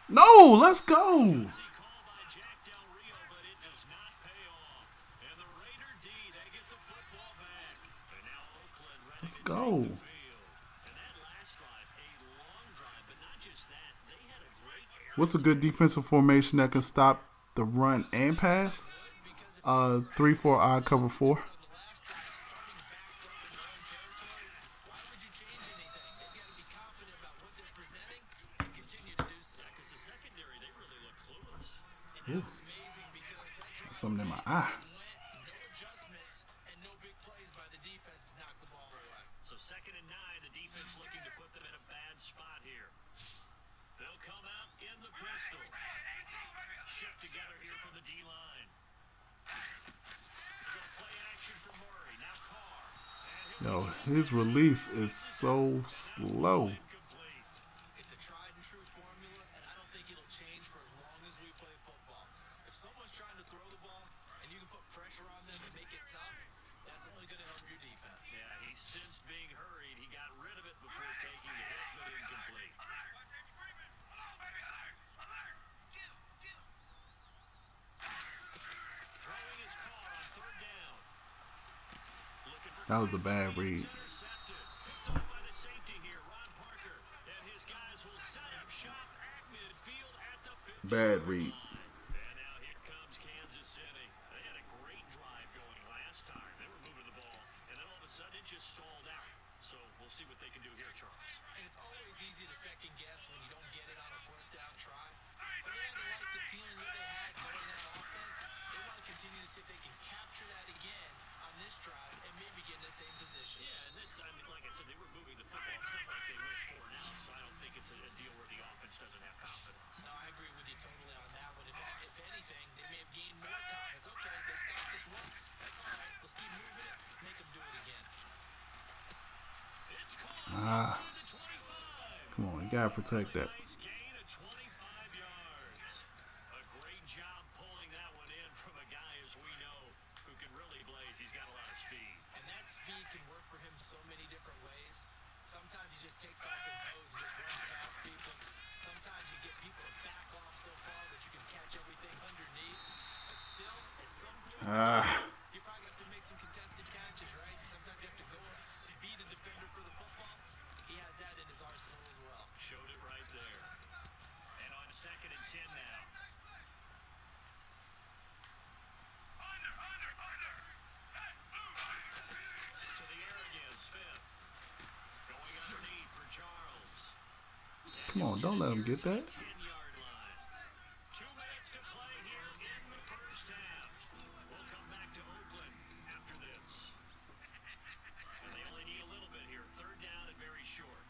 No, let's go. Easy call by Jack Del Rio, but it does not pay off. And the Raider D, they get the football back. And now Oakland ready Let's to go. take the field. And that last drive, a long drive, but not just that. They had a great air. What's a good defensive formation that can stop the run and pass? 3-4 odd cover 4. On the last drive, starting backed up in their own territory, why would you change anything? They've got to be confident about what they're presenting and continue to do so. Because the secondary, they really look clueless. And it's amazing because that drive Something in my eye. went, no adjustments, and no big plays by the defense to knock the ball away. So 2nd and 9, the defense looking to put them in a bad spot here. They'll come out in the pistol. Shift together here from the D-line. They got play action for Murray. Now Carr. And he'll Yo, his release is so slow. incomplete. It's a tried and true formula, and I don't think it'll change for as long as we play football. If someone's trying to throw the ball and you can put pressure on them and make it tough, that's only going to help your defense. Yeah, he sensed being hurried. He got rid of it before taking the hit, but incomplete. Throwing his car on 3rd down. Looking for That was a bad read. intercepted. Picked up by the safety here, Ron Parker. And his guys will set up shop at midfield at the 50. Bad read. And now here comes Kansas City. They had a great drive going last time. They were moving the ball, and then all of a sudden it just stalled out. So we'll see what they can do here, Charles. And it's always easy to second guess when you don't get it on a 4th down try. But they had to like the feeling that they had going that offense. They want to continue to see if they can capture that again on this drive and maybe get in the same position. Yeah, and it's, I mean, like I said, they were moving the football. It's not like they went 4 and out, so I don't think it's a deal where the offense doesn't have confidence. No, I agree with you totally on that one. If anything, they may have gained more confidence. Okay, they stopped this once. That's all right. Let's keep moving it. Make them do it again. It's caught Ah. inside the 25. Come on, you gotta protect that. Nice gain of 25 yards. A great job pulling that one in from a guy, as we know, who can really blaze. He's got a lot of speed. And that speed can work for him so many different ways. Sometimes he just takes off his nose and just runs past people. Sometimes you get people to back off so far that you can catch everything underneath. But still, at some point, you probably have to make some contested catches, right? Sometimes you have to go and beat a defender for the football. He has that in his arsenal as well. Showed it right there. And on 2nd and 10 now. To the air again, Smith. Going underneath for Charles. Come on, don't let him get that. 10-yard line. 2 minutes to play here in the first half. We'll come back to Oakland after this. And they only need a little bit here. 3rd down and very short.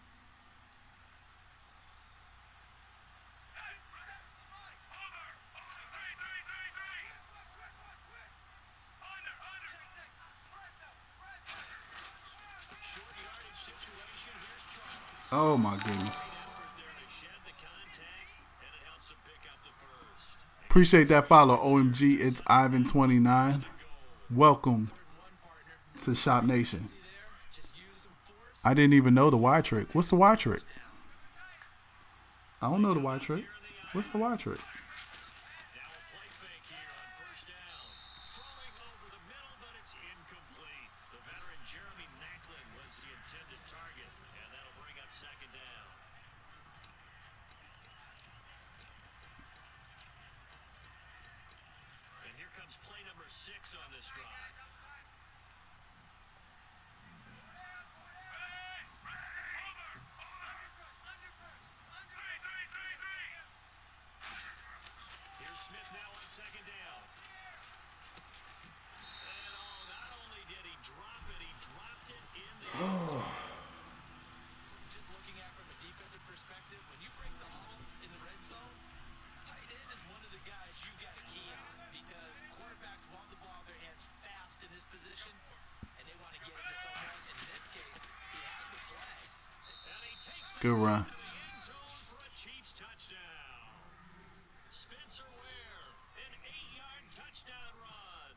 Short yardage situation. Here's Charles. Oh my goodness. Effort there to shed the contact, and it helps him pick up the first. Appreciate that follow, OMG. It's Ivan29. Welcome to Shop Nation. Just use some force. I didn't even know the Y trick. What's the Y trick? I don't know the Y trick. What's the Y trick? Now a play fake here on 1st down. Throwing over the middle, but it's incomplete. The veteran Jeremy Macklin was the intended target, and that'll bring up 2nd down. And here comes play number 6 on this drive. Here's Smith now on 2nd down. And not only did he drop it, he dropped it in the end zone. Just looking at it from a defensive perspective, when you break the huddle in the red zone, tight end is one of the guys you got to key on because quarterbacks want the ball in their hands fast in this position, and they want to get it to someone. And in this case, he had the play. And he takes Good run. the end zone for a Chiefs touchdown. Spencer Ware, an 8-yard touchdown run.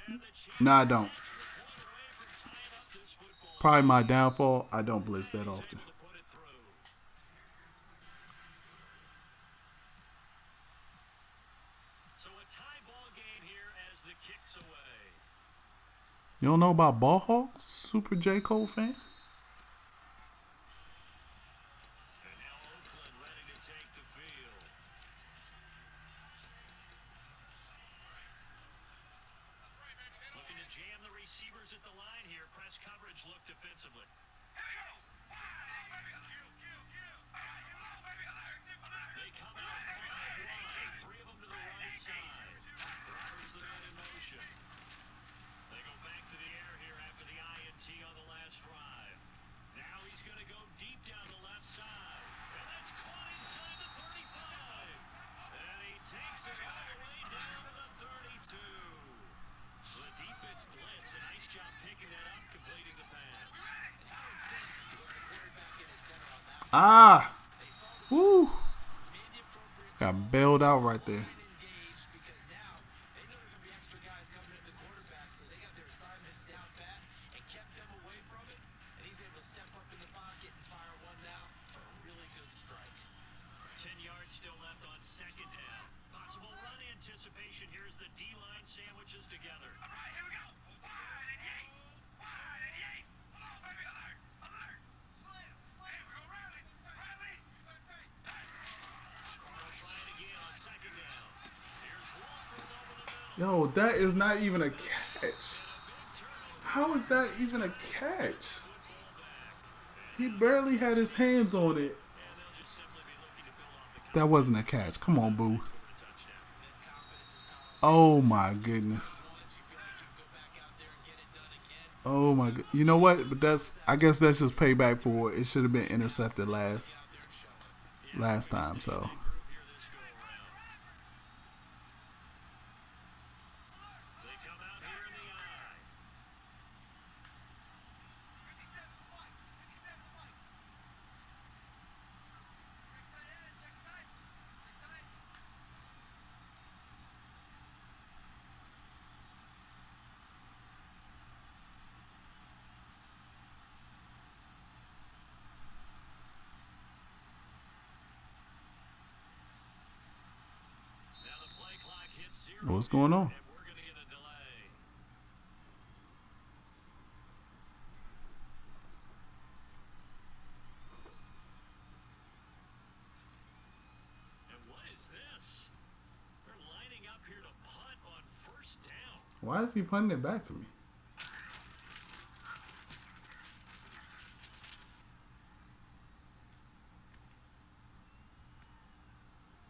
And the Chiefs No, I don't. are extra point away from tying up this football. Probably my downfall. I don't blitz that He's often. able to put it through. the kicks away. You don't know about Ball Hawks? Super J. Cole fan? And now Oakland ready to take the field. Looking to jam the receivers at the line here. Press coverage look defensively. They come out 5 wide. 3 of them to the right side. Roberts the man in motion. They go back to the air here after the INT on the last drive. Now he's going to go deep down the left side. And that's caught inside the 35. And he takes it all the way down to the 32. So the defense blitzed. A nice job picking that up, completing the pass. And how insane was the quarterback in his center on that one? Ah! They saw the Woo! made the appropriate Got bailed out right there. and engaged because now they know there are going to be extra guys coming in the quarterback, so they got their assignments down pat and kept them away from it. And he's able to step up in the pocket and fire one now for a really good strike. 10 yards still left on second down. Possible run anticipation. Here's the D-line sandwiches together. All right, here we go. Wide and yank. Wide and yank. Come on, baby, alert. Alert. Slam. Slam. Here we go, Riley. Riley. Carl trying again on second down. Here's Wolford over the middle. Yo, that is not even a catch. How is that even a catch? He barely had his hands on it. That wasn't a catch. Come on, Boo. Oh my goodness. Oh my god. You know what? But I guess that's just payback for it. It should have been intercepted last time, so. They come out here in the eye. Now the play clock hits 0. What's going on? And we're going to get a delay. And what is this? They're lining up here to punt on first down. Why is he punting it back to me?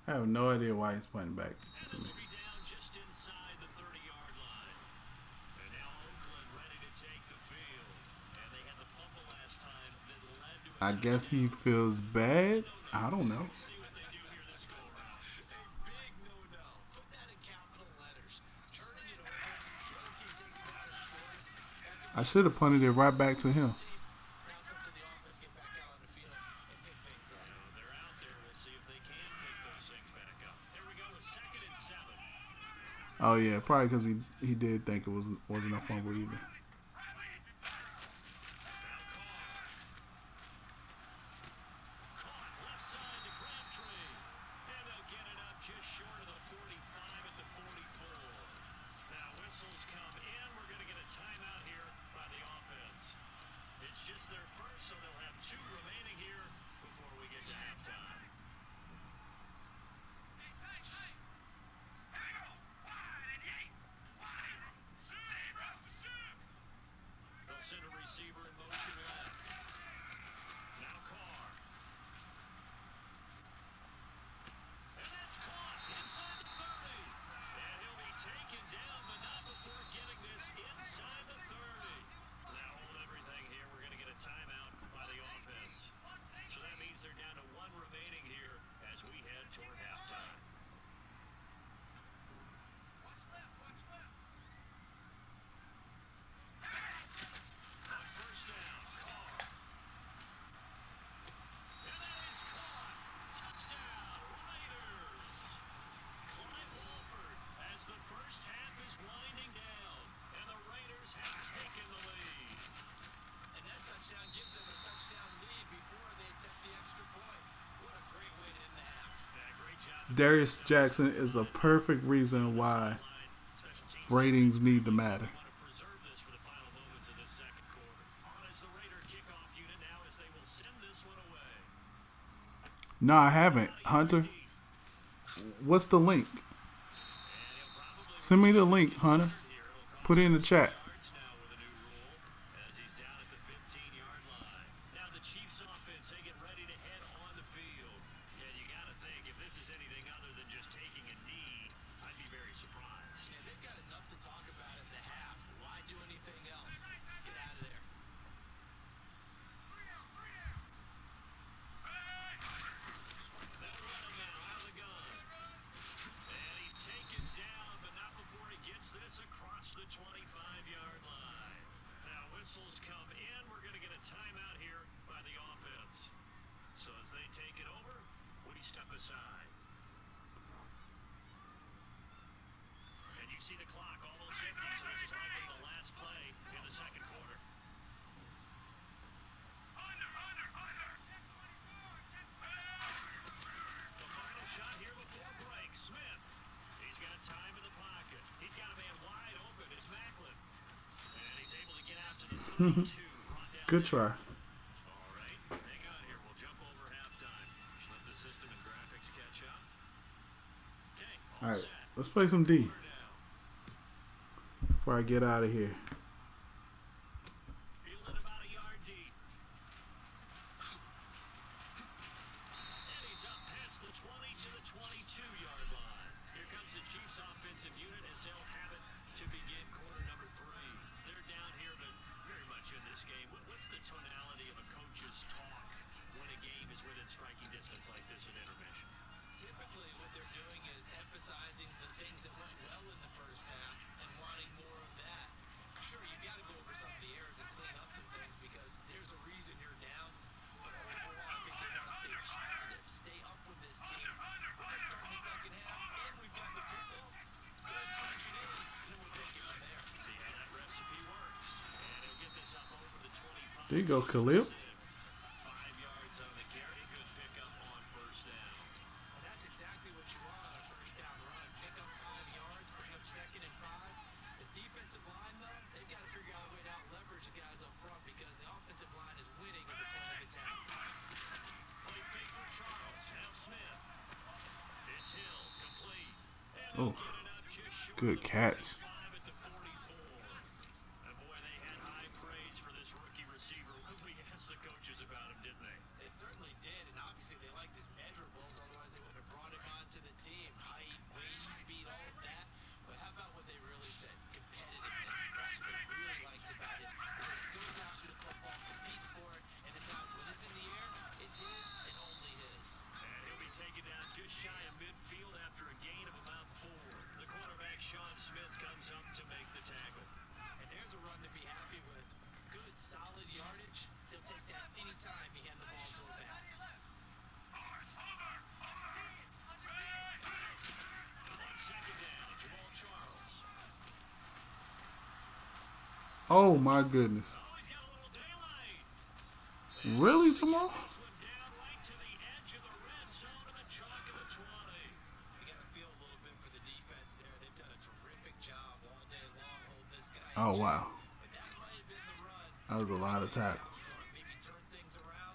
I have no idea why he's punting back And to this me. will be down just inside the 30-yard line. And now Oakland ready to take the field. And they had the fumble last time that led to a I guess he feels bad. I don't know. see what they do here this go around. A big no-no. Put that in capital letters. Turning it over. The other team takes it out and scores. That could I should have punted it right back to him. team. Now it's up to the offense to get back out on the field and pick things up. When they're out there, we'll see if they can pick those things back up. Here we go with 2nd and 7. Oh yeah, probably because he did think it wasn't a fumble either. Caught left side to Crabtree. And they'll get it up just short of the 45 at the 44. Now whistles come in. We're going to get a timeout here by the offense. It's just their first, so they'll have 2 remaining here before we get to halftime. Hey, hey, hey. Here we go. Wide and yank. Wide. Shoot. Rush the shoot. They'll send a receiver in motion left. Now Carr. And that's caught inside the 30. And he'll be taken down, but not before getting this inside the 30. Now hold everything here. We're going to get a timeout by the offense. So that means they're down to 1 remaining here as we head toward halftime. Watch left. Watch left. On first down, Carr. And that is caught. Touchdown, Raiders. Clive Wolford as the first half is winding down. And the Raiders have taken the lead. And that touchdown gives them a touchdown lead before they attempt the extra point. What a great way to end the half. Yeah, great job. Darius Jackson is the perfect reason why Special teams Ratings need to matter. Want to preserve this for the final moments of the second quarter. On is the Raider kickoff unit now as they will send this one away. No, I haven't. Hunter, what's the link? Send me the link, Hunter. Put it in the chat. Yards now with a new rule as he's down at the 15-yard line. Now the Chiefs offense, they get ready to head on the field. Yeah, you got to think if this is anything other than just taking a knee, I'd be very surprised. Yeah, they've got enough to talk about in the half. Why do anything else? Just get out of there. That running man out of the gun. And he's taken down, but not before he gets this across the 25-yard line. Now whistles come in. We're going to get a timeout here by the offense. So as they take it over, we step aside. And you see the clock almost empty, so this is likely the last play in the second quarter. The final shot here before break. Smith. He's got time in the pocket. He's got a man wide open. It's Macklin. And he's able to get out to the 32. Good try. All right. Hang on here. We'll jump over halftime. Just let the system and graphics catch up. Okay. All right, set. let's play some D We're down. before I get out of here. Fielded about a yard deep. And he's up past the 20 to the 22-yard line. Here comes the Chiefs offensive unit as they'll have it to begin quarter number 3. They're down here, but very much in this game. What's the tonality of a coach's talk when a game is within striking distance like this at intermission? Typically, what they're doing is emphasizing the things that went well in the first half and wanting more of that. Sure, you got to go over some of the errors and clean up some things because there's a reason you're down. But overall, I think they want to stay positive, stay up with this team. We're just starting the second half, and we've got the football. Let's go ahead and punch it in, and then we'll take it from there. See how that recipe works. And he'll get this up over the 25. There you go, Khalil. 5 yards on the carry. Good pickup on first down. And that's exactly what you want on a first down run. Pick up 5 yards, bring up 2nd and 5. The defensive line, though, they've got to figure out a way to out-leverage the guys up front because the offensive line is winning at the point of attack. Play fake for Charles. Now Smith. It's Hill. Complete. And Oh, they'll get it up just short good of the catch. 45 at the 44. And boy, they had high praise for this rookie receiver. We asked the coaches about him, didn't they? They certainly did, and obviously they liked his measurables, otherwise they wouldn't have brought him onto the team. Height, weight, speed, all of that. But how about what they really said? Competitiveness. That's what they really liked about him. That he goes after the football, competes for it, and decides when it's in the air, it's his and only his. And he'll be taken down just shy of midfield after a gain of about 4. The quarterback, Sean Smith, comes up to make the tackle. And there's a run to be happy with. Good, solid yardage. He'll take that anytime he hand the ball to a back. On second down, Jamal Charles. Oh my goodness. Oh, he's got a little daylight. Really, Jamal? This one down right to the edge of the red zone of the chalk of the 20. You got to feel a little bit for the defense there. They've done a terrific job all day long holding this guy. Oh, in check. wow. But that might have been the run. That was a lot of tackles. Maybe turn things around.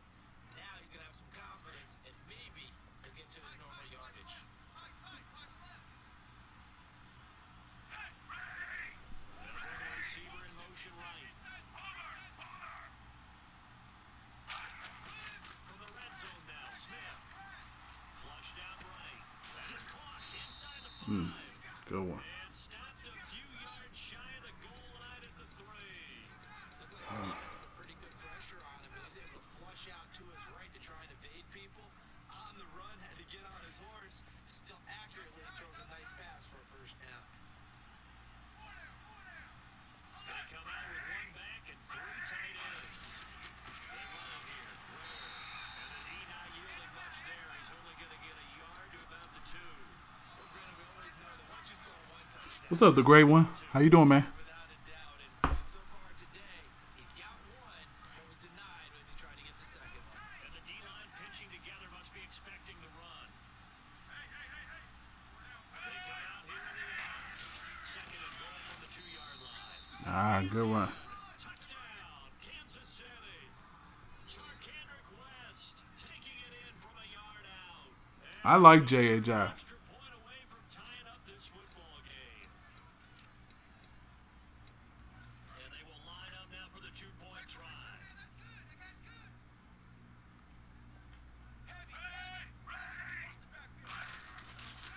Now he's going to have some confidence, and maybe he'll get to his normal yardage. They'll bring a receiver in motion right. From the red zone now, Smith. Flushed out right. That is caught inside the 5. Good one. And stopped a few yards shy of the goal line at the 3. Looked like the defense put pretty good pressure on him, but he's able to flush out to his right to try and evade people. On the run, had to get on his horse. Still accurately throws a nice pass for a first down. They come out with 1 back and 3 tight ends. They run it here. And the D not yielding much there. He's only going to get a yard to about the 2. Well, Brandon, we always know that once you score one touchdown, What's up, the great one? How you doing, man? without a doubt, and so far today, he's got one, but was denied as he tried to get the second one. And the D-line pitching together must be expecting the run. They come out here in the air. Second and goal Ah, good run. Touchdown, Kansas City. Charkandrick West taking it in from a yard out. I like J.H.I. Extra point away from tying up this football game. And they will line up now for the 2-point try.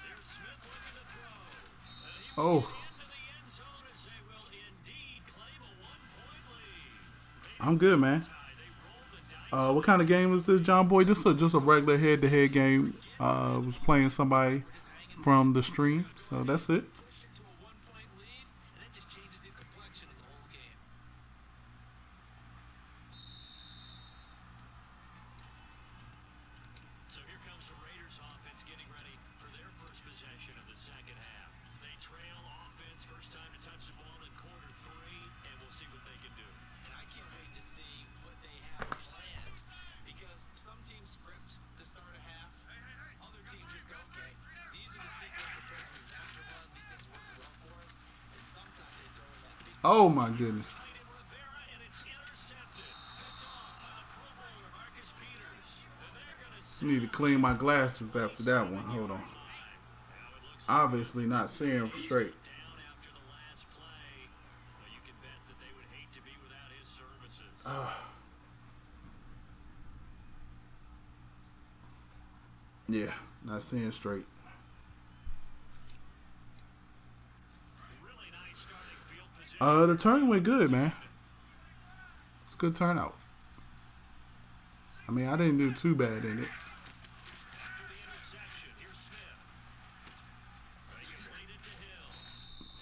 There's Smith looking to throw. And he will Oh, get into the end zone as they will indeed claim a 1-point lead. I'm good, man. They roll the dice. What kind of game is this, John Boy? Just a regular head-to-head game. Was playing somebody from the stream, so that's it. Push it to a 1-point lead, and that just changes the complexion of the whole game. So here comes the Raiders offense getting ready for their first possession of the second half. They trail offense, first time to touch the ball in quarter 3, and we'll see what they can do. And I can't wait to see what they have planned, because some teams script to start a half, other teams just go, okay, these are the sequence of plays we have to run, these things work well for us, and sometimes they throw in that big Oh my goodness. Tight end Rivera, and it's intercepted. Picked off by the Pro Bowler Marcus Peters. And they're going to Need to clean my glasses after that one. Hold on. Obviously not seeing straight. down after the last play. Well, you can bet that they would hate to be without his services. Yeah, not seeing straight. Really nice starting field position. The turn went good, man. It's a good turnout. I mean, I didn't do too bad in it. After the interception, here's Smith. They complete it to Hill.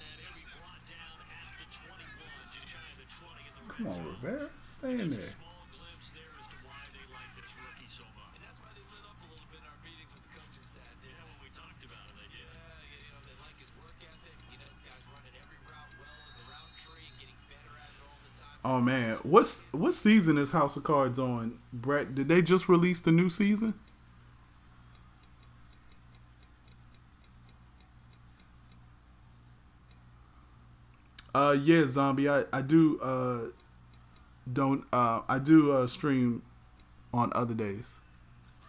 And he'll be brought down at the 21, just shy of the 20 in the Come red on, zone. Rivera. Stay in There's a there. small glimpse there as to why they like this rookie so much. And that's why they lit up a little bit in our meetings with the coaching staff, didn't Yeah, when we talked about it, they did. they like his work ethic. This guy's running every route well in the route tree and getting better at it all the time. Oh man, what season is House of Cards on, Brett? Did they just release the new season? Yeah, Zombie. I do stream on other days.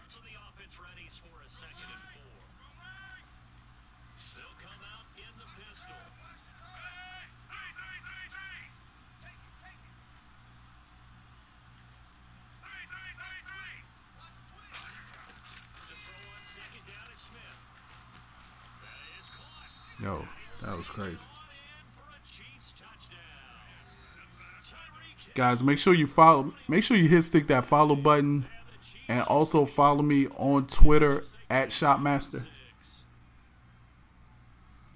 So the offense readies for a 2nd and 4. They'll come out in the pistol. To throw on 2nd down is Smith. That is caught. Yo, that was crazy. On in for a Chiefs touchdown. Tyreek Hill Guys, make sure you follow. Make sure you stick that follow button, and the Chiefs and also follow me on Twitter at Shopmaster. 6.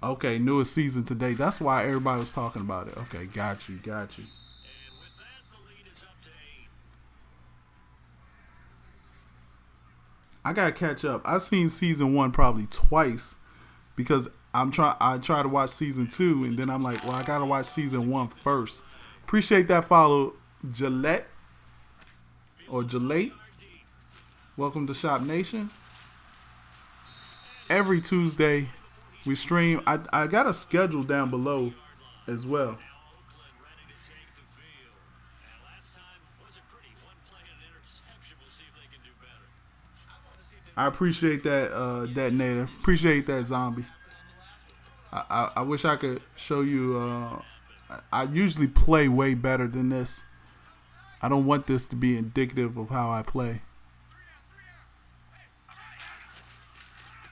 Okay, newest season today. That's why everybody was talking about it. Okay, got you. And with that, the lead is up to 8. I gotta catch up. I've seen season 1 probably twice because I try to watch season 2, and then I'm like, well, I gotta watch season 1 first. Appreciate that follow, Gillette or Gillette. Welcome to Shop Nation. Every Tuesday we stream. I got a schedule down below as well. Now Oakland ready to take the field. And last time was a pretty one play and an interception. We'll see if they can do better. I appreciate that, that native. Appreciate that, Zombie. I wish I could show you. I usually play way better than this. I don't want this to be indicative of how I play.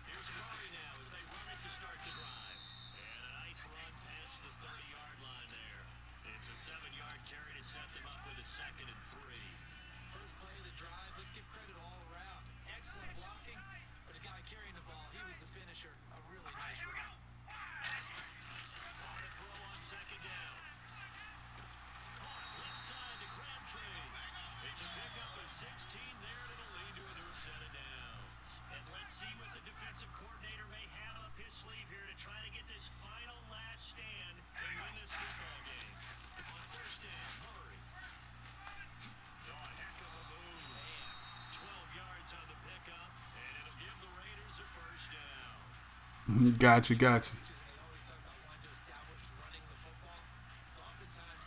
Here's Murray now as they run it to start the drive. And a nice run past the 30-yard line there. It's a 7-yard carry to set them up with a 2nd and 3. First play of the drive, let's give credit all around. Excellent blocking, but the guy carrying the ball, he was the finisher. A really nice route. On the throw on 2nd down. Left side to Crabtree. It's a pickup of 16 there, and it'll lead to a new set of downs. And let's see what the defensive coordinator may have up his sleeve here to try to get this final last stand and win this football game. On 1st down, Murray. Oh, a heck of a move. 12 yards on the pickup, and it'll give the Raiders a 1st down. Gotcha. They always talk about wanting to establish running the football. It's oftentimes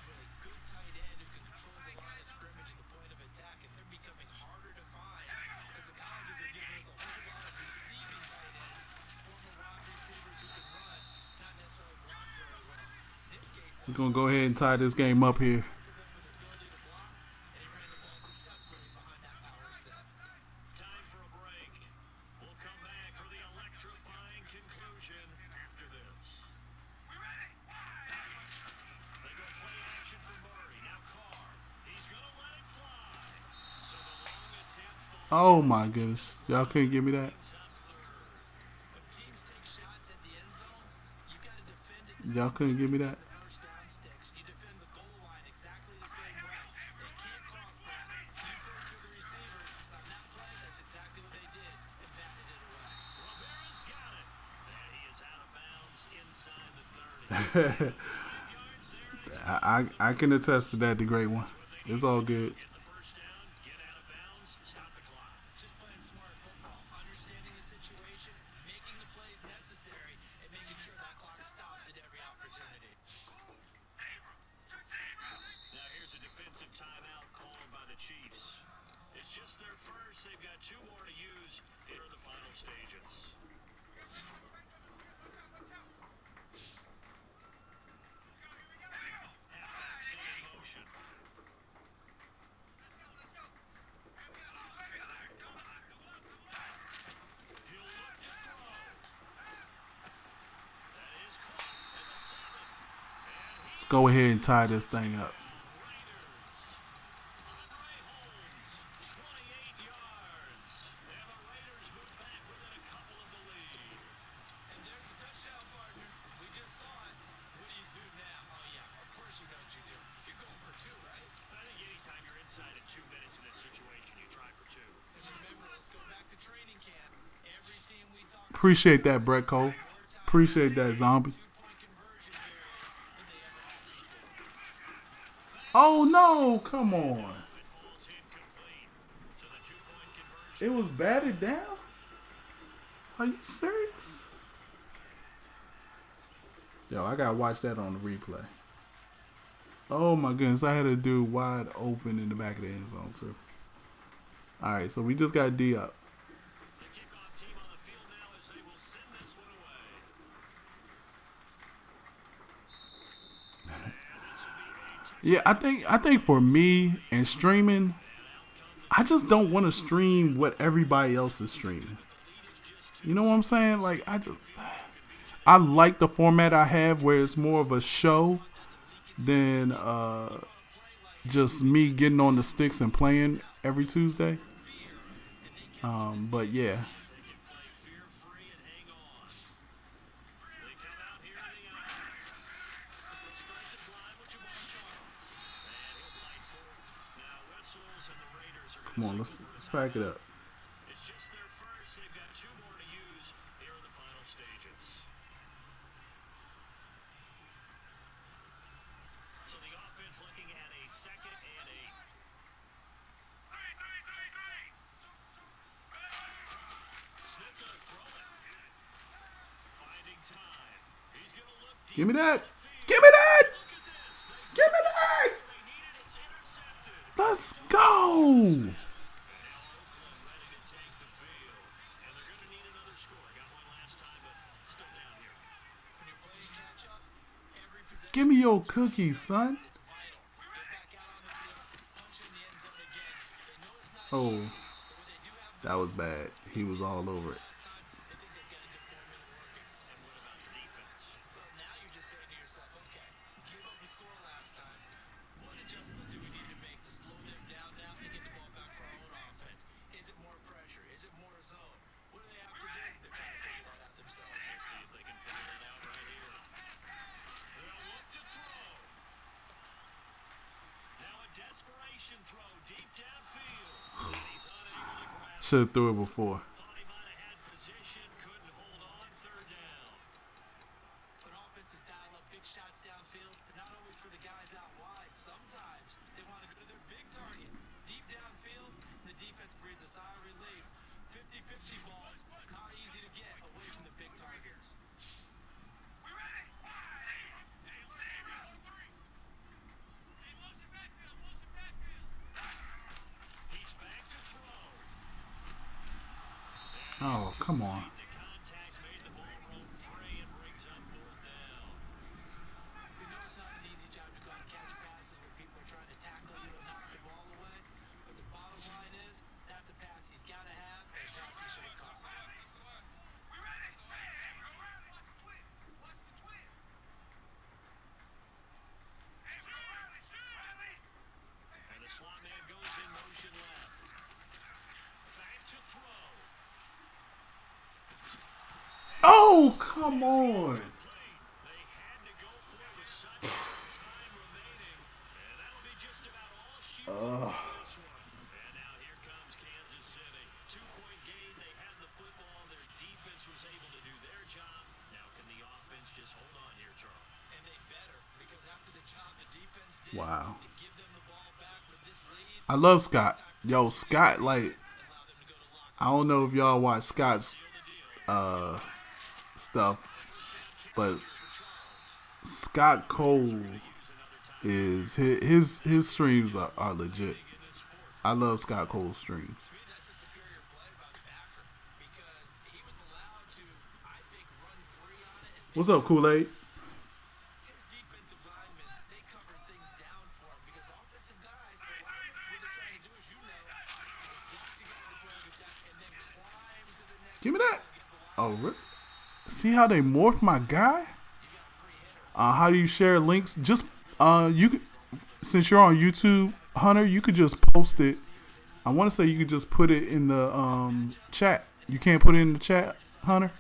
We're gonna go ahead and tie this game up here. Time for a break. We'll come back for the electrifying conclusion after this. We ready? They go play action for Murray. Now Carr. He's going to let it fly. So the long attempt falls Oh my goodness. Y'all couldn't give me that. on third. When teams take shots at the end zone, you got to defend it the Y'all couldn't give me that. first down sticks. You defend the goal line exactly the same way. They can't cross that. You throw it to the receivers. On that play, that's exactly what they did and batted it away. Rivera's got it. And he is out of bounds inside the 30. 5 yards there. I can attest to that, the great one. It's all good. Get the first down. Get out of bounds. Stop the clock. Just playing smart football, understanding the situation, making the plays necessary, and making sure that clock stops at every opportunity. Now here's a defensive timeout called by the Chiefs. It's just their first. They've got 2 more to use in the final stages. Halfback set in motion. He'll look to throw. That is caught at the 7. And Let's go ahead and tie this thing up. Raiders. Ray Holmes, 28 yards. And the Raiders move back within a couple of the lead. And there's a touchdown, partner. We just saw it. What do you do now? Oh, yeah, of course you know what you do. You're going for 2, right? I think anytime you're inside in 2 minutes in this situation, you try for 2. And remember, let's go back to training camp. Every team we talk to, Appreciate that, Brett Cole. Appreciate that, Zombie. 2-point conversion periods than they ever had before. Oh no, come on. It falls incomplete. So the 2-point conversion. It was batted down? Are you serious? Yo, I gotta watch that on the replay. Oh my goodness, I had a dude wide open in the back of the end zone too. Alright, so we just got D up. The kickoff team on the field now as they will send this one away. And this will be a touchdown. Yeah, I think for me and streaming, I just don't want to stream what everybody else is streaming. You know what I'm saying? Like I like the format I have where it's more of a show than just me getting on the sticks and playing every Tuesday. But yeah. They can play fear-free and hang on. They come out here in the eye. They'll start the drive with Jamal Charles. And he'll fight for it. Now whistles and the Raiders are Come on, let's pack it up. It's just their first. They've got 2 more to use here in the final stages. So the offense looking at a 2nd and 8. Smith gonna throw it. Finding time. He's gonna look deep Give me that. downfield. Give me that. Look at this. They Give me that. need it. It's intercepted. Let's go. Now Oakland ready to take the field. And they're going to need another score. Got one last time, but still down here. When you're playing catch up, every possession Give me your cookies, son. is vital. Get back out on the field, punch in the end zone again. They know it's not Oh, easy, but when they do have that was bad. He was all over it. last time, they think they've got a good formula working. And what about the defense? Well, now you're just saying to yourself, okay, give up the score last time. What adjustments do we need to make to slow them down now and get the ball back for our own offense? Is it more pressure? Is it more zone? What do they have to do? They're trying to figure that out themselves. Let's see if they can figure it out right here. They'll look to throw. Now a desperation throw deep downfield. And he's unable to grab it. Should have threw it before. Thought he might have had position, couldn't hold on. 3rd down. When offenses dial up big shots downfield, they're not always for the guys out wide. Sometimes they want to go to their big target. Deep downfield, the defense breathes a sigh of relief. 50-50 balls, not easy to get away from the big targets. We ready? 5, 8, 0, 3. Hey, Wilson backfield. He's back to throw. Oh, come on. The contact made the ball roam free and brings up 4th down. You know it's not an easy Oh, come on. They had to go for it with such little time remaining. And that'll be just about all she wrote for this one. And now here comes Kansas City. 2-point game. They had the football. Their defense was able to do their job. Now can the offense just hold on here, Charles? And they better, because after the job the defense did Wow. to give them the ball back with this lead, I love Scott. Yo, Scott, like, allow them to go to lock. I don't know if y'all watch Scott's stuff, but Scott Cole is his streams are legit. I love Scott Cole's streams. To me, that's a superior play by the backer, because he was allowed to, I think, run free on it, and What's up, Kool-Aid? his defensive linemen, they covered things down for him, because offensive guys, the linemen, what they're trying to do, as you know, is block the guy in the point of attack and then climb to the next. Give me that. Oh, really? See how they morph my guy? How do you share links? Just you could, since you're on YouTube, Hunter, you could just post it. I want to say you could just put it in the chat. You can't put it in the chat, Hunter.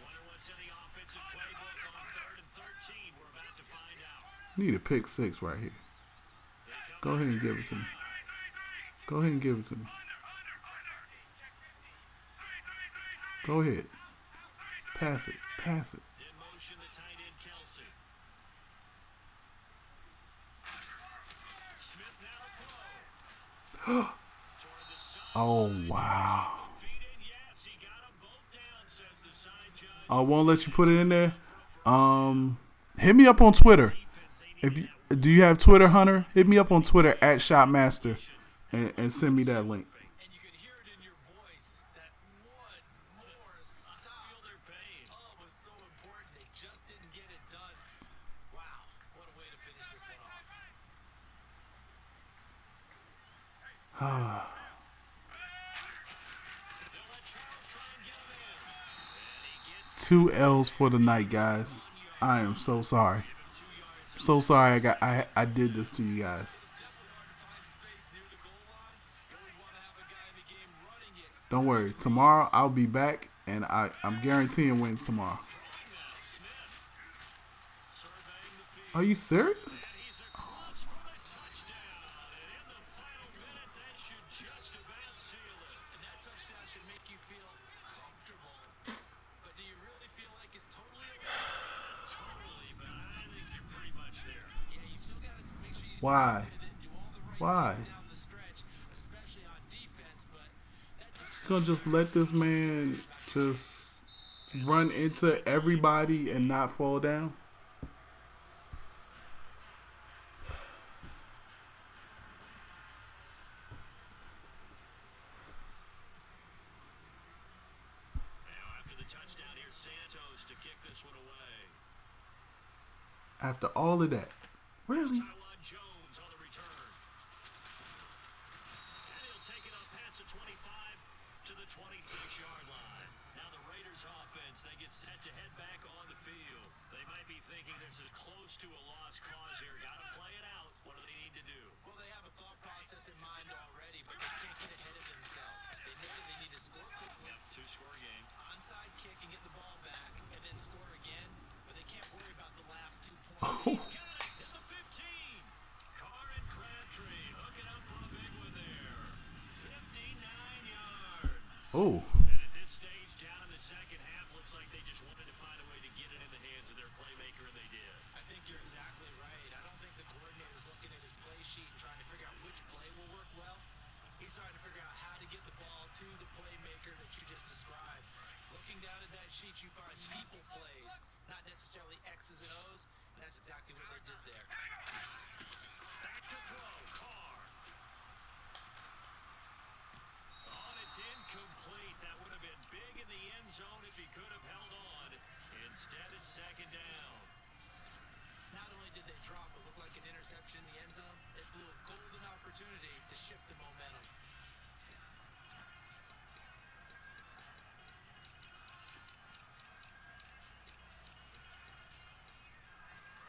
Wonder what's in the offensive playbook on 3rd and 13. We're about to find out. Need a pick 6 right here. Go ahead and give it to me. Go ahead and give it to me. Go ahead. Pass it. Pass it. In motion, the tight end Kelsey. Smith now to throw. Toward the side. Oh, wow. Feet in, yes, he got them both down, says the side judge. I won't let you put it in there. Hit me up on Twitter. Do you have Twitter, Hunter? Hit me up on Twitter at Shopmaster and send me that link. And you could hear it in your voice that one more stop. Feel their pain. Oh, it was so important. They just didn't get it done. Wow, what a way to finish this one off. They'll let Charles try and get him in. And he gets 2 L's for the night, guys. I am so sorry. So sorry I did this to you guys. It's definitely hard to find space near the goal line. You always want to have a guy in the game running it. Don't worry. Tomorrow I'll be back, and I'm guaranteeing wins tomorrow. surveying the field. Are you serious? He's across for the touchdown. And in the final minute, that should just about seal it. And that touchdown should make you feel comfortable. But do you really feel like it's totally over? Totally, but I think you're pretty much there. Yeah, you still got to make sure you Why? do all the right Why? things down the stretch, especially on defense. But that touchdown, Gonna just let this man just run into everybody and not fall down? Now after the touchdown, here's Santos to kick this one away. After all of that, really? Taiwan Jones on the return. And he'll take it up past the 25 to the 26-yard line. Now the Raiders offense, they get set to head back on the field. They might be thinking this is close to a lost cause here. Got to play it out. What do they need to do? well, they have a thought process in mind already, but they can't get ahead of themselves. They know that they need to score quickly, Yep, two-score game. onside kick and get the ball back, and then score again. But they can't worry about the last 2 points. He's got it at the 15. Carr and Crabtree hooking up for a big one there. 59 yards. Oh, And at this stage, down in the second half, looks like they just wanted to find a way to get it in the hands of their playmaker, and they did. I think you're exactly right. I don't think the coordinator's looking at his play sheet and trying to figure out which play will work well. He's trying to figure out how to get the ball to the playmaker that you just described. Looking down at that sheet, you find people plays, not necessarily X's and O's, and that's exactly what they did there. Back to throw, Carr. On, it's incomplete. That would have been big in the end zone if he could have held on. Instead, it's second down. Not only did they drop what looked like an interception in the end zone, they blew a golden opportunity to shift the momentum.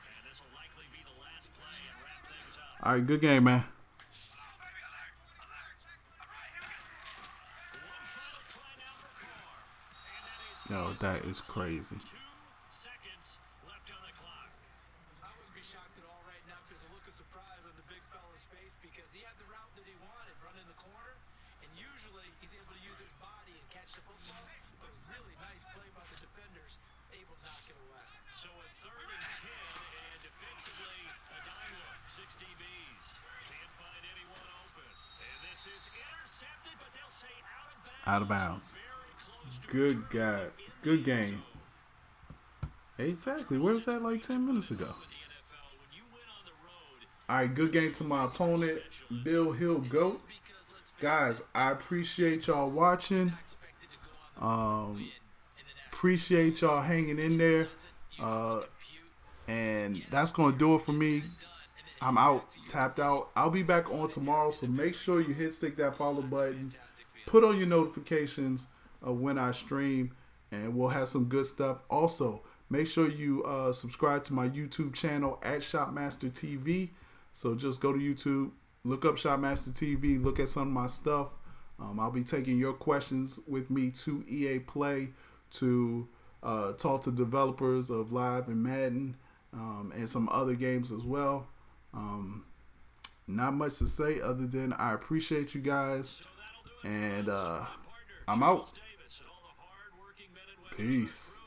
And this will likely be the last play and wrap things up. all right, good game, man. One final try now for Carr. that is crazy. 2 seconds left on the clock. I wouldn't be shocked at all right now because a look of surprise on the big fella's face because he had the route that he wanted, running the corner, and usually he's able to use his body and catch the football, but really nice play by the defenders, able to knock it away. So a 3rd and 10, and defensively a dime look. 6 DBs. Can't find anyone open. And this is intercepted, but they'll say out of bounds. Out of bounds. Very close to Good return God. in the Good end game. zone. Exactly. Where was that like 10 minutes ago? With the NFL, when you win on the road, All right, good game to my opponent, Bill Hill Goat. Because let's face Guys, I appreciate y'all watching. expected to go on the road and win in the national Appreciate y'all hanging in there. And that's going to do it for me. I'm out, tapped out. I'll be back on tomorrow, so make sure you stick that follow button. Put on your notifications of when I stream, and we'll have some good stuff. Also, make sure you subscribe to my YouTube channel at Shopmaster TV. So just go to YouTube, look up Shopmaster TV, look at some of my stuff. I'll be taking your questions with me to EA Play to talk to developers of Live and Madden and some other games as well. Not much to say other than I appreciate you guys, and I'm out. Davis and all the hard-working men and women. Peace.